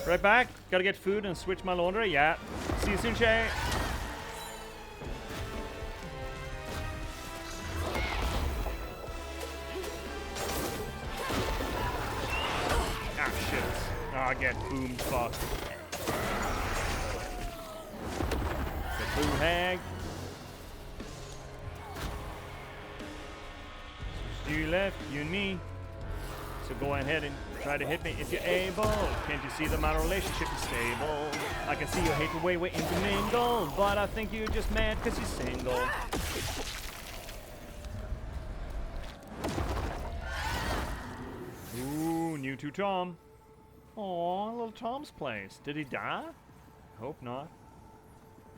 Right back. Gotta get food and switch my laundry. Yeah. See you soon, Shay. Ah, get boomed, fuck. The boo hag. You left, you and me. So go ahead and try to hit me if you're able. Can't you see that my relationship is stable? I can see you hate the way we're intermingled, but I think you're just mad because you're single. Ooh, new to Tom. Aw, little Tom's place. Did he die? Hope not.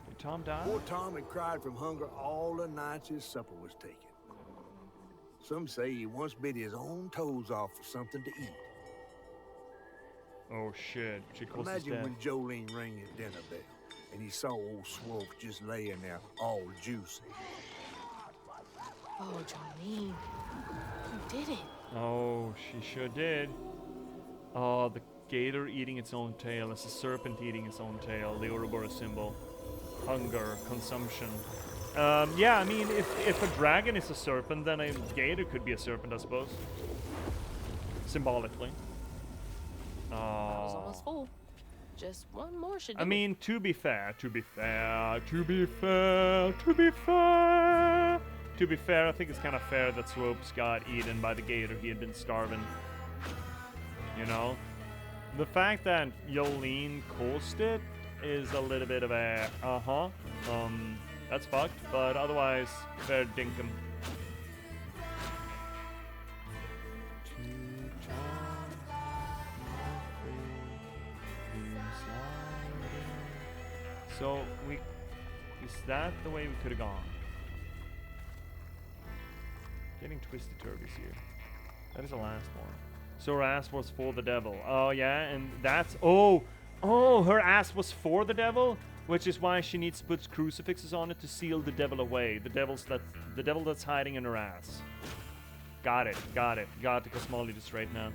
Did Tom die? Poor Tom had cried from hunger all the nights his supper was taken. Some say he once bit his own toes off for something to eat. Oh shit, she calls his Imagine dad. when Jolene rang his dinner bell and he saw old Swope just laying there all juicy. Oh, Jolene. You did it. Oh, she sure did. Oh, the gator eating its own tail. It's a serpent eating its own tail. The Ouroboros symbol. Hunger, consumption. Yeah, I mean, if a dragon is a serpent, then a gator could be a serpent, I suppose. Symbolically. I was almost full. Just one more should do I mean, to be fair, I think it's kind of fair that Swopes got eaten by the gator. He had been starving. You know? The fact that Jolene caused it is a little bit of a, that's fucked, but otherwise, fair dinkum. So, is that the way we could have gone? Getting twisty-turvies here. That is the last one. So her ass was for the devil. Oh, yeah, and that's... Oh, her ass was for the devil? Which is why she needs to put crucifixes on it to seal the devil away. The devil that's hiding in her ass. Got it. Got the cosmology straight now.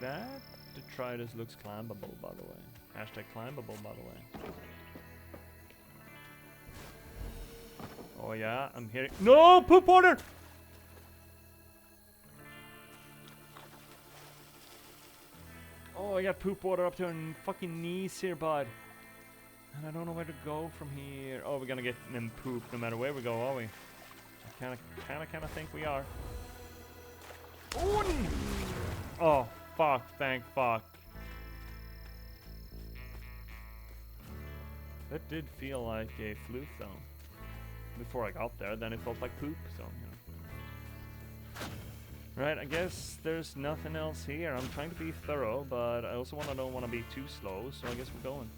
That detritus looks climbable, by the way. Hashtag climbable, by the way. Oh yeah, I'm hearing— No! Poop water! Oh, I got poop water up to our fucking knees here, bud. And I don't know where to go from here. Oh, we're gonna get them poop no matter where we go, are we? I kinda think we are. Oh, fuck, thank fuck. That did feel like a fluke, though. Before I got there, then it felt like poop, so, you know. Right, I guess there's nothing else here. I'm trying to be thorough, but I also don't want to be too slow, so I guess we're going.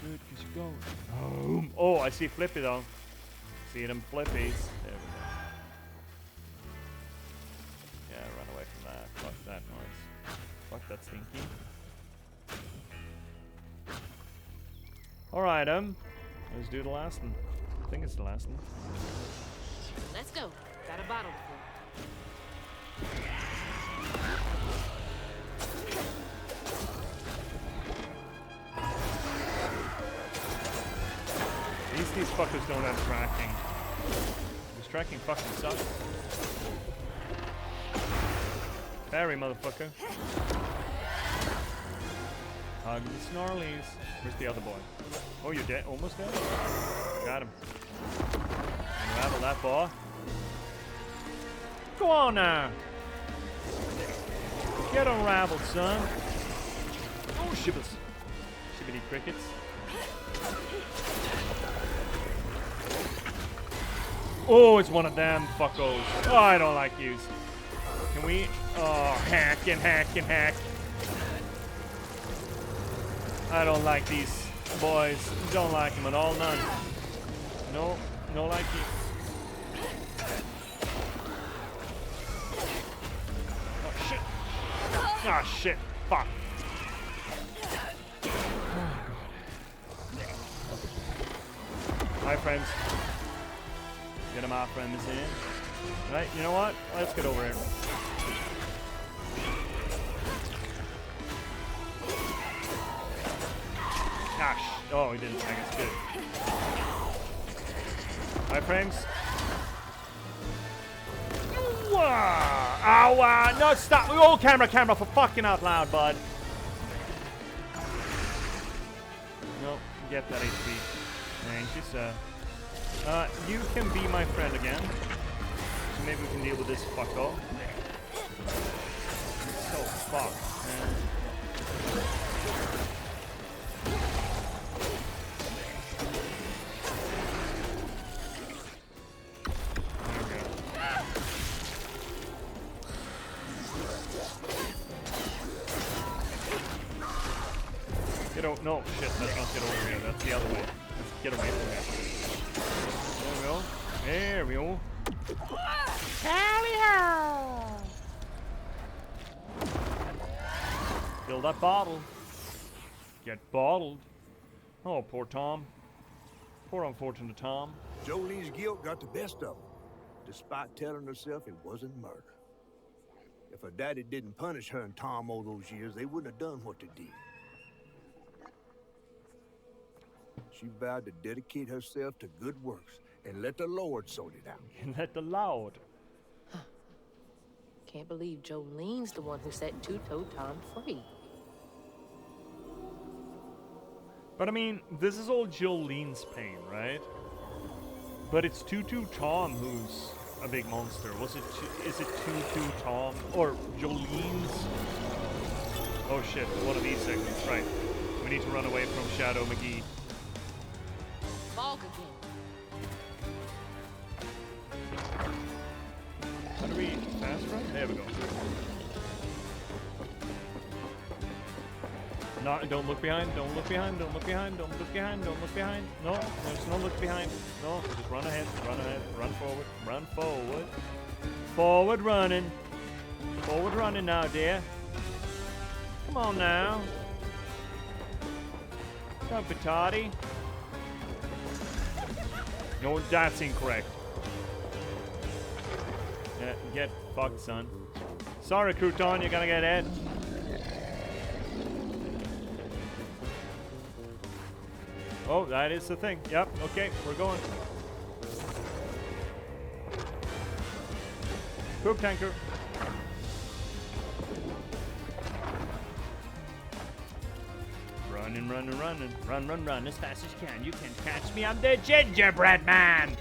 Good, because you're going. Oh, I see Flippy, though. See them Flippies. There we go. Yeah, run away from that. Fuck that noise. Fuck that stinky. Alright, let's do the last one. I think it's the last one. Let's go. Got a bottle to fill. These fuckers don't have tracking. This tracking fucking sucks. Parry, motherfucker. Hug the Snarlies. Where's the other boy? Oh, you're dead? Almost dead? Got him. Unravel that boy. Go on now. Get unraveled, son. Oh, shivers. Shibbity crickets. Oh, it's one of them fuckos. Oh, I don't like yous. Can we? Oh, hack and hack and hack. I don't like these boys. Don't like them at all, none. No, no like you. Oh, shit. Ah, shit. Fuck. Hi, friends. Get him out, friends in. Right, you know what? Let's get over here. Oh, he didn't tag us. Good. High frames. Ow! No, stop! Oh, camera, for fucking out loud, bud. Nope, get that HP. Thank you, sir. You can be my friend again. So maybe we can deal with this fucko. So fucked, man. No, shit, that's not get over here. That's the other way. Let's get away from here. There we go. Tally ho! Fill that bottle. Get bottled. Oh, poor Tom. Poor unfortunate Tom. Jolene's guilt got the best of her, despite telling herself it wasn't murder. If her daddy didn't punish her and Tom all those years, they wouldn't have done what they did. She vowed to dedicate herself to good works and let the Lord sort it out. And let the Lord. Can't believe Jolene's the one who set Two-Toed Tom free. But I mean, this is all Jolene's pain, right? But it's Two-Toed Tom who's a big monster. Is it Two-Toed Tom? Or Jolene's? Oh shit, one of these segments, right. We need to run away from Shadow McGee. Fog again. How do we fast run? There we go. No, don't look behind, don't look behind, don't look behind, don't look behind, don't look behind. No, there's no look behind. No, just run ahead, run forward, run forward. Forward running. Forward running now, dear. Come on now. Don't be tardy. No, that's incorrect. Yeah, get fucked, son. Sorry, Crouton, you're gonna get hit. Oh, that is the thing. Yep, okay, we're going. Poop tanker. Running, running, running. Run, run, run as fast as you can. You can catch me. I'm the gingerbread man.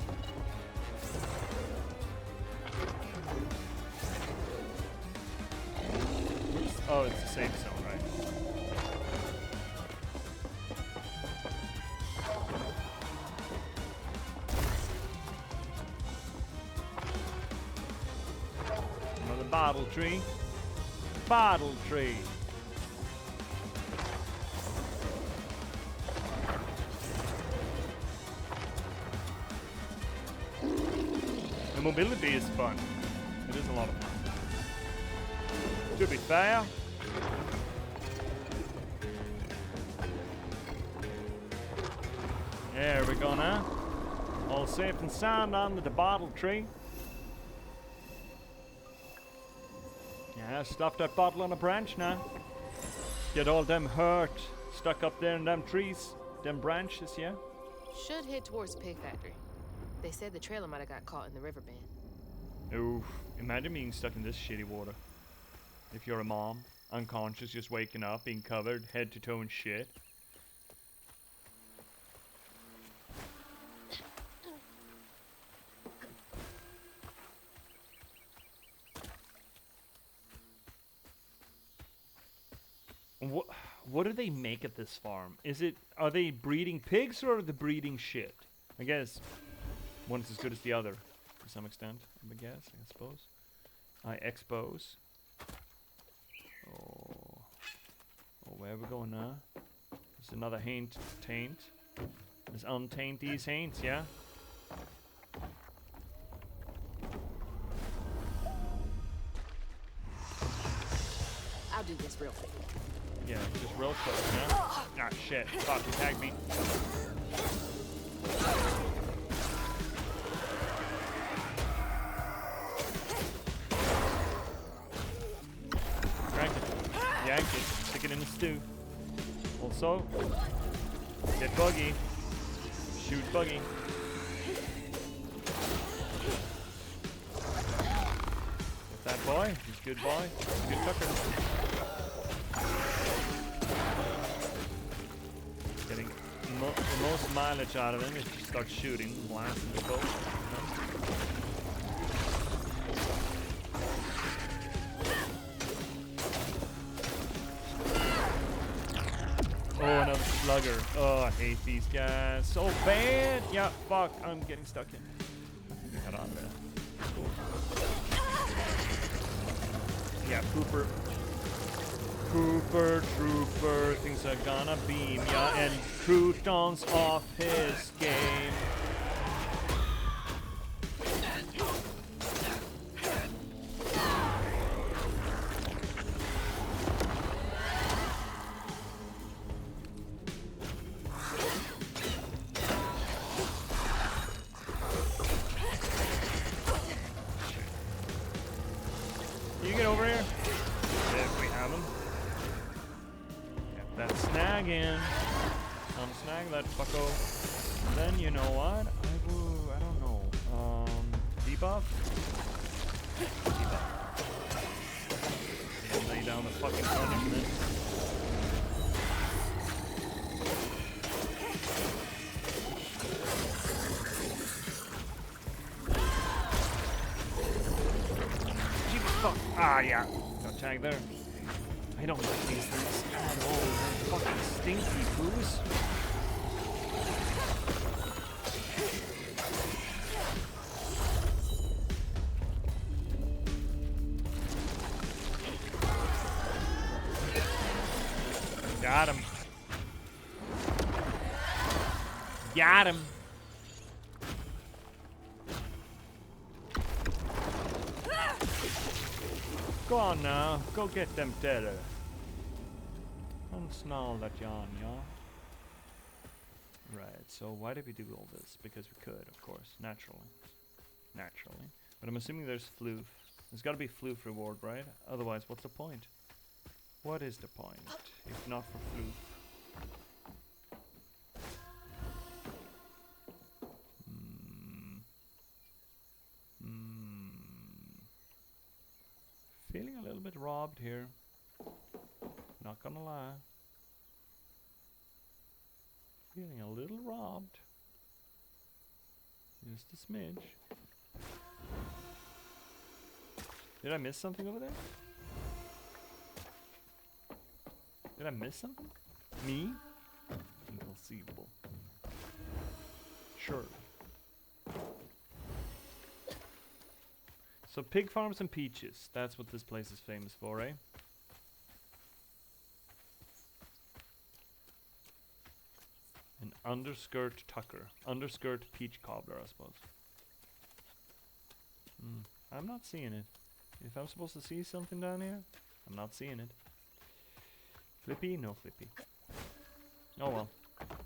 Oh, it's a safe zone, right? Another bottle tree. Bottle tree. The mobility is fun. It is a lot of fun. To be fair, there we go now. All safe and sound on the bottle tree. Yeah, stuff that bottle on a branch now. Get all them hurt stuck up there in them trees, them branches, yeah? Should head towards the pig factory. They said the trailer might have got caught in the river bend. Oof, imagine being stuck in this shitty water. If you're a mom, unconscious, just waking up, being covered head to toe in shit. What do they make at this farm? Are they breeding pigs or are they breeding shit? I guess one's as good as the other to some extent, I suppose. I expose. Oh, where are we going now? There's another taint. Let's untaint these haints, yeah? I'll do this real quick. Yeah, just real quick, yeah? Ah, shit. Fuck, you tagged me. Crank it. Yank it. Stick it in the stew. Also, Get buggy. Shoot buggy. Get that boy. He's a good boy. Good tucker. Getting the most mileage out of him if you start shooting, blasting the boat. Oh, another slugger. Oh, I hate these guys so bad. Yeah, fuck. I'm getting stuck in. Get out of there. Cool. Yeah, Pooper. Pooper, Trooper. Things are gonna beam ya and croutons off his game. Then you know what? I don't know. Debuff? Debuff. Lay down the fucking punishment. Jesus fuck. Ah, yeah. Got tagged there. I don't like these things at all. They're fucking stinky poos. Got him. Got him. Go on now. Go get them deader. Unsnarl that yarn, y'all. Right, so why did we do all this? Because we could, of course. Naturally. Naturally. But I'm assuming there's floof. There's gotta be floof reward, right? Otherwise, what's the point? What is the point, if not for floof? Feeling a little bit robbed here. Not gonna lie. Feeling a little robbed. Just a smidge. Did I miss something over there? Did I miss something? Me? Inconceivable. Sure. So pig farms and peaches. That's what this place is famous for, eh? An underskirt tucker. Underskirt peach cobbler, I suppose. I'm not seeing it. If I'm supposed to see something down here, I'm not seeing it. Flippy? No flippy. Oh well.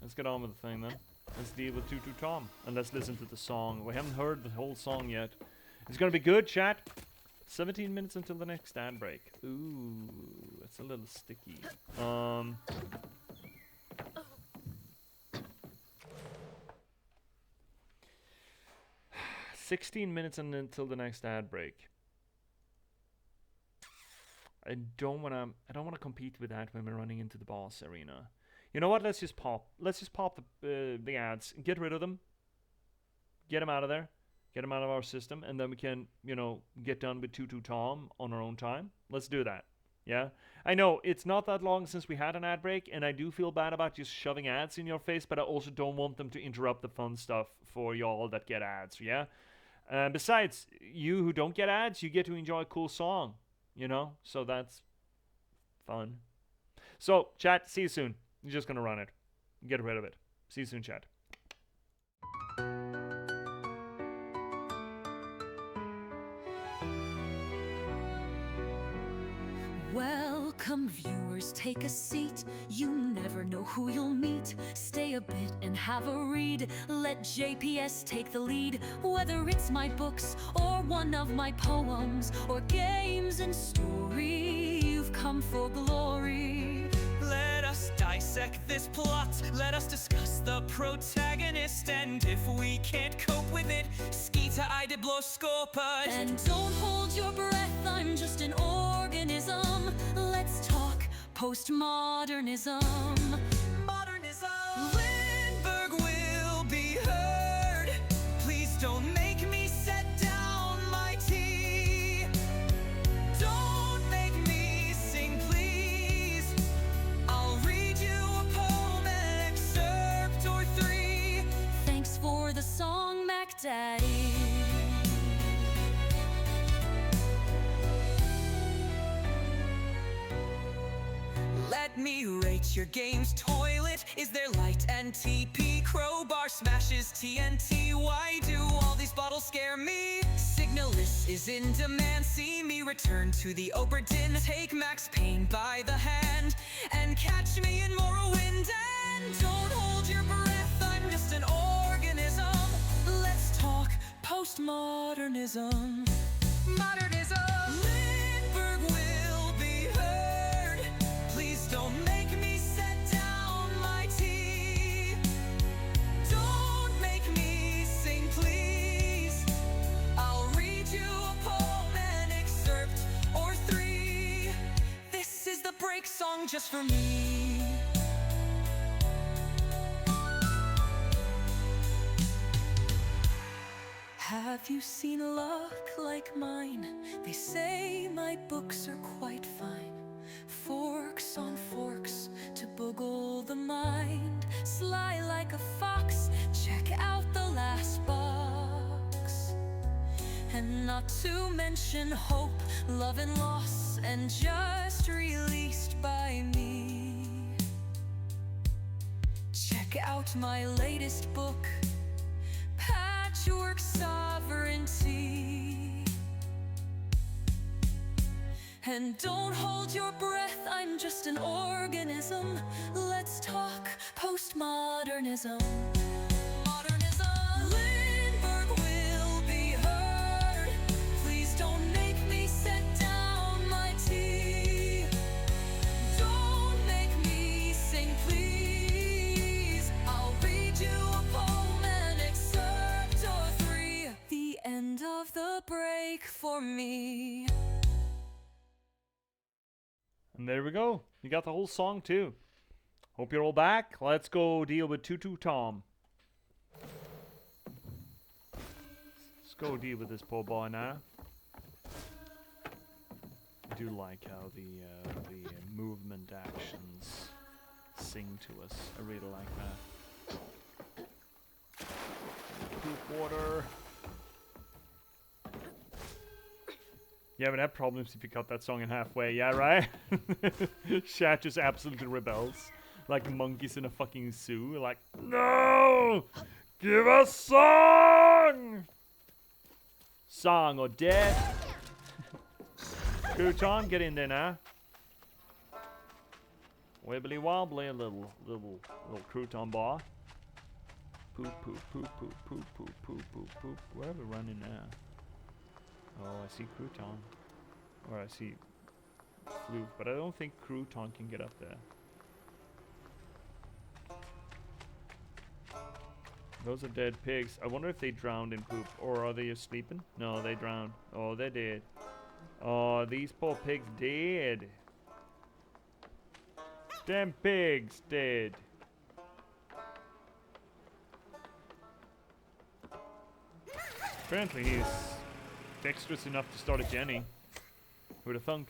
Let's get on with the thing then. Let's deal with Tutu Tom. And let's listen to the song. We haven't heard the whole song yet. It's gonna be good, chat. 17 minutes until the next ad break. Ooh, it's a little sticky. 16 minutes until the next ad break. I don't wanna compete with that when we're running into the boss arena. You know what? Let's just pop the ads. Get rid of them. Get them out of there. Get them out of our system, and then we can, you know, get done with Tutu Tom on our own time. Let's do that. Yeah? I know, it's not that long since we had an ad break, and I do feel bad about just shoving ads in your face, but I also don't want them to interrupt the fun stuff for y'all that get ads, yeah? Besides, you who don't get ads, you get to enjoy a cool song, you know? So that's fun. So, chat, see you soon. You're just gonna run it. Get rid of it. See you soon, chat. Welcome viewers, take a seat. You never know who you'll meet. Stay a bit and have a read. Let J.P.S. take the lead. Whether it's my books or one of my poems or games and story, you've come for glory. Let us dissect dissect this plot. Let us discuss the protagonist, and if we can't cope with it, skita idibloskopus. And don't hold your breath, I'm just an organism. Let's talk postmodernism. Modernism. Lindberg will be heard. Please don't make me set down my tea. Don't make me sing, please. I'll read you a poem, an excerpt or three. Thanks for the song, Mac Daddy. Let me rate your game's toilet. Is there light and TP? Crowbar smashes TNT. Why do all these bottles scare me? Signalist is in demand. See me return to the Oberdin. Take Max Payne by the hand and catch me in Morrowind. And don't hold your breath, I'm just an organism. Let's talk postmodernism. Modernism. Lindberg will be heard. Please don't make me set down my tea. Don't make me sing, please. I'll read you a poem, an excerpt or three. This is the break song just for me. Have you seen luck like mine? They say my books are quite fine. Forks on forks to boggle the mind. Sly like a fox, check out the last box. And not to mention hope, love and loss, and just released by me. Check out my latest book, Patchwork Sovereignty. And don't hold your breath, I'm just an organism. Let's talk postmodernism. Modernism. Lindberg will be heard. Please don't make me set down my tea. Don't make me sing, please. I'll read you a poem, an excerpt or three. The end of the break for me. And there we go. You got the whole song too. Hope you're all back. Let's go deal with Tutu Tom. Let's go deal with this poor boy now. I do like how the movement actions sing to us. I really like that. Poop water. You haven't had problems if you cut that song in halfway, yeah, right? Shat just absolutely rebels. Like monkeys in a fucking zoo. Like, no! Give us song! Song or death. Crouton, get in there now. Wibbly wobbly, little crouton bar. Poop, poop, poop, poop, poop, poop, poop, poop, poop. Where are we running now? Oh, I see Crouton. Or I see Floof, but I don't think Crouton can get up there. Those are dead pigs. I wonder if they drowned in poop, or are they just sleeping? No, they drowned. Oh, they did. Oh, these poor pigs dead. Damn pigs dead. Apparently he's dexterous enough to start a Jenny. Who'd have thunk?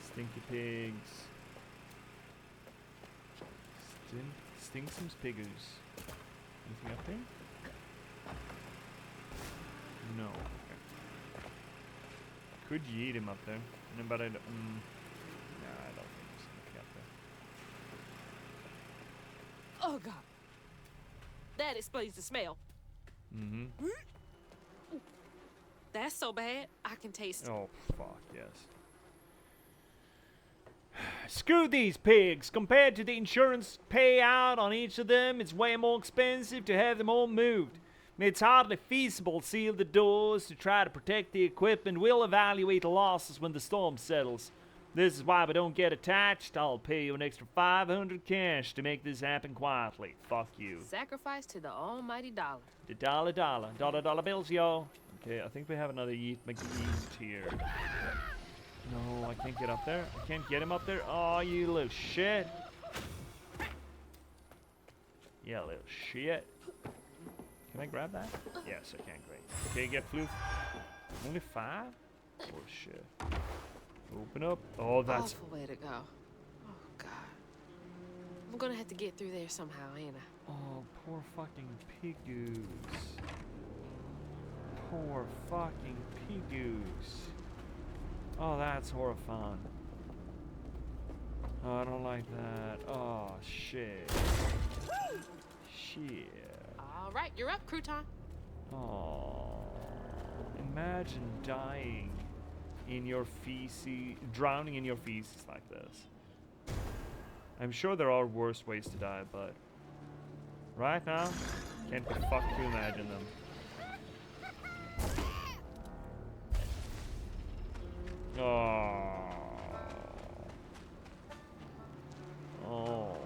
Stinky pigs. Stinksums piggers. Anything up there? No. Okay. Could yeet him up there. No, but I don't. Nah, I don't think there's anything up there. Oh, God. That explains the smell. Mm-hmm. That's so bad, I can taste it. Oh, fuck, yes. Screw these pigs. Compared to the insurance payout on each of them, it's way more expensive to have them all moved. It's hardly feasible to seal the doors to try to protect the equipment. We'll evaluate the losses when the storm settles. This is why we don't get attached. I'll pay you an extra 500 cash to make this happen quietly. Fuck you. Sacrifice to the almighty dollar. The dollar bills, yo. Okay, I think we have another Yeet McGeast here. No, I can't get up there. I can't get him up there. Oh, you little shit. Yeah, little shit. Can I grab that? Yes, I can. Great. Okay, get Floof. Only 5? Oh, shit. Open up. Oh, that's... Awful way to go. Oh, God. I'm gonna have to get through there somehow, ain't I? Oh, poor fucking piggoose. Poor fucking piggoose. Oh, that's horrifying. Oh, I don't like that. Oh, shit. Shit. All right, you're up, Crouton. Oh, imagine dying in your feces, drowning in your feces like this. I'm sure there are worse ways to die, but right now, can't be fucked to imagine them. Oh. Oh.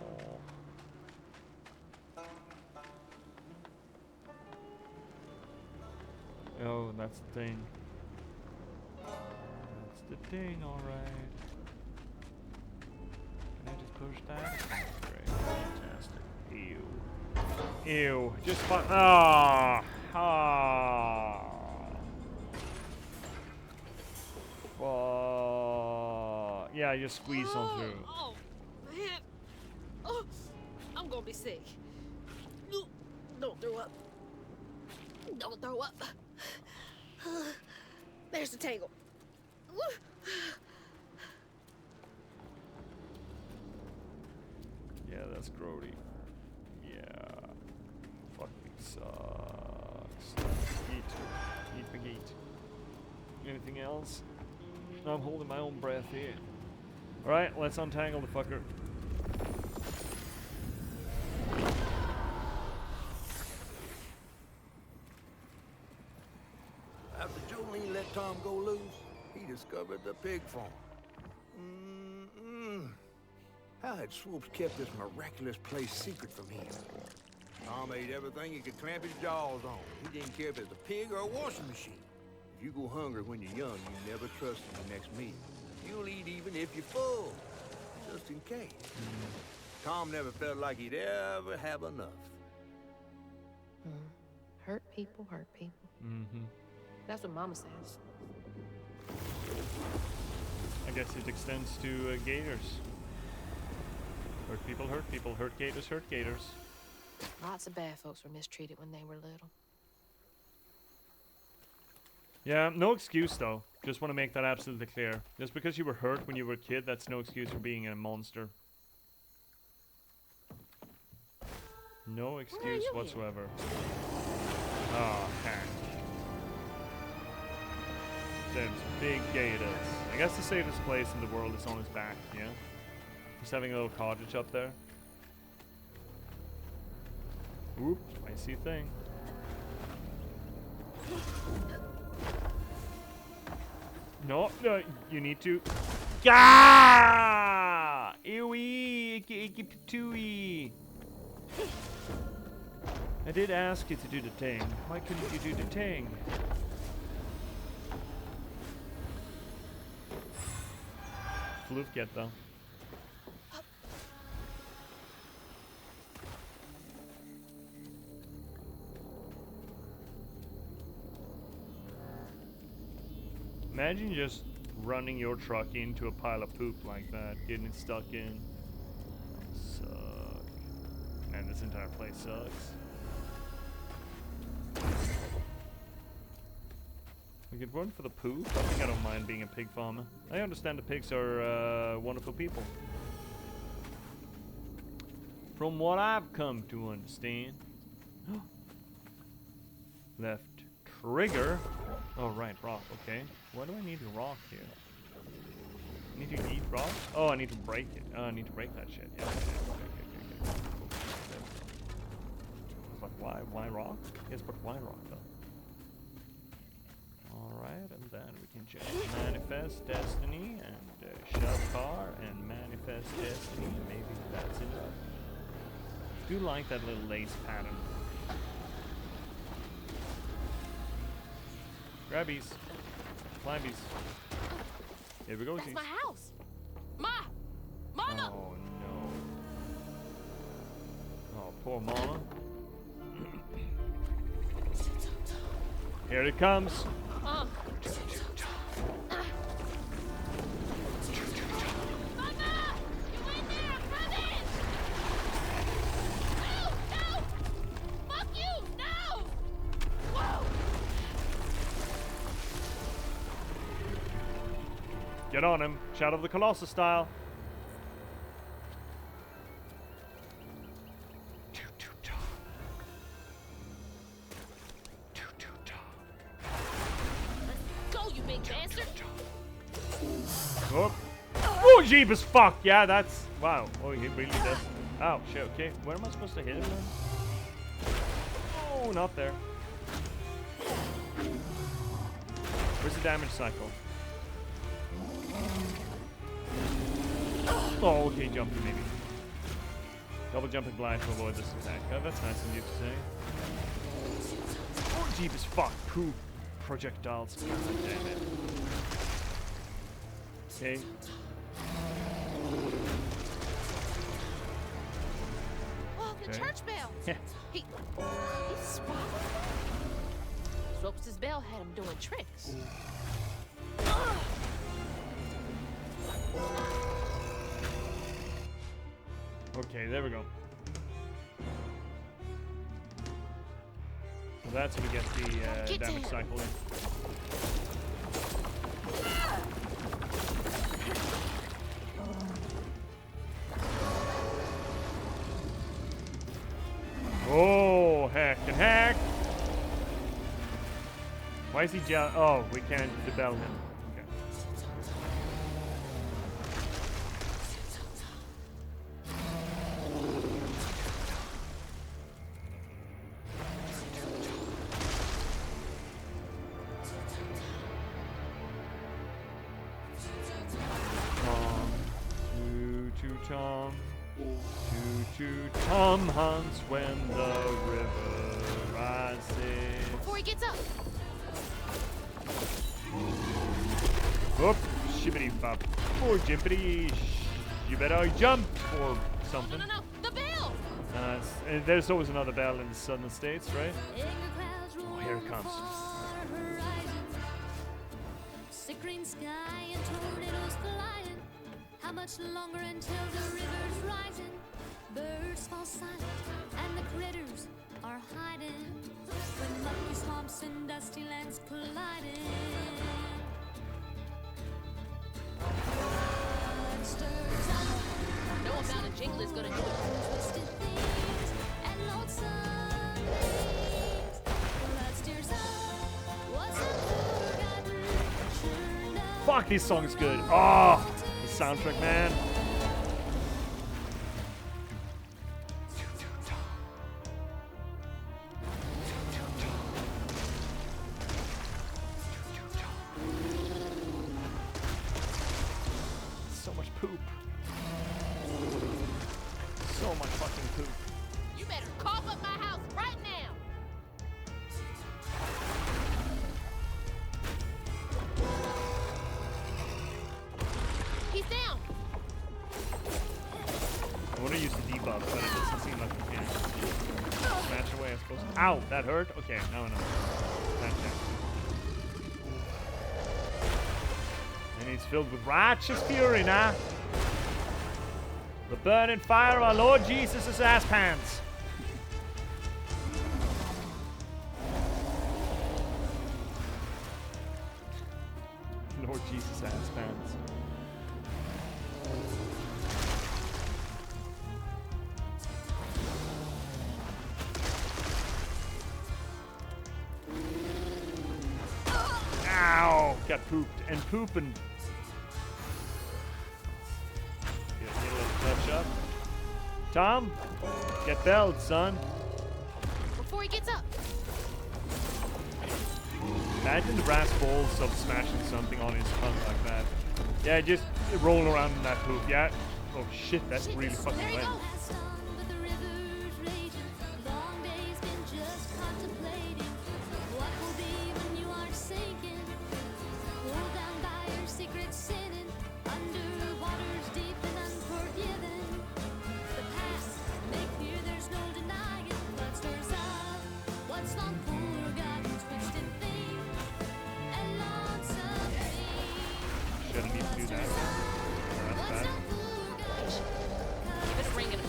Oh, that's the thing. That's the thing, alright. Can I just push that? Great, fantastic. Ew. Ew. Just fun. Ah! Ah! Yeah, just squeeze on through. Oh, man. Oh, I'm gonna be sick. Don't throw up. Don't throw up. There's the tangle. Yeah, that's grody. Yeah. Fucking sucks. Eat. Eat McGeat. Anything else? No, I'm holding my own breath here. Alright, let's untangle the fucker. After Jolene let Tom go loose, he discovered the pig farm. How had Swoops kept this miraculous place secret from him? Tom ate everything he could clamp his jaws on. He didn't care if it was a pig or a washing machine. If you go hungry when you're young, you never trust in the next meal. You'll eat even if you're full, just in case. Tom never felt like he'd ever have enough. Hurt people, hurt people. Mm-hmm. That's what Mama says. I guess it extends to gators. Hurt people, hurt gators, hurt gators. Lots of bad folks were mistreated when they were little. Yeah, no excuse though. Just want to make that absolutely clear. Just because you were hurt when you were a kid, that's no excuse for being a monster. No excuse whatsoever. Oh, heck. Them's big gators. I guess the safest place in the world is on his back, yeah? Just having a little cottage up there. Oop, I see a thing. No, no, you need to. Gah! Ewy! Tooey! I did ask you to do the thing. Why couldn't you do the thing? Floof get though. Imagine just running your truck into a pile of poop like that, getting it stuck in. Suck. Man, this entire place sucks. We could run for the poop. I think I don't mind being a pig farmer. I understand the pigs are wonderful people. From what I've come to understand. Left trigger. Oh, right, rock, okay. Why do I need a rock here? I need to eat rock? Oh, I need to break it. I need to break that shit. Yeah, okay. But why Why rock? Yes, but why rock though? Alright, and then we can just manifest destiny and shove car and manifest destiny. Maybe that's enough. Do like that little lace pattern. Grabbies. Climbies. Here we go. That's my house. Ma! Mama! Oh no. Oh, poor mama. Here it comes. Mama! You in there? Come in! No! No! Fuck you! No! Whoa! Get on him. Shadow of the Colossus style. Go, you big bastard! Oh, oh, Jeebus, fuck! Yeah, that's wow. Oh, he really does. Oh shit. Okay, where am I supposed to hit him then? Oh, not there. Where's the damage cycle? Oh, okay, jumping maybe. Double jump and glide to avoid this attack. Oh, that's nice of you to say. Oh, Jeebus, fuck! Poop projectiles. God damn it. Okay. Oh, the Okay. church bell! Yeah. He's swallowed. Ropes' bell had him doing tricks. Okay, there we go. So that's how we get the Get damage down. cycle in. Oh, heck and heck! Why is he oh, we can't debel him. Okay. Tom, Tom hunts when the river rises. Before he gets up. Oop, shibbity bop. Or jimpity. You better jump or something. No, the bell! There's always another bell in the southern states, right? Oh, here it comes. Sick green sky and tornadoes colliding. How much longer until the river's rising? Birds fall silent and the critters are hiding. When mucky swamps and dusty lands colliding. Monsters up. No amount of jingle is gonna do it. Twisted things and lonesome things. Blood steers up. What's a forgotten treasure? Fuck, this song's good. Oh, the soundtrack, man. So much poop. So much fucking poop. You better cough up my house right now! He's down! I want to use the debuff, but it doesn't seem like we can. Smash away, I suppose. Ow, that hurt? Okay, now I know. Gotcha. And he's filled with righteous fury now. The burning fire of our Lord Jesus' ass pants. Lord Jesus' ass pants. Ow! Got pooped and pooping. Get a little touch up. Tom, get belled, son. Before before he gets up. Imagine the brass balls of smashing something on his front like that. Yeah, just rolling around in that poop. Yeah. Oh shit, that's really fucking There he wet. goes. But the river's raging. Long days been just contemplating. What will be when you are sinking? Pulled down by your secret sinning. Under waters deep and unforgiven. The past, make clear there's no denying. Blood stirs up what's long forgotten, twisted thing. And lonesome pain. Shouldn't need to do that. Oh, that's bad. Give it a ring and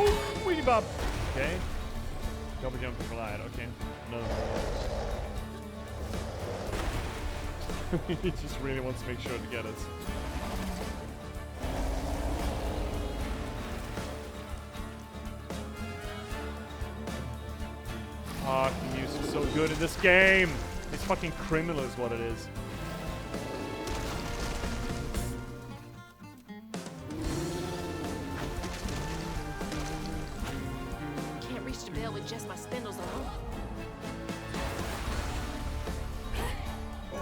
Oh, weedy bob. Okay. Double jump and glide. Okay. Another one. He just really wants to make sure to get us. Ah, the music's so good in this game. It's fucking criminal is what it is. can't reach the bell with just my spindles alone.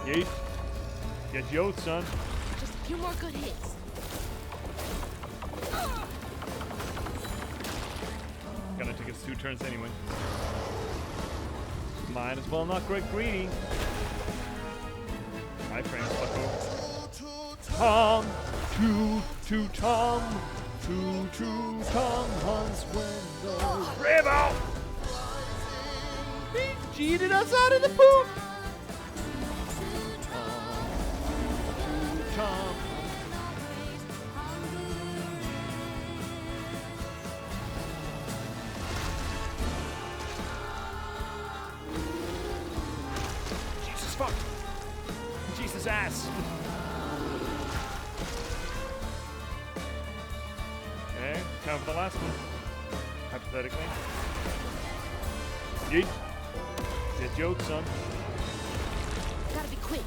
Yeet. Get yo, son. Just a few more good hits. Gonna take us 2 turns anyway. Might as well not get greedy. My friends, fuck Tom, to Tom, to Tom hunts when the river. He cheated us out of the poop. Tom. Jesus fuck. Jesus ass. Okay, time for the last one. Hypothetically. Yeet. Get jokes, son. Gotta be quick.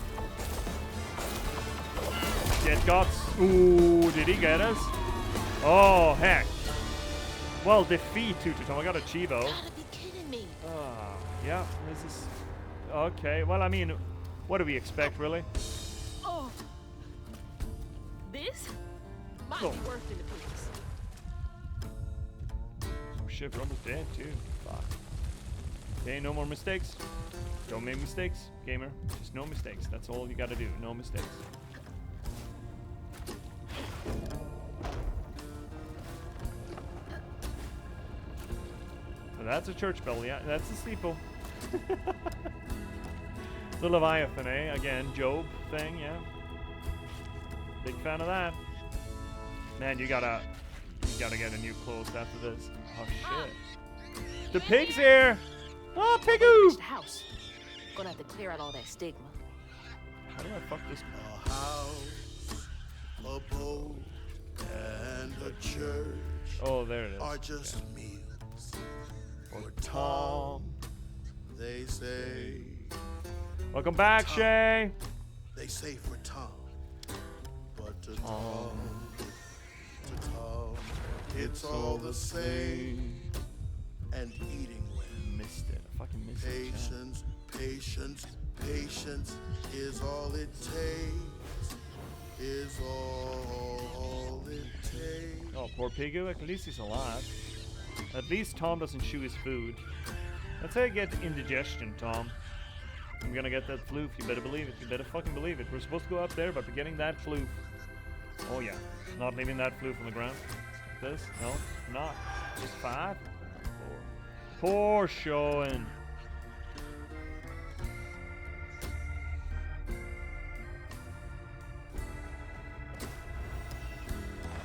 Get guts. Ooh, did he get us? Oh, heck. Well, defeat Tututum. I got a Chivo. Gotta be kidding me. Yeah, this is... Okay, well, I mean, what do we expect, really? Oh. This might Oh. be worth it, please. Oh, shit, we're almost dead, too. Fuck. Okay, no more mistakes. Don't make mistakes, gamer. Just no mistakes. That's all you gotta do. No mistakes. So that's a church bell, yeah. That's a steeple. The Leviathan, eh? Again, Job thing, yeah. Big fan of that. Man, you gotta get a new clothes after this. Oh shit. The pig's here! Oh, Reach pigoo! the house. Gonna have to clear out all that stigma. How do I fuck this? A house, a boat, and a church Oh, there it is. are just meals For for Tom. Tom. They say, Welcome back, Tom. Shay. they say for Tom, but to Tom. Tom, it's all the same. And eating well. Missed it. I fucking missed it. Chat. Patience, patience, patience is all it takes. Is all it takes. Oh, poor Pigoo. At least he's alive. At least Tom doesn't chew his food. That's how you get indigestion, Tom. I'm gonna get that floof. You better believe it. You better fucking believe it. We're supposed to go up there, but we're getting that floof. Oh, yeah. Not leaving that floof on the ground. Like this? No, not. Just 5. 4. Poor showing.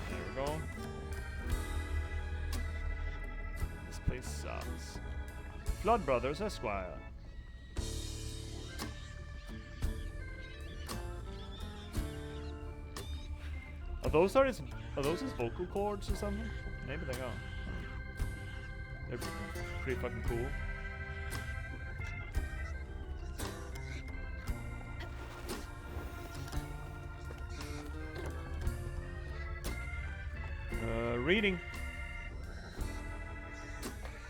There we go. This place sucks. Flood Brothers, Esquire. Are those his vocal cords or something? Maybe they are. They're pretty fucking cool. Reading.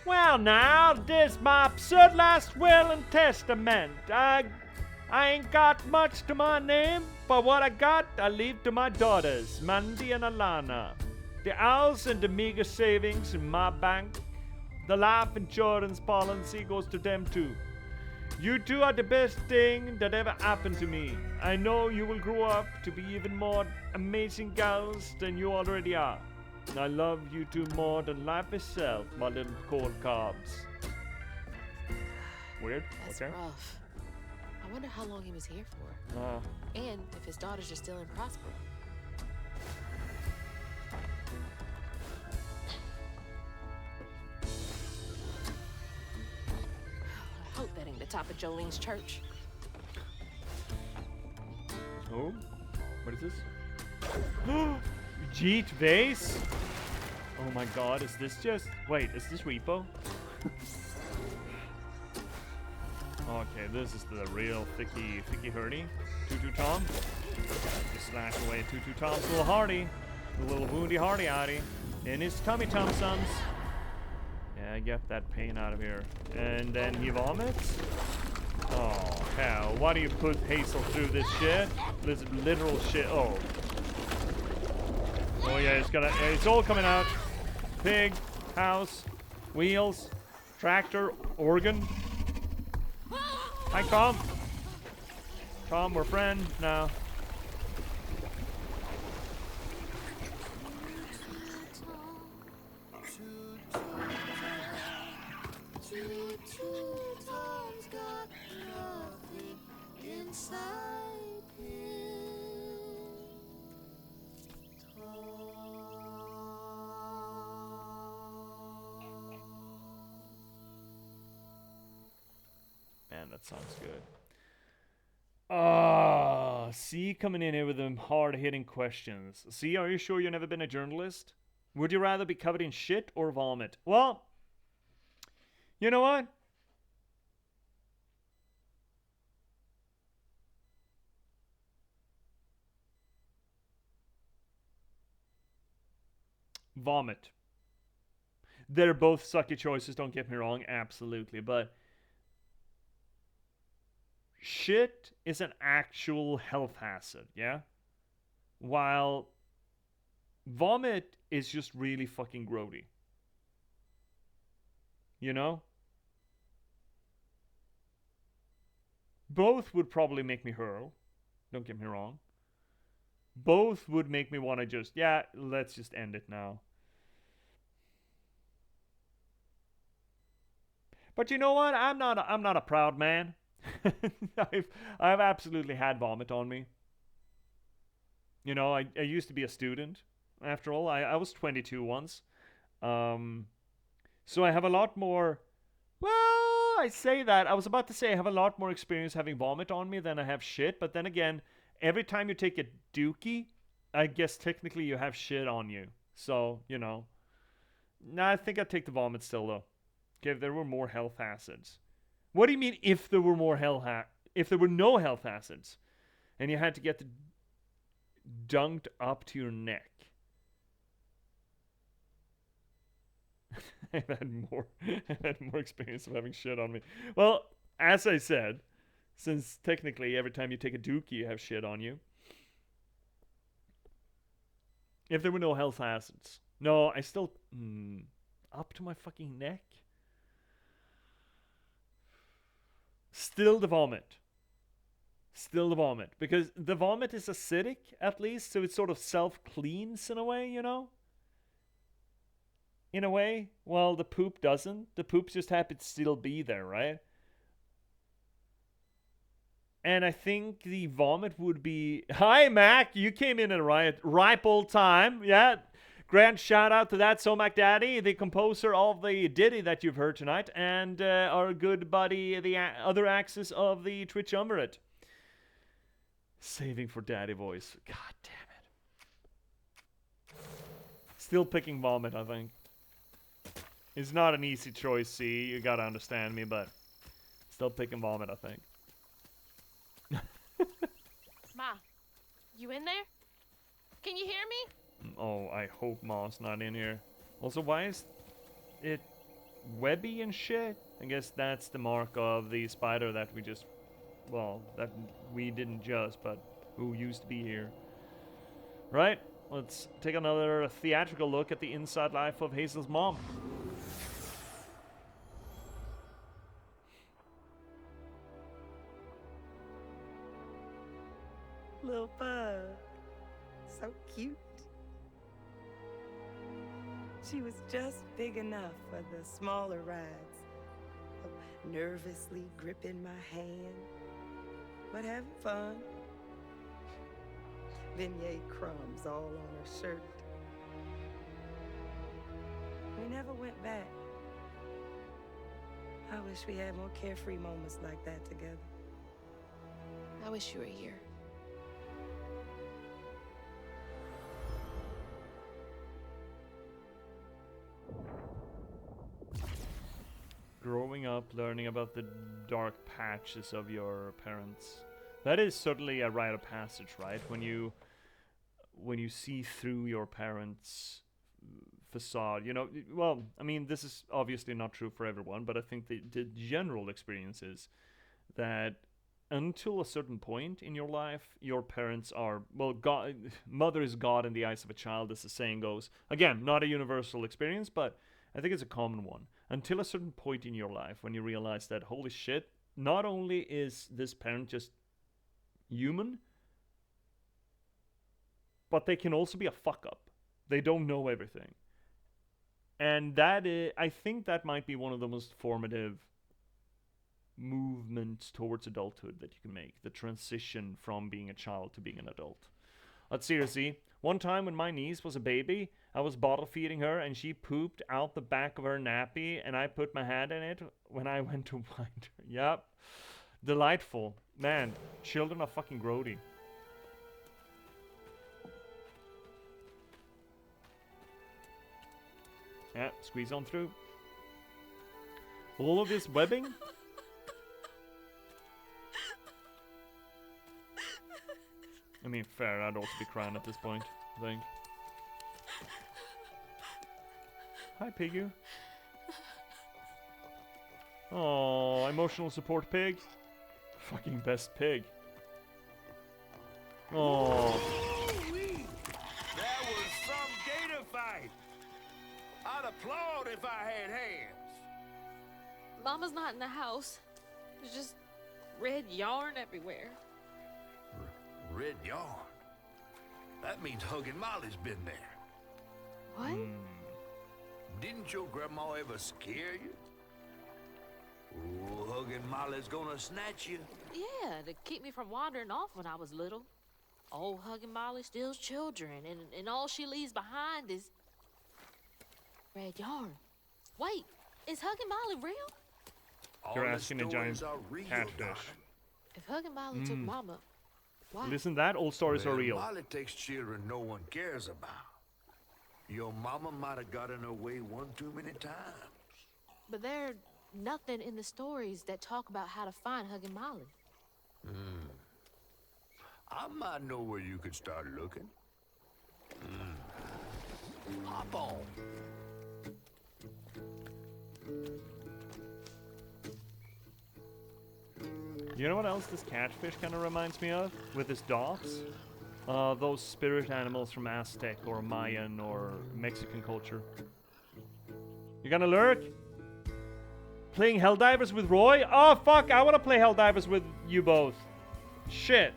Well, now, this my absurd last will and testament. I ain't got much to my name, but what I got, I leave to my daughters, Mandy and Alana. The owls and the meager savings in my bank, the life insurance policy goes to them too. You two are the best thing that ever happened to me. I know you will grow up to be even more amazing gals than you already are. I love you two more than life itself, my little cold cobs. Weird? That's okay. rough. I wonder how long he was here for. And if his daughters are still in Prospero. I hope that ain't the top of Jolene's church. Oh, what is this? J.P.S? Oh my god, is this just... Wait, is this Repo? Okay, this is the real thicky hurdy. Tutu Tom. Just slash away Tutu Tom's little hardy. The little woundy hardy in his tummy tum sums. Yeah, get that pain out of here. And then he vomits. Oh, hell. Why do you put Hazel through this shit? This literal shit. Oh. Oh, yeah, it's all coming out. Pig, house, wheels, tractor, organ. Hi, Tom. Tom, we're friends now. Tom's got nothing inside him. Man, that sounds good. Ah, C coming in here with them hard-hitting questions. C, are you sure you've never been a journalist? Would you rather be covered in shit or vomit? Well, you know what? Vomit. They're both sucky choices, don't get me wrong, absolutely, but shit is an actual health hazard, yeah? While vomit is just really fucking grody. You know? Both would probably make me hurl, don't get me wrong. Both would make me want to just, yeah, let's just end it now. But you know what? I'm not a proud man. I've absolutely had vomit on me. You know, I used to be a student. After all, I was 22 once. So I have a lot more... Well, I say that. I was about to say I have a lot more experience having vomit on me than I have shit. But then again, every time you take a dookie, I guess technically you have shit on you. So, you know. Nah, I think I'd take the vomit still, though. Okay, if there were more health hazards. What do you mean if there were more if there were no health hazards and you had to get dunked up to your neck? I've had more experience of having shit on me. Well, as I said, since technically every time you take a dookie you have shit on you. If there were no health hazards. No, I still up to my fucking neck. Still the vomit. Still the vomit. Because the vomit is acidic, at least, so it sort of self-cleans in a way, you know? In a way. Well, the poop doesn't. The poop just happens to still be there, right? And I think the vomit would be... Hi, Mac! You came in at a ripe old time. Yeah. Grand shout out to that Somac Daddy, the composer of the ditty that you've heard tonight, and our good buddy, the other axis of the Twitch Umberit. Saving for Daddy voice. God damn it. Still picking vomit, I think. It's not an easy choice, C. You gotta understand me, but still picking vomit, I think. Ma, you in there? Can you hear me? Oh, I hope Ma's not in here. Also, why is it webby and shit. I guess that's the mark of the spider that we just, well, that we didn't just, but who used to be here. Right, let's take another theatrical look at the inside life of Hazel's mom. Little bug. So cute. She was just big enough for the smaller rides. Nervously gripping my hand, but having fun. Beignet crumbs all on her shirt. We never went back. I wish we had more carefree moments like that together. I wish you were here. Growing up, learning about the dark patches of your parents. That is certainly a rite of passage, right? When you see through your parents' facade, you know, well, I mean, this is obviously not true for everyone, but I think the general experience is that until a certain point in your life, your parents are, well, God, mother is God in the eyes of a child, as the saying goes. Again, not a universal experience, but I think it's a common one. Until a certain point in your life when you realize that, holy shit, not only is this parent just human, but they can also be a fuck up. They don't know everything. And that is, I think that might be one of the most formative movements towards adulthood that you can make. The transition from being a child to being an adult. Let's seriously, one time when my niece was a baby, I was bottle feeding her and she pooped out the back of her nappy and I put my hand in it when I went to wind her. Yep. Delightful. Man, children are fucking grody. Yeah, squeeze on through. All of this webbing. I mean, fair, I'd also be crying at this point, I think. Hi, Piggy. Oh, emotional support pig. Fucking best pig. Oh. That was some gator fight. I'd applaud if I had hands. Mama's not in the house. There's just red yarn everywhere. Red yarn. That means Huggin' Molly's been there. What? Didn't your grandma ever scare you? Oh, Huggin' Molly's gonna snatch you. Yeah, to keep me from wandering off when I was little. Old Huggin' Molly steals children, and all she leaves behind is red yarn. Wait, is Huggin' Molly real? You're All the asking a giant stories are real, catfish. darling. If Huggin' Molly took Mama, why? Listen, that all stories are Well, real. Molly takes children no one cares about. Your mama might have gotten away one too many times. But there's nothing in the stories that talk about how to find Huggin' Molly. I might know where you could start looking. Hop on. You know what else this catfish kind of reminds me of? With his dots? Those spirit animals from Aztec or Mayan or Mexican culture. You gonna lurk? Playing Helldivers with Roy? Oh, fuck, I wanna play Helldivers with you both. Shit.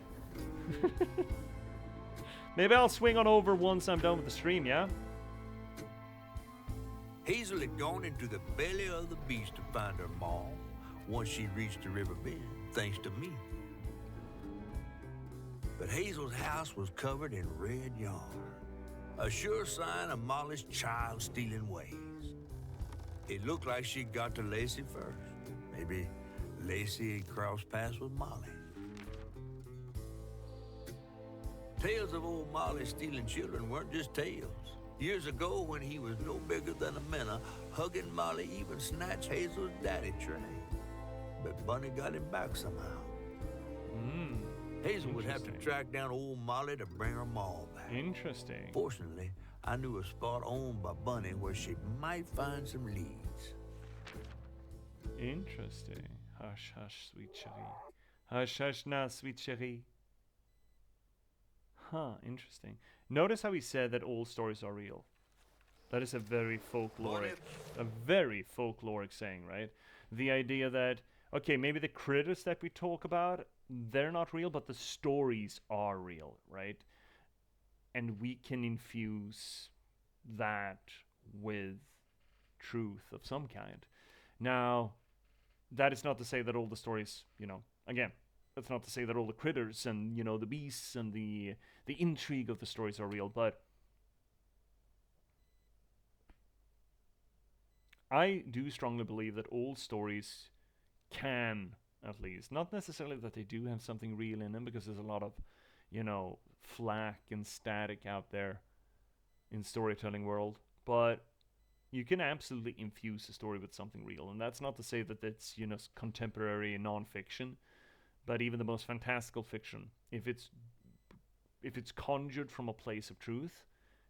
Maybe I'll swing on over once I'm done with the stream, yeah? Hazel had gone into the belly of the beast to find her mom once she reached the river bend, thanks to me. But Hazel's house was covered in red yarn, a sure sign of Molly's child-stealing ways. It looked like she got to Lacey first. Maybe Lacey had crossed paths with Molly. Tales of old Molly stealing children weren't just tales. Years ago, when he was no bigger than a minnow, Huggin' Molly even snatched Hazel's daddy, Trey. But Bunny got him back somehow. Hazel would have to track down old Molly to bring her mom back. Interesting. Fortunately, I knew a spot owned by Bunny where she might find some leads. Interesting. Hush, hush, sweet cherie. Hush, hush, now, sweet cherie. Huh, interesting. Notice how he said that all stories are real. That is a very folkloric saying, right? The idea that, okay, maybe the critters that we talk about, they're not real, but the stories are real, right? And we can infuse that with truth of some kind. Now, that is not to say that all the stories, again, that's not to say that all the critters and, the beasts and the intrigue of the stories are real, but I do strongly believe that all stories can, at least, not necessarily that they do have something real in them, because there's a lot of, flack and static out there in storytelling world, but you can absolutely infuse a story with something real. And that's not to say that it's, contemporary non-fiction, but even the most fantastical fiction, if it's conjured from a place of truth,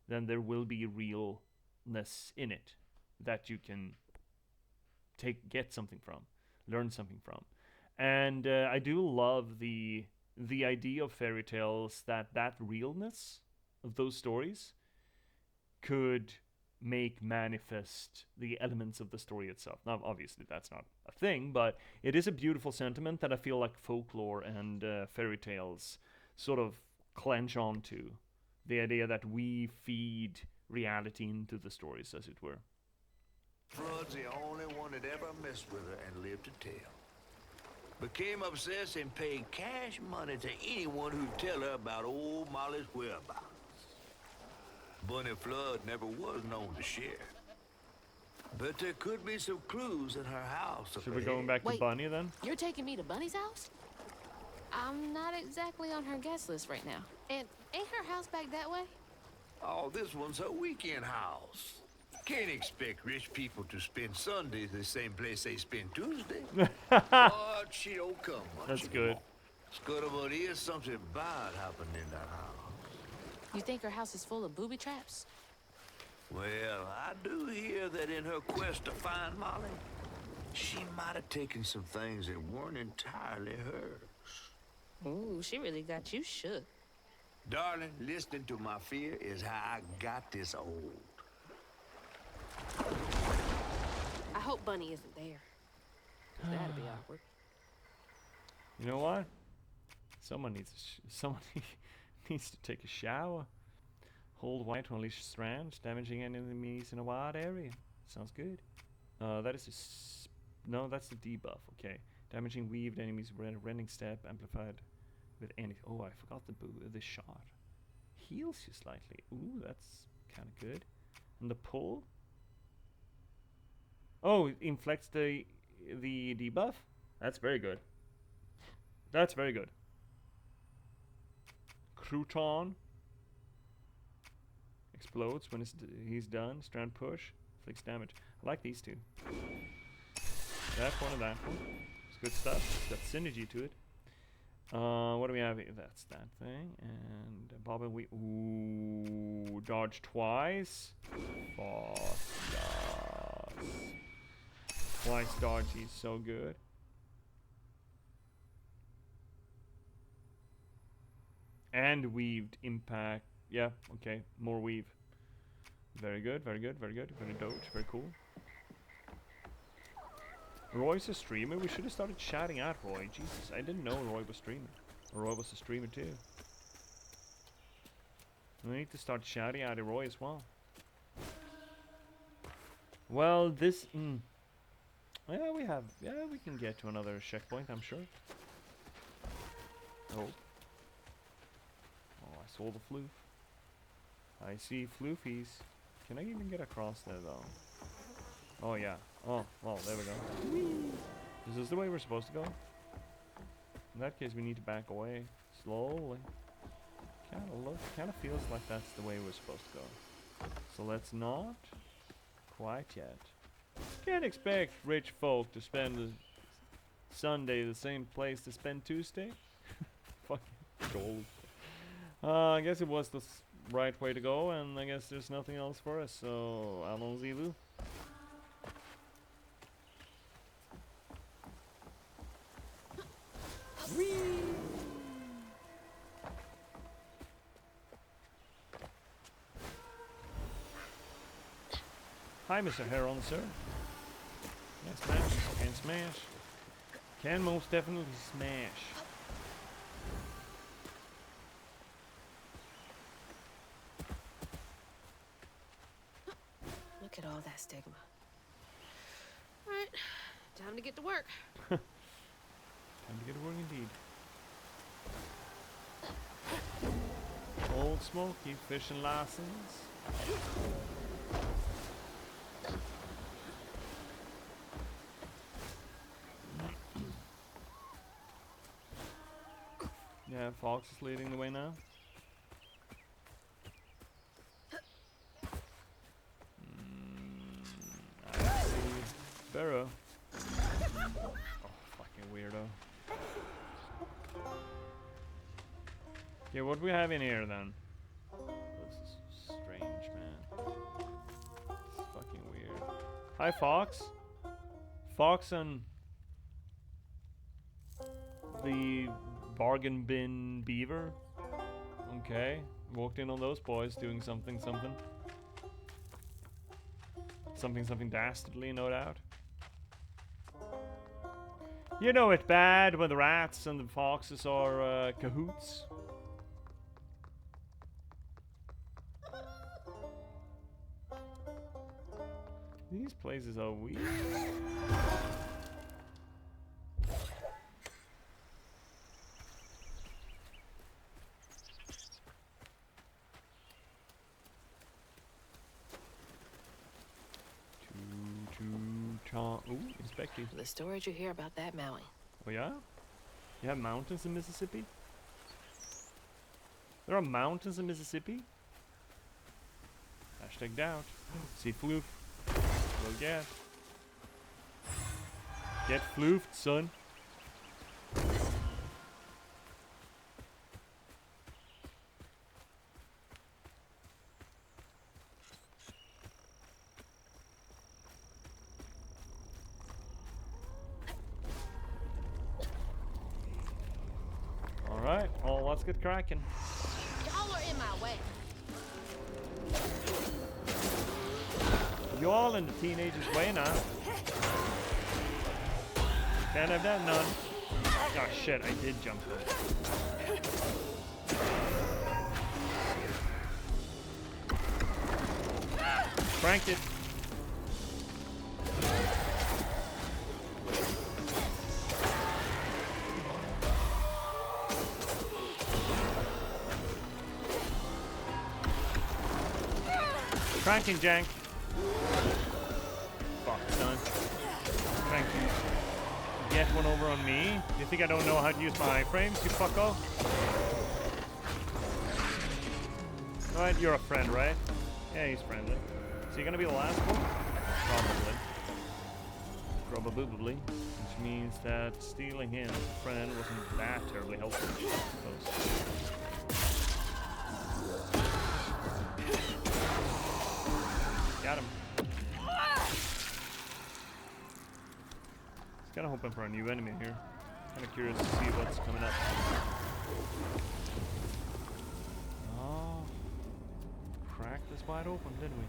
then there will be realness in it that you can get something from, learn something from. And I do love the idea of fairy tales, that realness of those stories could make manifest the elements of the story itself. Now, obviously, that's not a thing, but it is a beautiful sentiment that I feel like folklore and fairy tales sort of clench onto. The idea that we feed reality into the stories, as it were. Flood's the only one that ever messed with her and lived to tell. Became obsessed and paid cash money to anyone who'd tell her about old Molly's whereabouts. Bunny Flood never was known to share. But there could be some clues in her house. Should we go back to Bunny then? You're taking me to Bunny's house? I'm not exactly on her guest list right now. And ain't her house back that way? Oh, this one's her weekend house. Can't expect rich people to spend Sundays the same place they spend Tuesday. But she don't come much. That's good. But here's something bad happened in that house. You think her house is full of booby traps? Well, I do hear that in her quest to find Molly, she might have taken some things that weren't entirely hers. Ooh, she really got you shook. Darling, listening to my fear is how I got this old. I hope Bunny isn't there. 'Cause that'd be awkward. You know what? Someone needs to take a shower. Hold white to unleash strands, damaging enemies in a wide area. Sounds good. That is no, that's the debuff. Okay, damaging weaved enemies, rending step, amplified with any. Oh, I forgot the shot. Heals you slightly. Ooh, that's kind of good. And the pull. Oh, it inflects the debuff. That's very good. That's very good. Crouton explodes when he's done. Strand push, inflicts damage. I like these two. That one and that one. It's good stuff. It's got synergy to it. What do we have here? That's that thing. And Bob and we. Ooh, dodge twice. Yes. Twice dodge. He's so good. And weaved impact. Yeah, okay. More weave. Very good, very good, very good. Very doge, very cool. Roy's a streamer? We should have started shouting at Roy. Jesus, I didn't know Roy was streaming. Roy was a streamer too. We need to start shouting at Roy as well. Well, this... yeah, we have... Yeah, we can get to another checkpoint, I'm sure. Oh. Oh, I saw the floof. I see floofies. Can I even get across there, though? Oh, yeah. Oh, well, there we go. Whee! Is this the way we're supposed to go? In that case, we need to back away. Slowly. Kind of feels like that's the way we're supposed to go. So let's not quite yet. Can't expect rich folk to spend the Sunday the same place to spend Tuesday. Fucking gold. I guess it was the right way to go, and I guess there's nothing else for us, so allons-y. Hi, Mr. Heron, sir. Can smash? Can smash. Can most definitely smash. Look at all that stigma. All right, time to get to work. Time to get to work indeed. Old Smoky fishing license. Yeah, Fox is leading the way now. I see Barrow. Oh, fucking weirdo. Yeah, what do we have in here then? This is strange, man. It's fucking weird. Hi, Fox. Fox and the bargain bin beaver. Okay, walked in on those boys doing something, something. Something dastardly, no doubt. You know it's bad when the rats and the foxes are cahoots. These places are weird. Ooh, Inspecty. The stories you hear about that Maui. Oh yeah? You have mountains in Mississippi? There are mountains in Mississippi? Hashtag doubt. See floof. Well, get. Get floofed, son. Alright, well, let's get cracking. Y'all are in my way. You all in the teenager's way now. Can't have that, none. Oh shit, I did jump though. Crank it. Cranking jank. Fuck, son. Thank you. Get one over on me. You think I don't know how to use my iframes, you fucko? Alright, you're a friend, right? Yeah, he's friendly. Is he gonna be the last one? Probably. Probably. Which means that stealing him as a friend wasn't that terribly helpful, I suppose. Got him. Just kind of hoping for a new enemy here. Kind of curious to see what's coming up. Oh, cracked this wide open, didn't we?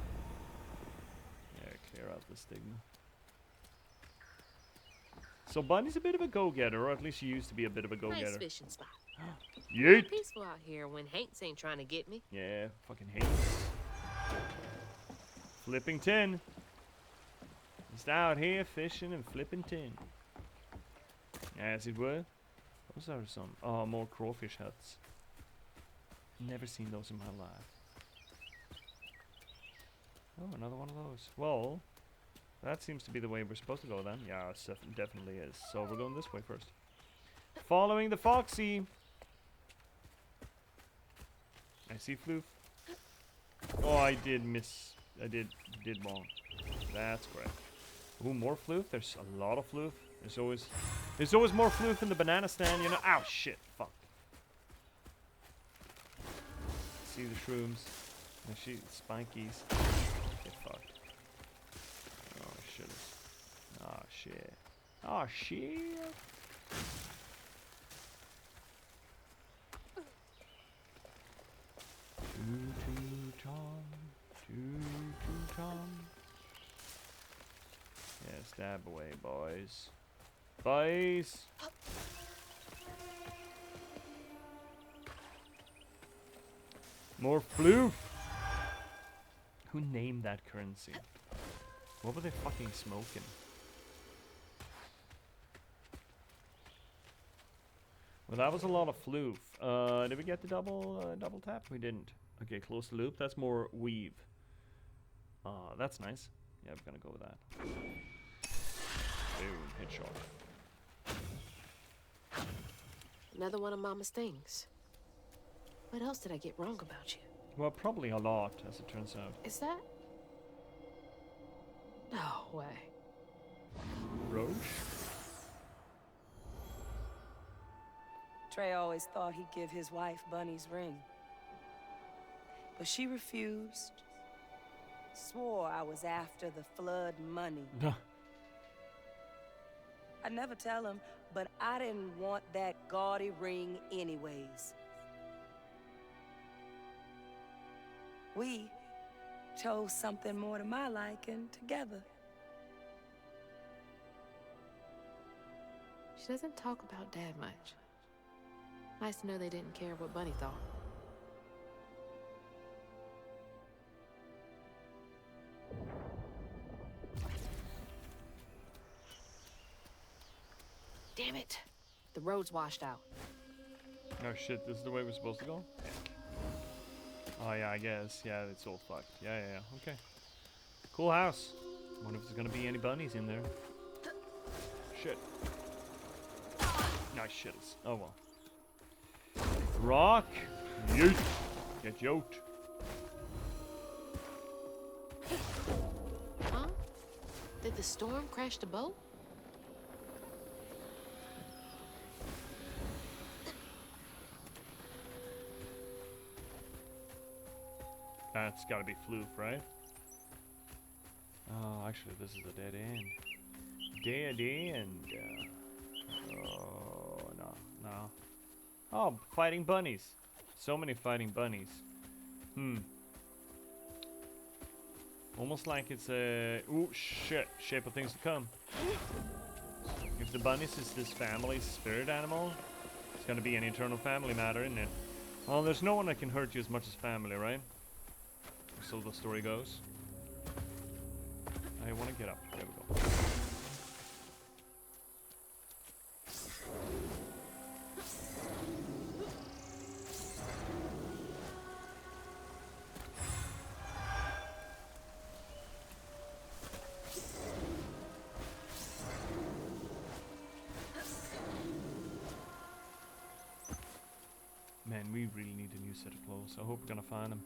Yeah, clear out the stigma. So Bunny's a bit of a go-getter, or at least she used to be a bit of a go-getter. Nice fishing spot. Yeet! Peaceful out here when Hanks ain't trying to get me. Yeah, fucking Hanks. Flipping tin. Just out here fishing and flipping tin. As it were. Those are some. Oh, more crawfish huts. Never seen those in my life. Oh, another one of those. Well, that seems to be the way we're supposed to go then. Yeah, it definitely is. So we're going this way first. Following the Foxy. I see floof. Oh, I did miss. I did wrong. That's correct. Ooh, more floof. There's a lot of floof. There's always more floof in the banana stand, you know. Ow, shit. Fuck. See the shrooms. And spikies. Get fucked. Oh shit. Oh shit. Oh shit. Tom. Stab away, boys. Boys! More floof! Who named that currency? What were they fucking smoking? Well, that was a lot of floof. Did we get the double tap? We didn't. Okay, close the loop. That's more weave. That's nice. Yeah, we're gonna go with that. Boom, headshot. Another one of Mama's things. What else did I get wrong about you? Well, probably a lot, as it turns out. Is that? No way. Roche? Trey always thought he'd give his wife Bunny's ring. But she refused. Swore I was after the flood money. I'd never tell him, but I didn't want that gaudy ring anyways. We chose something more to my liking together. She doesn't talk about Dad much. Nice to know they didn't care what Bunny thought. Damn it! The road's washed out. Oh shit, this is the way we're supposed to go? Oh yeah, I guess. Yeah, it's all fucked. Yeah, okay. Cool house. Wonder if there's gonna be any bunnies in there. Shit. Nice shittles. Oh well. Rock! Yeet! Get yoked. Huh? Did the storm crash the boat? That's gotta be floof, right? Oh, actually, this is a dead end. Dead end. Oh, no. Oh, fighting bunnies. So many fighting bunnies. Almost like it's a... Ooh, shit. Shape of things to come. If the bunnies is this family's spirit animal, it's gonna be an eternal family matter, isn't it? Well, there's no one that can hurt you as much as family, right? So the story goes. I want to get up. There we go. Man, we really need a new set of clothes. I hope we're gonna find them.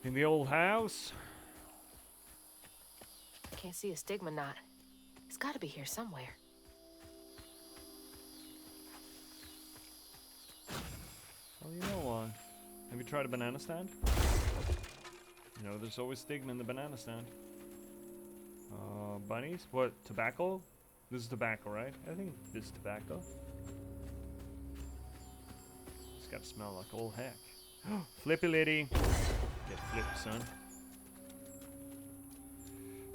In the old house? Can't see a stigma knot. It's gotta be here somewhere. Well, you know what? Have you tried a banana stand? You know, there's always stigma in the banana stand. Bunnies? What? Tobacco? This is tobacco, right? I think this is tobacco. It's gotta smell like old heck. Flippy lady. Get flipped, son.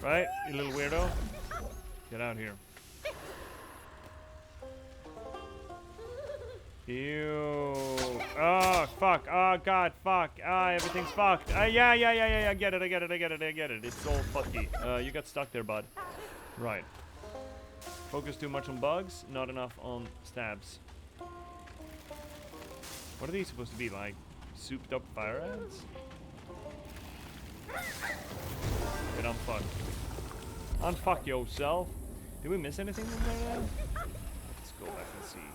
Right, you little weirdo. Get out here. Ew. Oh, fuck. Oh, God, fuck. Ah, everything's fucked. Yeah. I get it. It's all fucky. You got stuck there, bud. Right. Focus too much on bugs, not enough on stabs. What are these supposed to be, like souped up fire ants? Get unfucked. Unfuck yourself. Did we miss anything in there? Let's go back and see.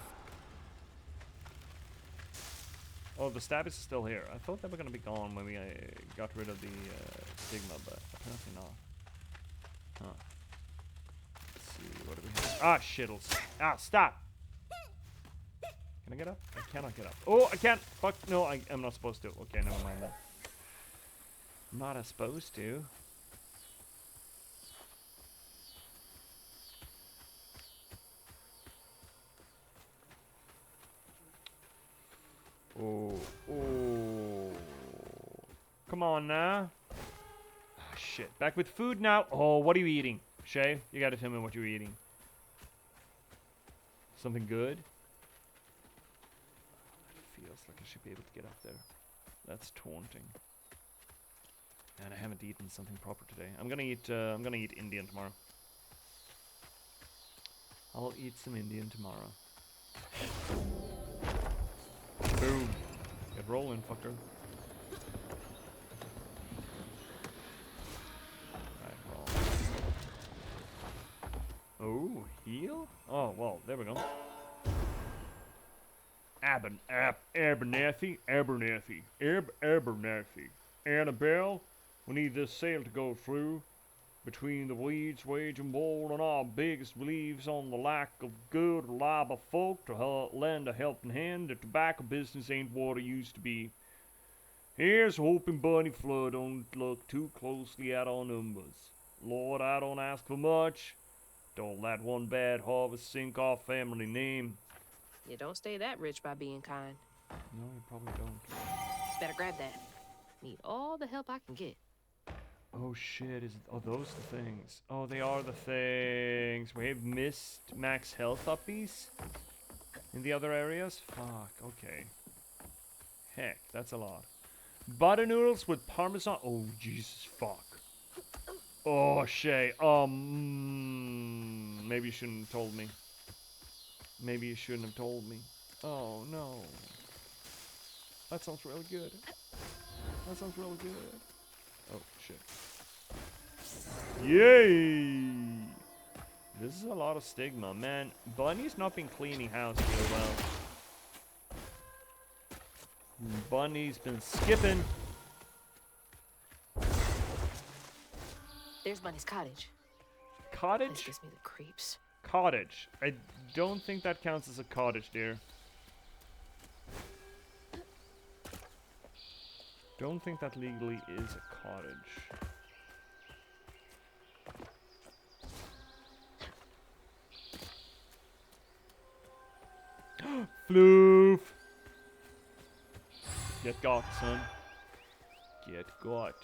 Oh, the stab is still here. I thought they were gonna be gone when we got rid of the stigma, but apparently not. Huh. Let's see, what do we have? Ah, shittles. Ah, stop! Can I get up? I cannot get up. Oh, I can't! Fuck, no, I'm not supposed to. Okay, never mind that. I'm not supposed to. Oh. Come on now. Oh, shit. Back with food now. Oh, what are you eating? Shay, you gotta tell me what you're eating. Something good? It feels like I should be able to get up there. That's taunting. And I haven't eaten something proper today. I'm gonna eat Indian tomorrow. I'll eat some Indian tomorrow. Boom. Get rolling, fucker. Right, roll. Oh, heal? Oh, well, there we go. Abernathy. Annabelle, we need this sail to go through. Between the weeds, waging war, and our biggest believes on the lack of good, reliable folk to lend a helping hand. The tobacco business ain't what it used to be. Here's hoping Bunny Flood don't look too closely at our numbers. Lord, I don't ask for much. Don't let one bad harvest sink our family name. You don't stay that rich by being kind. No, you probably don't. Better grab that. Need all the help I can get. Oh shit, are those the things? Oh, they are the things. We have missed max health uppies in the other areas? Fuck, okay. Heck, that's a lot. Butter noodles with parmesan. Oh, Jesus, fuck. Oh, Shay. Maybe you shouldn't have told me. Maybe you shouldn't have told me. Oh, no. That sounds really good. That sounds really good. Oh, shit. Yay! This is a lot of stigma, man. Bunny's not been cleaning house real well. Bunny's been skipping. There's Bunny's cottage. Cottage? This gives me the creeps. Cottage. I don't think that counts as a cottage, dear. Don't think that legally is a cottage. Floof! Get got, son. Get got.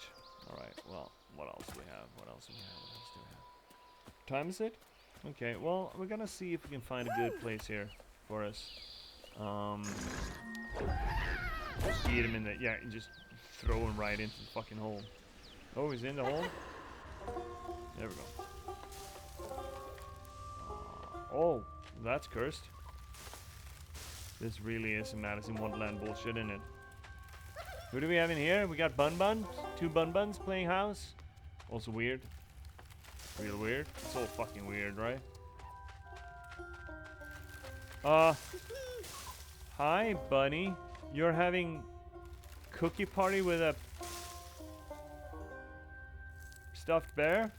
Alright, well, what else do we have? What else do we have? What else do we have? What time is it? Okay, well, we're gonna see if we can find a good place here for us. Eat him in the... Yeah, just throw him right into the fucking hole. Oh, he's in the hole? There we go. Oh, that's cursed. This really is some Alice in Wonderland bullshit, isn't it? Who do we have in here? We got Bun Buns. 2 Bun Buns playing house. Also weird. Real weird. It's all fucking weird, right? Hi, Bunny. You're having cookie party with a stuffed bear?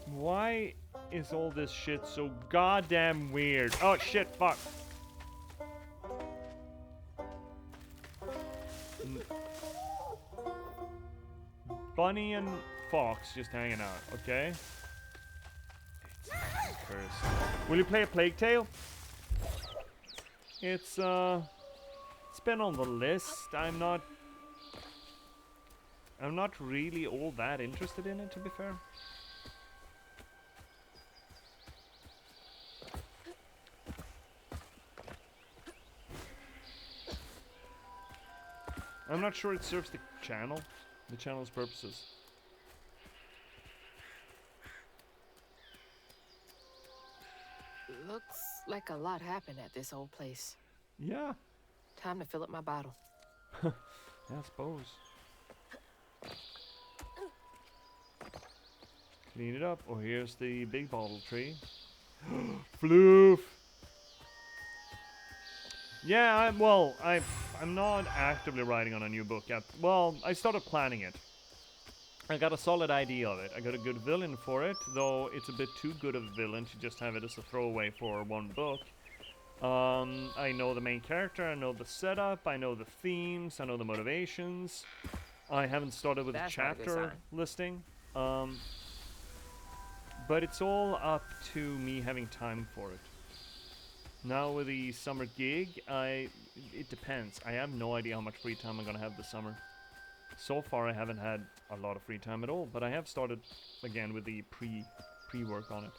Why is all this shit so goddamn weird? Oh shit, fuck. Bunny and Fox just hanging out, okay? It's cursed. Will you play a Plague Tale? It's been on the list. I'm not really all that interested in it, to be fair. I'm not sure it serves the channel's purposes. Looks like a lot happened at this old place. Yeah. Time to fill up my bottle. Yeah, I suppose. Clean it up. Oh, here's the big bottle tree. Floof. Yeah, I'm not actively writing on a new book yet. Well, I started planning it. I got a solid idea of it. I got a good villain for it, though it's a bit too good of a villain to just have it as a throwaway for one book. I know the main character, I know the setup, I know the themes, I know the motivations. I haven't started with a chapter listing. But it's all up to me having time for it. Now with the summer gig, it depends. I have no idea how much free time I'm gonna have this summer. So far I haven't had a lot of free time at all, but I have started again with the pre-work on it.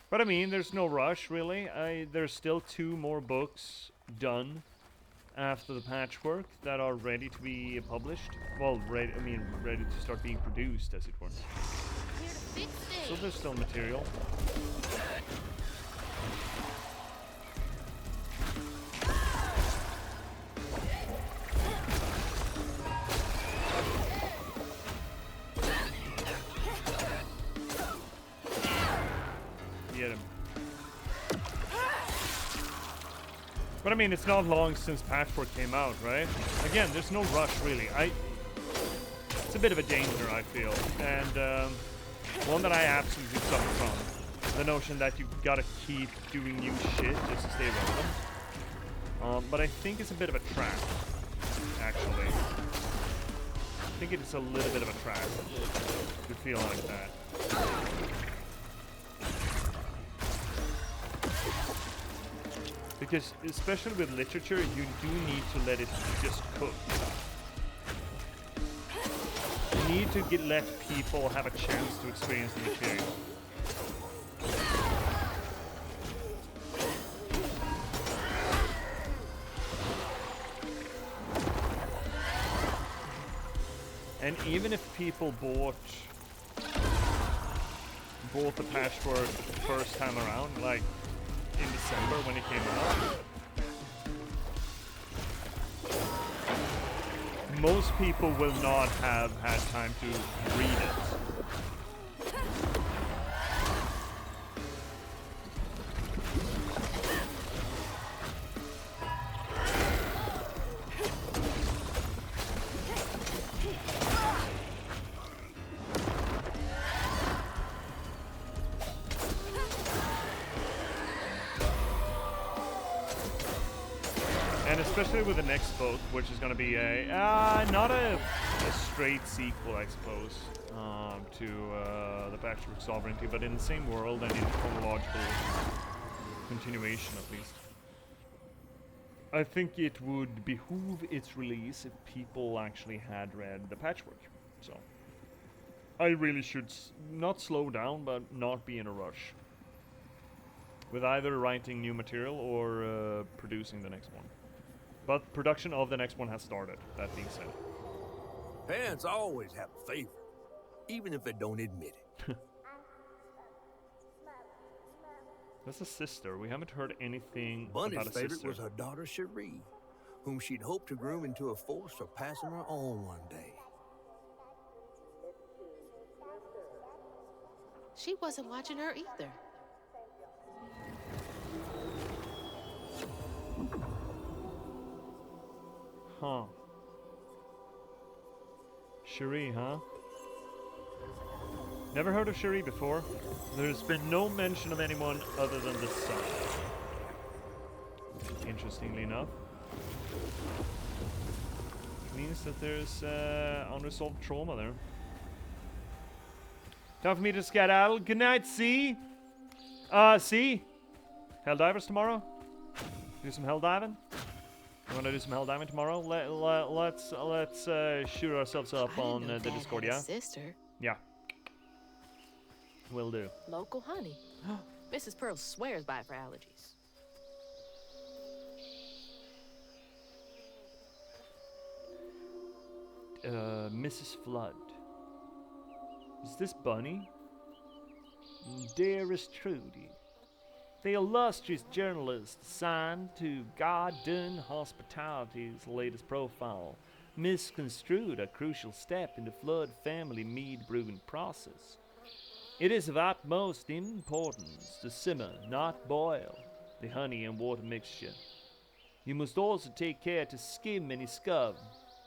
But I mean, there's no rush really. There's still 2 more books done after the patchwork that are ready to be published. Well, ready to start being produced, as it were. Here to fix things. So there's still material. Get him. But I mean, it's not long since Patchwork came out, right? Again, there's no rush, really. It's a bit of a danger, I feel. And one that I absolutely suffer from. The notion that you've got to keep doing new shit just to stay relevant. But I think it's a bit of a trap, actually. I think it is a little bit of a trap to feel like that. Because, especially with literature, you do need to let it just cook. You need to let people have a chance to experience the material. And even if people bought the Patchwork the first time around, like in December when it came out, most people will not have had time to read it. And especially with the next book, which is going to be not a straight sequel, I suppose, to the Patchwork Sovereignty, but in the same world and in chronological continuation, at least. I think it would behoove its release if people actually had read the Patchwork. So I really should not slow down, but not be in a rush with either writing new material or producing the next one. But production of the next one has started, that being said. Parents always have a favorite, even if they don't admit it. That's a sister. We haven't heard anything Bunny's about a favorite sister. was her daughter Cherie, whom she'd hoped to groom into a force surpassing her own one day. She wasn't watching her either. Huh. Cherie, huh? Never heard of Cherie before. There's been no mention of anyone other than the son. Interestingly enough. Means that there's unresolved trauma there. Time for me to skedaddle. Good night, C. C. Helldivers tomorrow? Do some hell diving? You want to do some hell diving tomorrow? Let's shoot ourselves up on the Discord, yeah? Sister. Yeah. Will do. Local honey. Mrs. Pearl swears by it for allergies. Mrs. Flood. Is this Bunny? Dearest Trudy, the illustrious journalist assigned to Garden Hospitality's latest profile misconstrued a crucial step in the Flood family mead brewing process. It is of utmost importance to simmer, not boil, the honey and water mixture. You must also take care to skim any scum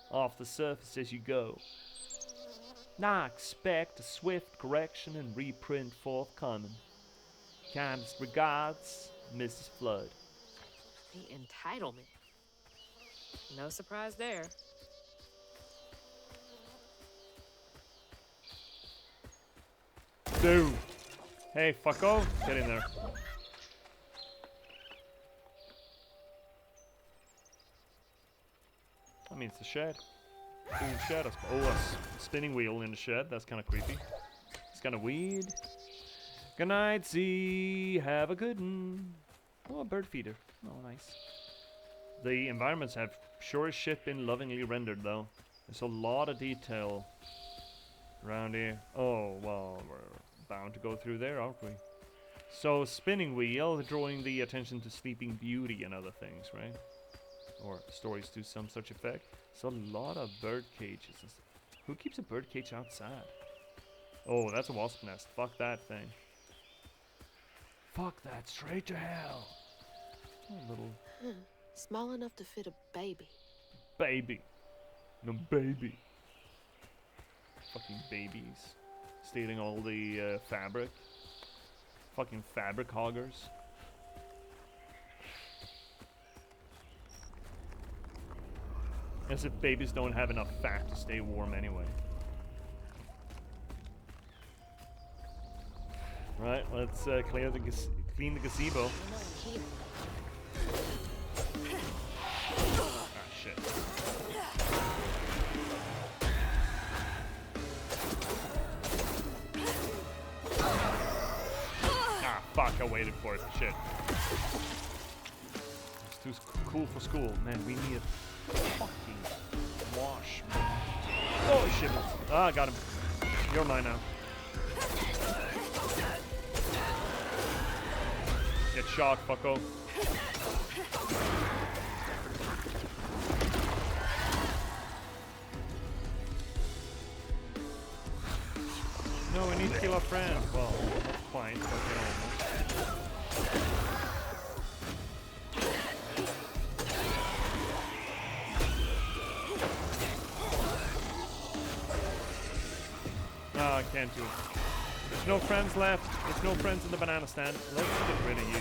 off the surface as you go. Now expect a swift correction and reprint forthcoming. Kindest regards, Mrs. Flood. The entitlement. No surprise there. Dude. Hey, fucko. Get in there. That means the shed. Cool shed. Oh, a spinning wheel in the shed. That's kind of creepy. It's kind of weird. Good night, Z. Have a good one. Oh, a bird feeder. Oh, nice. The environments have sure as shit been lovingly rendered, though. There's a lot of detail around here. Oh, well, we're bound to go through there, aren't we? So, spinning wheel, drawing the attention to Sleeping Beauty and other things, right? Or stories to some such effect. So, a lot of bird cages. Who keeps a bird cage outside? Oh, that's a wasp nest. Fuck that thing. Fuck that. Straight to hell. Oh, little... Small enough to fit a baby. Baby. No, baby. Fucking babies. Stealing all the fabric. Fucking fabric hoggers. As if babies don't have enough fat to stay warm anyway. Right, let's clean the gazebo. Ah, shit. Ah, fuck, I waited for it. Shit. It's too cool for school. Man, we need a fucking wash, man. Oh, shit. Ah, got him. You're mine now. Get shot, fucko. No, we need to kill our friend. Well, not quite, but no, I can't do it. There's no friends left. There's no friends in the banana stand. Let's get rid of you.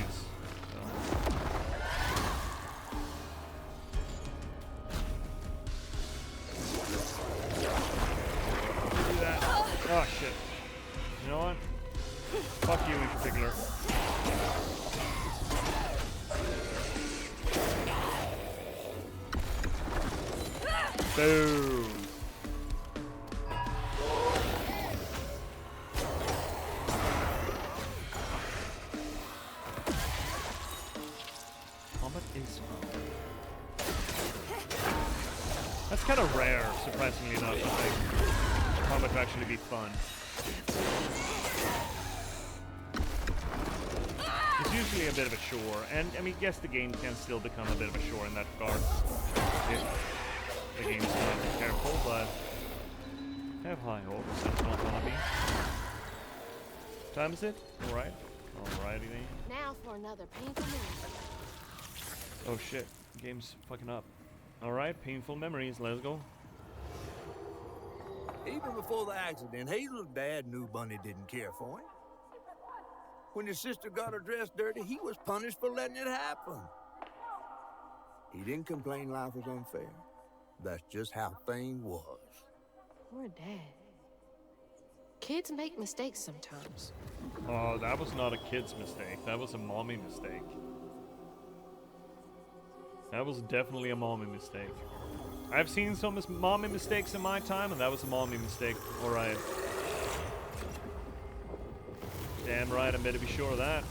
Do that. Oh shit. You know what? Fuck you in particular. Boom. That's kind of rare, surprisingly enough, I think. Combat to actually be fun. It's usually a bit of a chore, and I mean, yes, the game can still become a bit of a chore in that regard. If the game's not careful, but I have high hopes that it's not gonna be. What time is it? Alright. Alrighty then. Now for another painful memory. Oh shit, game's fucking up. Alright, painful memories, let's go. Even before the accident, Hazel's dad knew Bunny didn't care for him. When his sister got her dress dirty, he was punished for letting it happen. He didn't complain life was unfair. That's just how things was. Poor Dad. Kids make mistakes sometimes. Oh, that was not a kid's mistake. That was a mommy mistake. That was definitely a mommy mistake. I've seen some mommy mistakes in my time, and that was a mommy mistake. Alright. Damn right, I better be sure of that.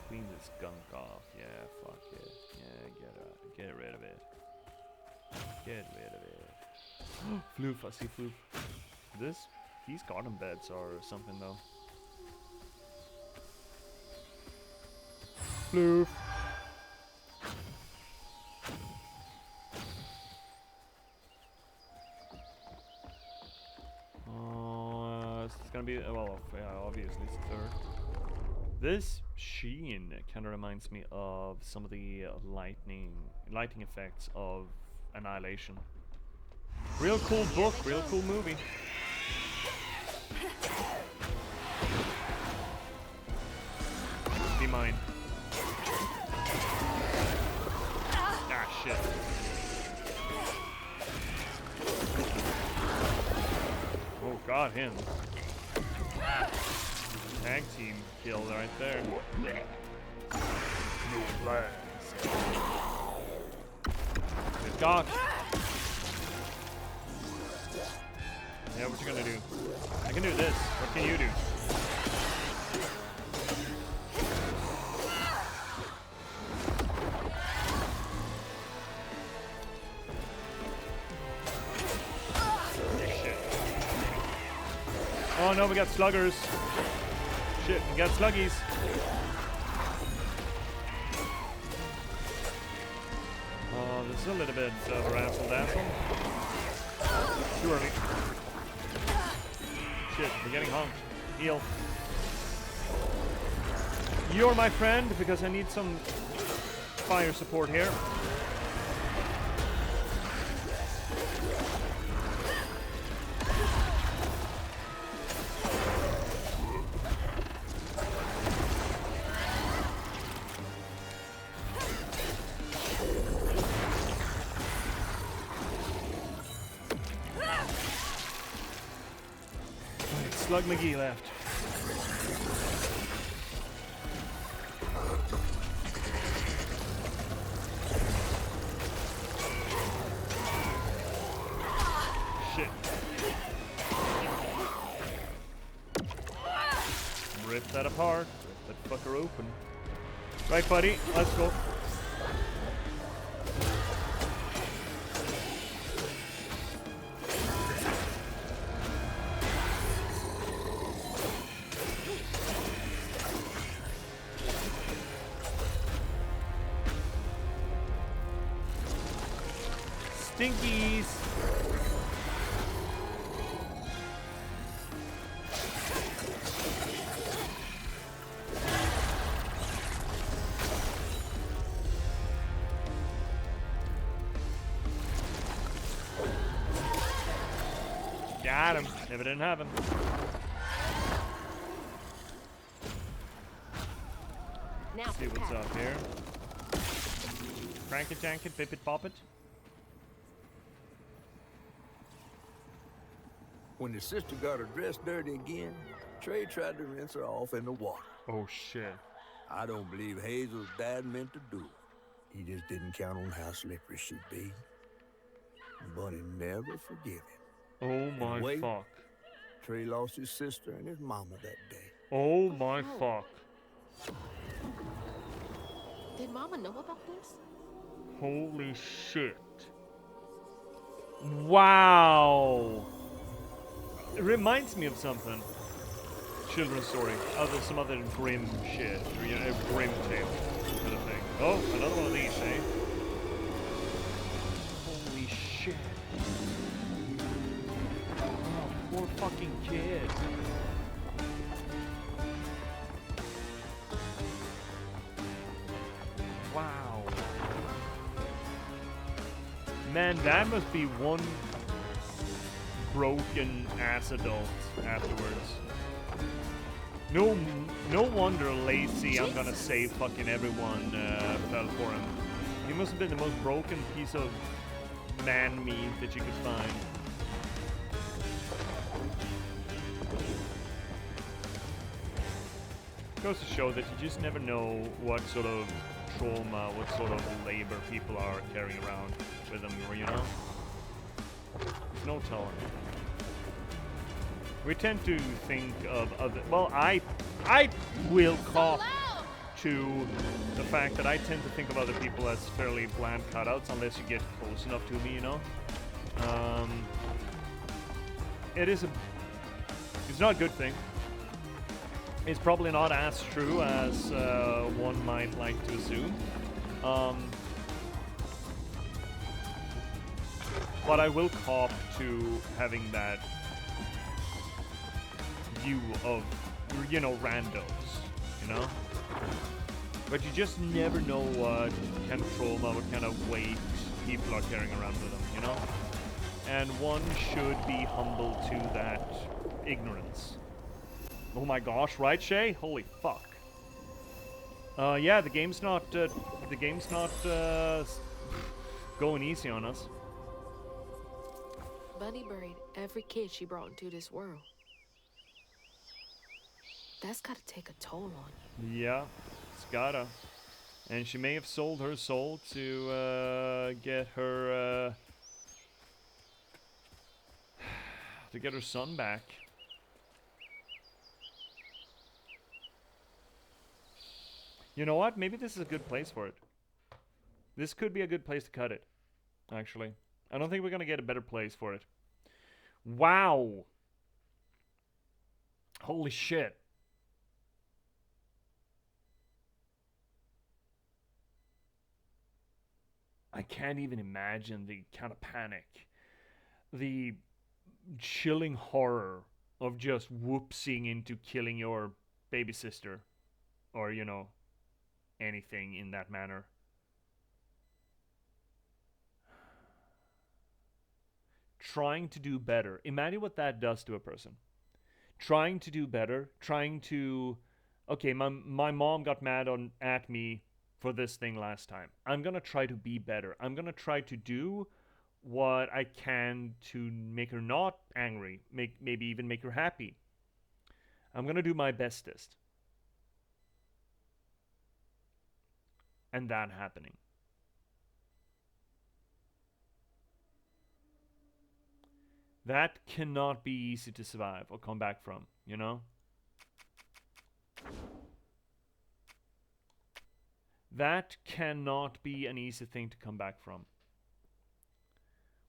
Clean this gunk off. Yeah, fuck it. Yeah, get rid of it. Get rid of it. Floof, I see Floof. These garden beds are something though. Floof. It's gonna be, well, yeah, obviously it's a third. This sheen kind of reminds me of some of the lighting effects of Annihilation. Real cool book, real cool movie. Be mine. Ah, shit. Oh, got him. Tag team kill right there. No flags. Scott. Yeah, what you gonna do? I can do this. What can you do? Shit. Oh no, we got sluggers. Shit, we got sluggies. Oh, this is a little bit of a razzle-dazzle. Too early. Shit, we're getting honked. Heal. You're my friend because I need some fire support here. Slug McGee left. Shit. Rip that apart. Rip that fucker open. Right, buddy. Let's go. Stinkies. Got him. Never didn't happen. Now See what's up here. Crank it, jank it, bip it, bop it. When the sister got her dress dirty again, Trey tried to rinse her off in the water. Oh shit. I don't believe Hazel's dad meant to do it. He just didn't count on how slippery she'd be. But he never forgive him. Oh my wait. fuck. Trey lost his sister and his mama that day. Oh my fuck. Did Mama know about this? Holy shit. Wow. It reminds me of something. Children's story. Some other grim shit. Or, you know, a grim tale kind of thing. Oh, another one of these, eh? Holy shit. Oh, poor fucking kid. Wow. Man, that must be one broken ass adult afterwards. No wonder Lacey, I'm gonna save fucking everyone, fell for him. He must have been the most broken piece of man meat that you could find. Goes to show that you just never know what sort of trauma, what sort of labor people are carrying around with them, you know? There's no telling. We tend to think of other... Well, I will cop to the fact that I tend to think of other people as fairly bland cutouts unless you get close enough to me, you know? It's not a good thing. It's probably not as true as one might like to assume. But I will cop to having that view of, you know, randos, you know? But you just never know what kind of trauma, what kind of weight people are carrying around with them, you know? And one should be humble to that ignorance. Oh my gosh, right, Shay? Holy fuck. Yeah, the game's not going easy on us. Bunny buried every kid she brought into this world. That's gotta take a toll on you. Yeah, it's gotta. And she may have sold her soul to get her son back. You know what? Maybe this is a good place for it. This could be a good place to cut it, actually. I don't think we're going to get a better place for it. Wow. Holy shit. I can't even imagine the kind of panic, the chilling horror of just whoopsing into killing your baby sister, or, you know, anything in that manner. Trying to do better. Imagine what that does to a person. Trying to do better, trying to... Okay, my mom got mad at me for this thing last time. I'm gonna try to be better. I'm gonna try to do what I can to make her not angry, maybe even make her happy. I'm gonna do my bestest. And that happening. That cannot be easy to survive or come back from, you know? That cannot be an easy thing to come back from.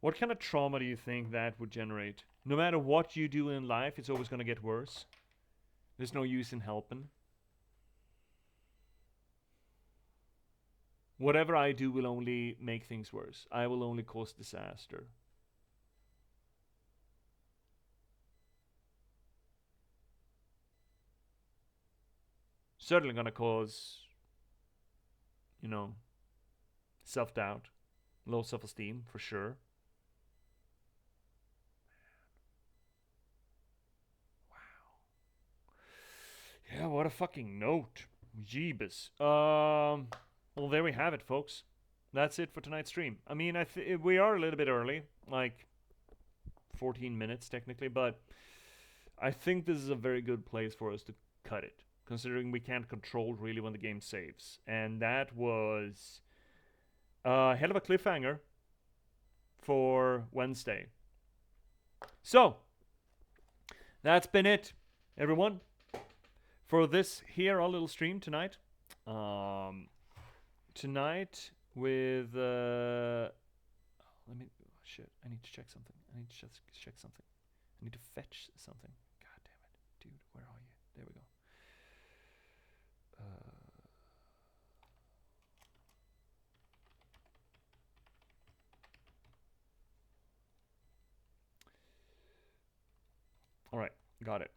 What kind of trauma do you think that would generate? No matter what you do in life, it's always going to get worse. There's no use in helping. Whatever I do will only make things worse. I will only cause disaster. Certainly going to cause, you know, self-doubt, low self-esteem, for sure. Wow. Yeah, what a fucking note. Jeebus. Well, there we have it, folks. That's it for tonight's stream. I mean, we are a little bit early, like 14 minutes technically, but I think this is a very good place for us to cut it, considering we can't control really when the game saves. And that was a hell of a cliffhanger for Wednesday. So, that's been it, everyone, for this here, our little stream tonight. Tonight with... let me... Oh, shit, I need to check something. I need to check something. I need to fetch something. God damn it. Dude, where are you? There we go. Alright, got it.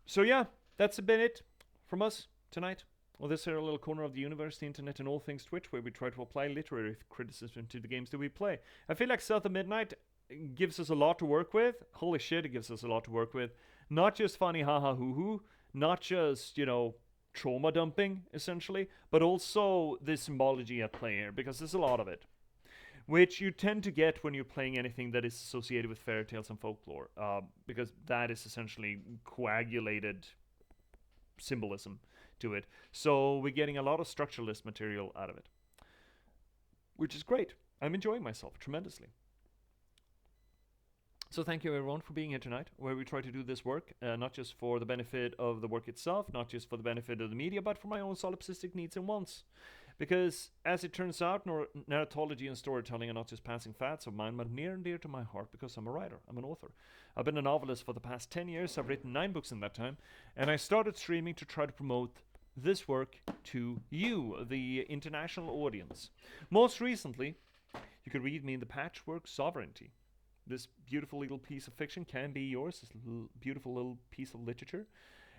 So yeah, that's been it from us tonight. Well, this is a little corner of the universe, the internet, and all things Twitch, where we try to apply literary criticism to the games that we play. I feel like South of Midnight gives us a lot to work with. Holy shit, it gives us a lot to work with. Not just funny haha hoo hoo, not just, you know, trauma dumping, essentially, but also the symbology at play here, because there's a lot of it. Which you tend to get when you're playing anything that is associated with fairy tales and folklore, because that is essentially coagulated symbolism to it. So we're getting a lot of structuralist material out of it, which is great. I'm enjoying myself tremendously. So thank you everyone for being here tonight, where we try to do this work, not just for the benefit of the work itself, not just for the benefit of the media, but for my own solipsistic needs and wants. Because, as it turns out, narratology and storytelling are not just passing fads of mine, but near and dear to my heart, because I'm a writer, I'm an author. I've been a novelist for the past 10 years, I've written 9 books in that time, and I started streaming to try to promote this work to you, the international audience. Most recently, you could read me in the Patchwork Sovereignty. This beautiful little piece of fiction can be yours, this beautiful little piece of literature.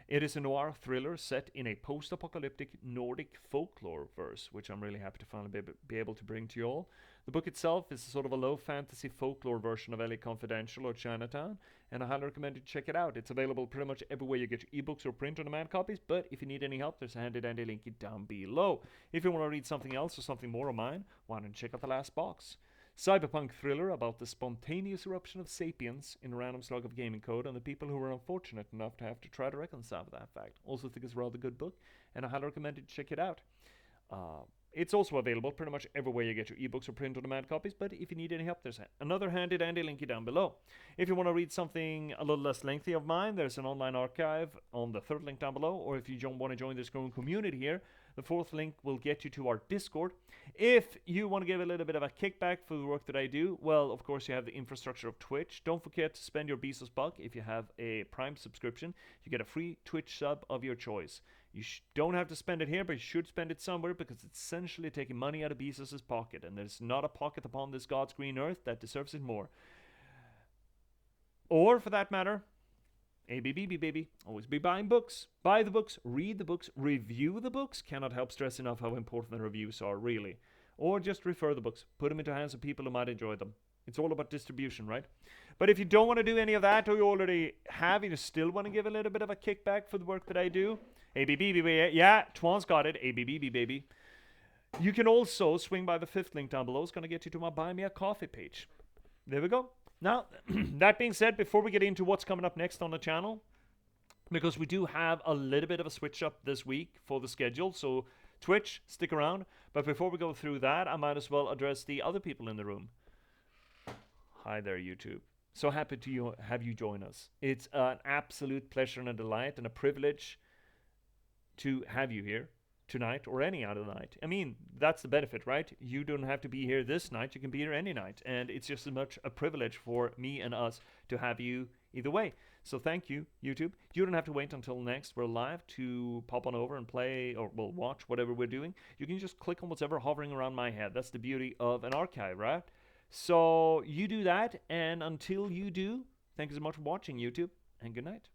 It is a noir thriller set in a post-apocalyptic Nordic folklore verse, which I'm really happy to finally be able to bring to you all. The book itself is sort of a low fantasy folklore version of LA Confidential or Chinatown, and I highly recommend you check it out. It's available pretty much everywhere you get your ebooks or print-on-demand copies, but if you need any help, there's a handy-dandy link down below. If you want to read something else or something more of mine, why don't you check out The Last Box? cyberpunk thriller about the spontaneous eruption of sapiens in a random slug of gaming code and the people who were unfortunate enough to have to try to reconcile with that fact. Also think it's a rather good book, and I highly recommend you check it out. It's also available pretty much everywhere you get your ebooks or print-on-demand copies, but if you need any help, there's another handy-dandy linky down below. If you want to read something a little less lengthy of mine, there's an online archive on the third link down below, or if you want to join this growing community here, the fourth link will get you to our Discord. If you want to give a little bit of a kickback for the work that I do, well, of course, you have the infrastructure of Twitch. Don't forget to spend your Bezos buck. If you have a Prime subscription, you get a free Twitch sub of your choice. You don't have to spend it here, but you should spend it somewhere because it's essentially taking money out of Bezos' pocket, and there's not a pocket upon this God's green earth that deserves it more. Or, for that matter, ABBB, baby. Always be buying books. Buy the books, read the books, review the books. Cannot help stress enough how important the reviews are, really. Or just refer the books. Put them into hands of people who might enjoy them. It's all about distribution, right? But if you don't want to do any of that, or you already have, you still want to give a little bit of a kickback for the work that I do, ABBB, yeah, Twan's got it, ABBB, baby. You can also swing by the fifth link down below. It's going to get you to my Buy Me a Coffee page. There we go. Now, that being said, before we get into what's coming up next on the channel, because we do have a little bit of a switch up this week for the schedule, so Twitch, stick around. But before we go through that, I might as well address the other people in the room. Hi there, YouTube. So happy to have you join us. It's an absolute pleasure and a delight and a privilege to have you here tonight or any other night. I mean, that's the benefit, right? You don't have to be here this night. You can be here any night. And it's just as much a privilege for me and us to have you either way. So thank you, YouTube. You don't have to wait until next we're live to pop on over and play or well, watch whatever we're doing. You can just click on whatever hovering around my head. That's the beauty of an archive, right? So you do that, and until you do, thank you so much for watching, YouTube, and good night.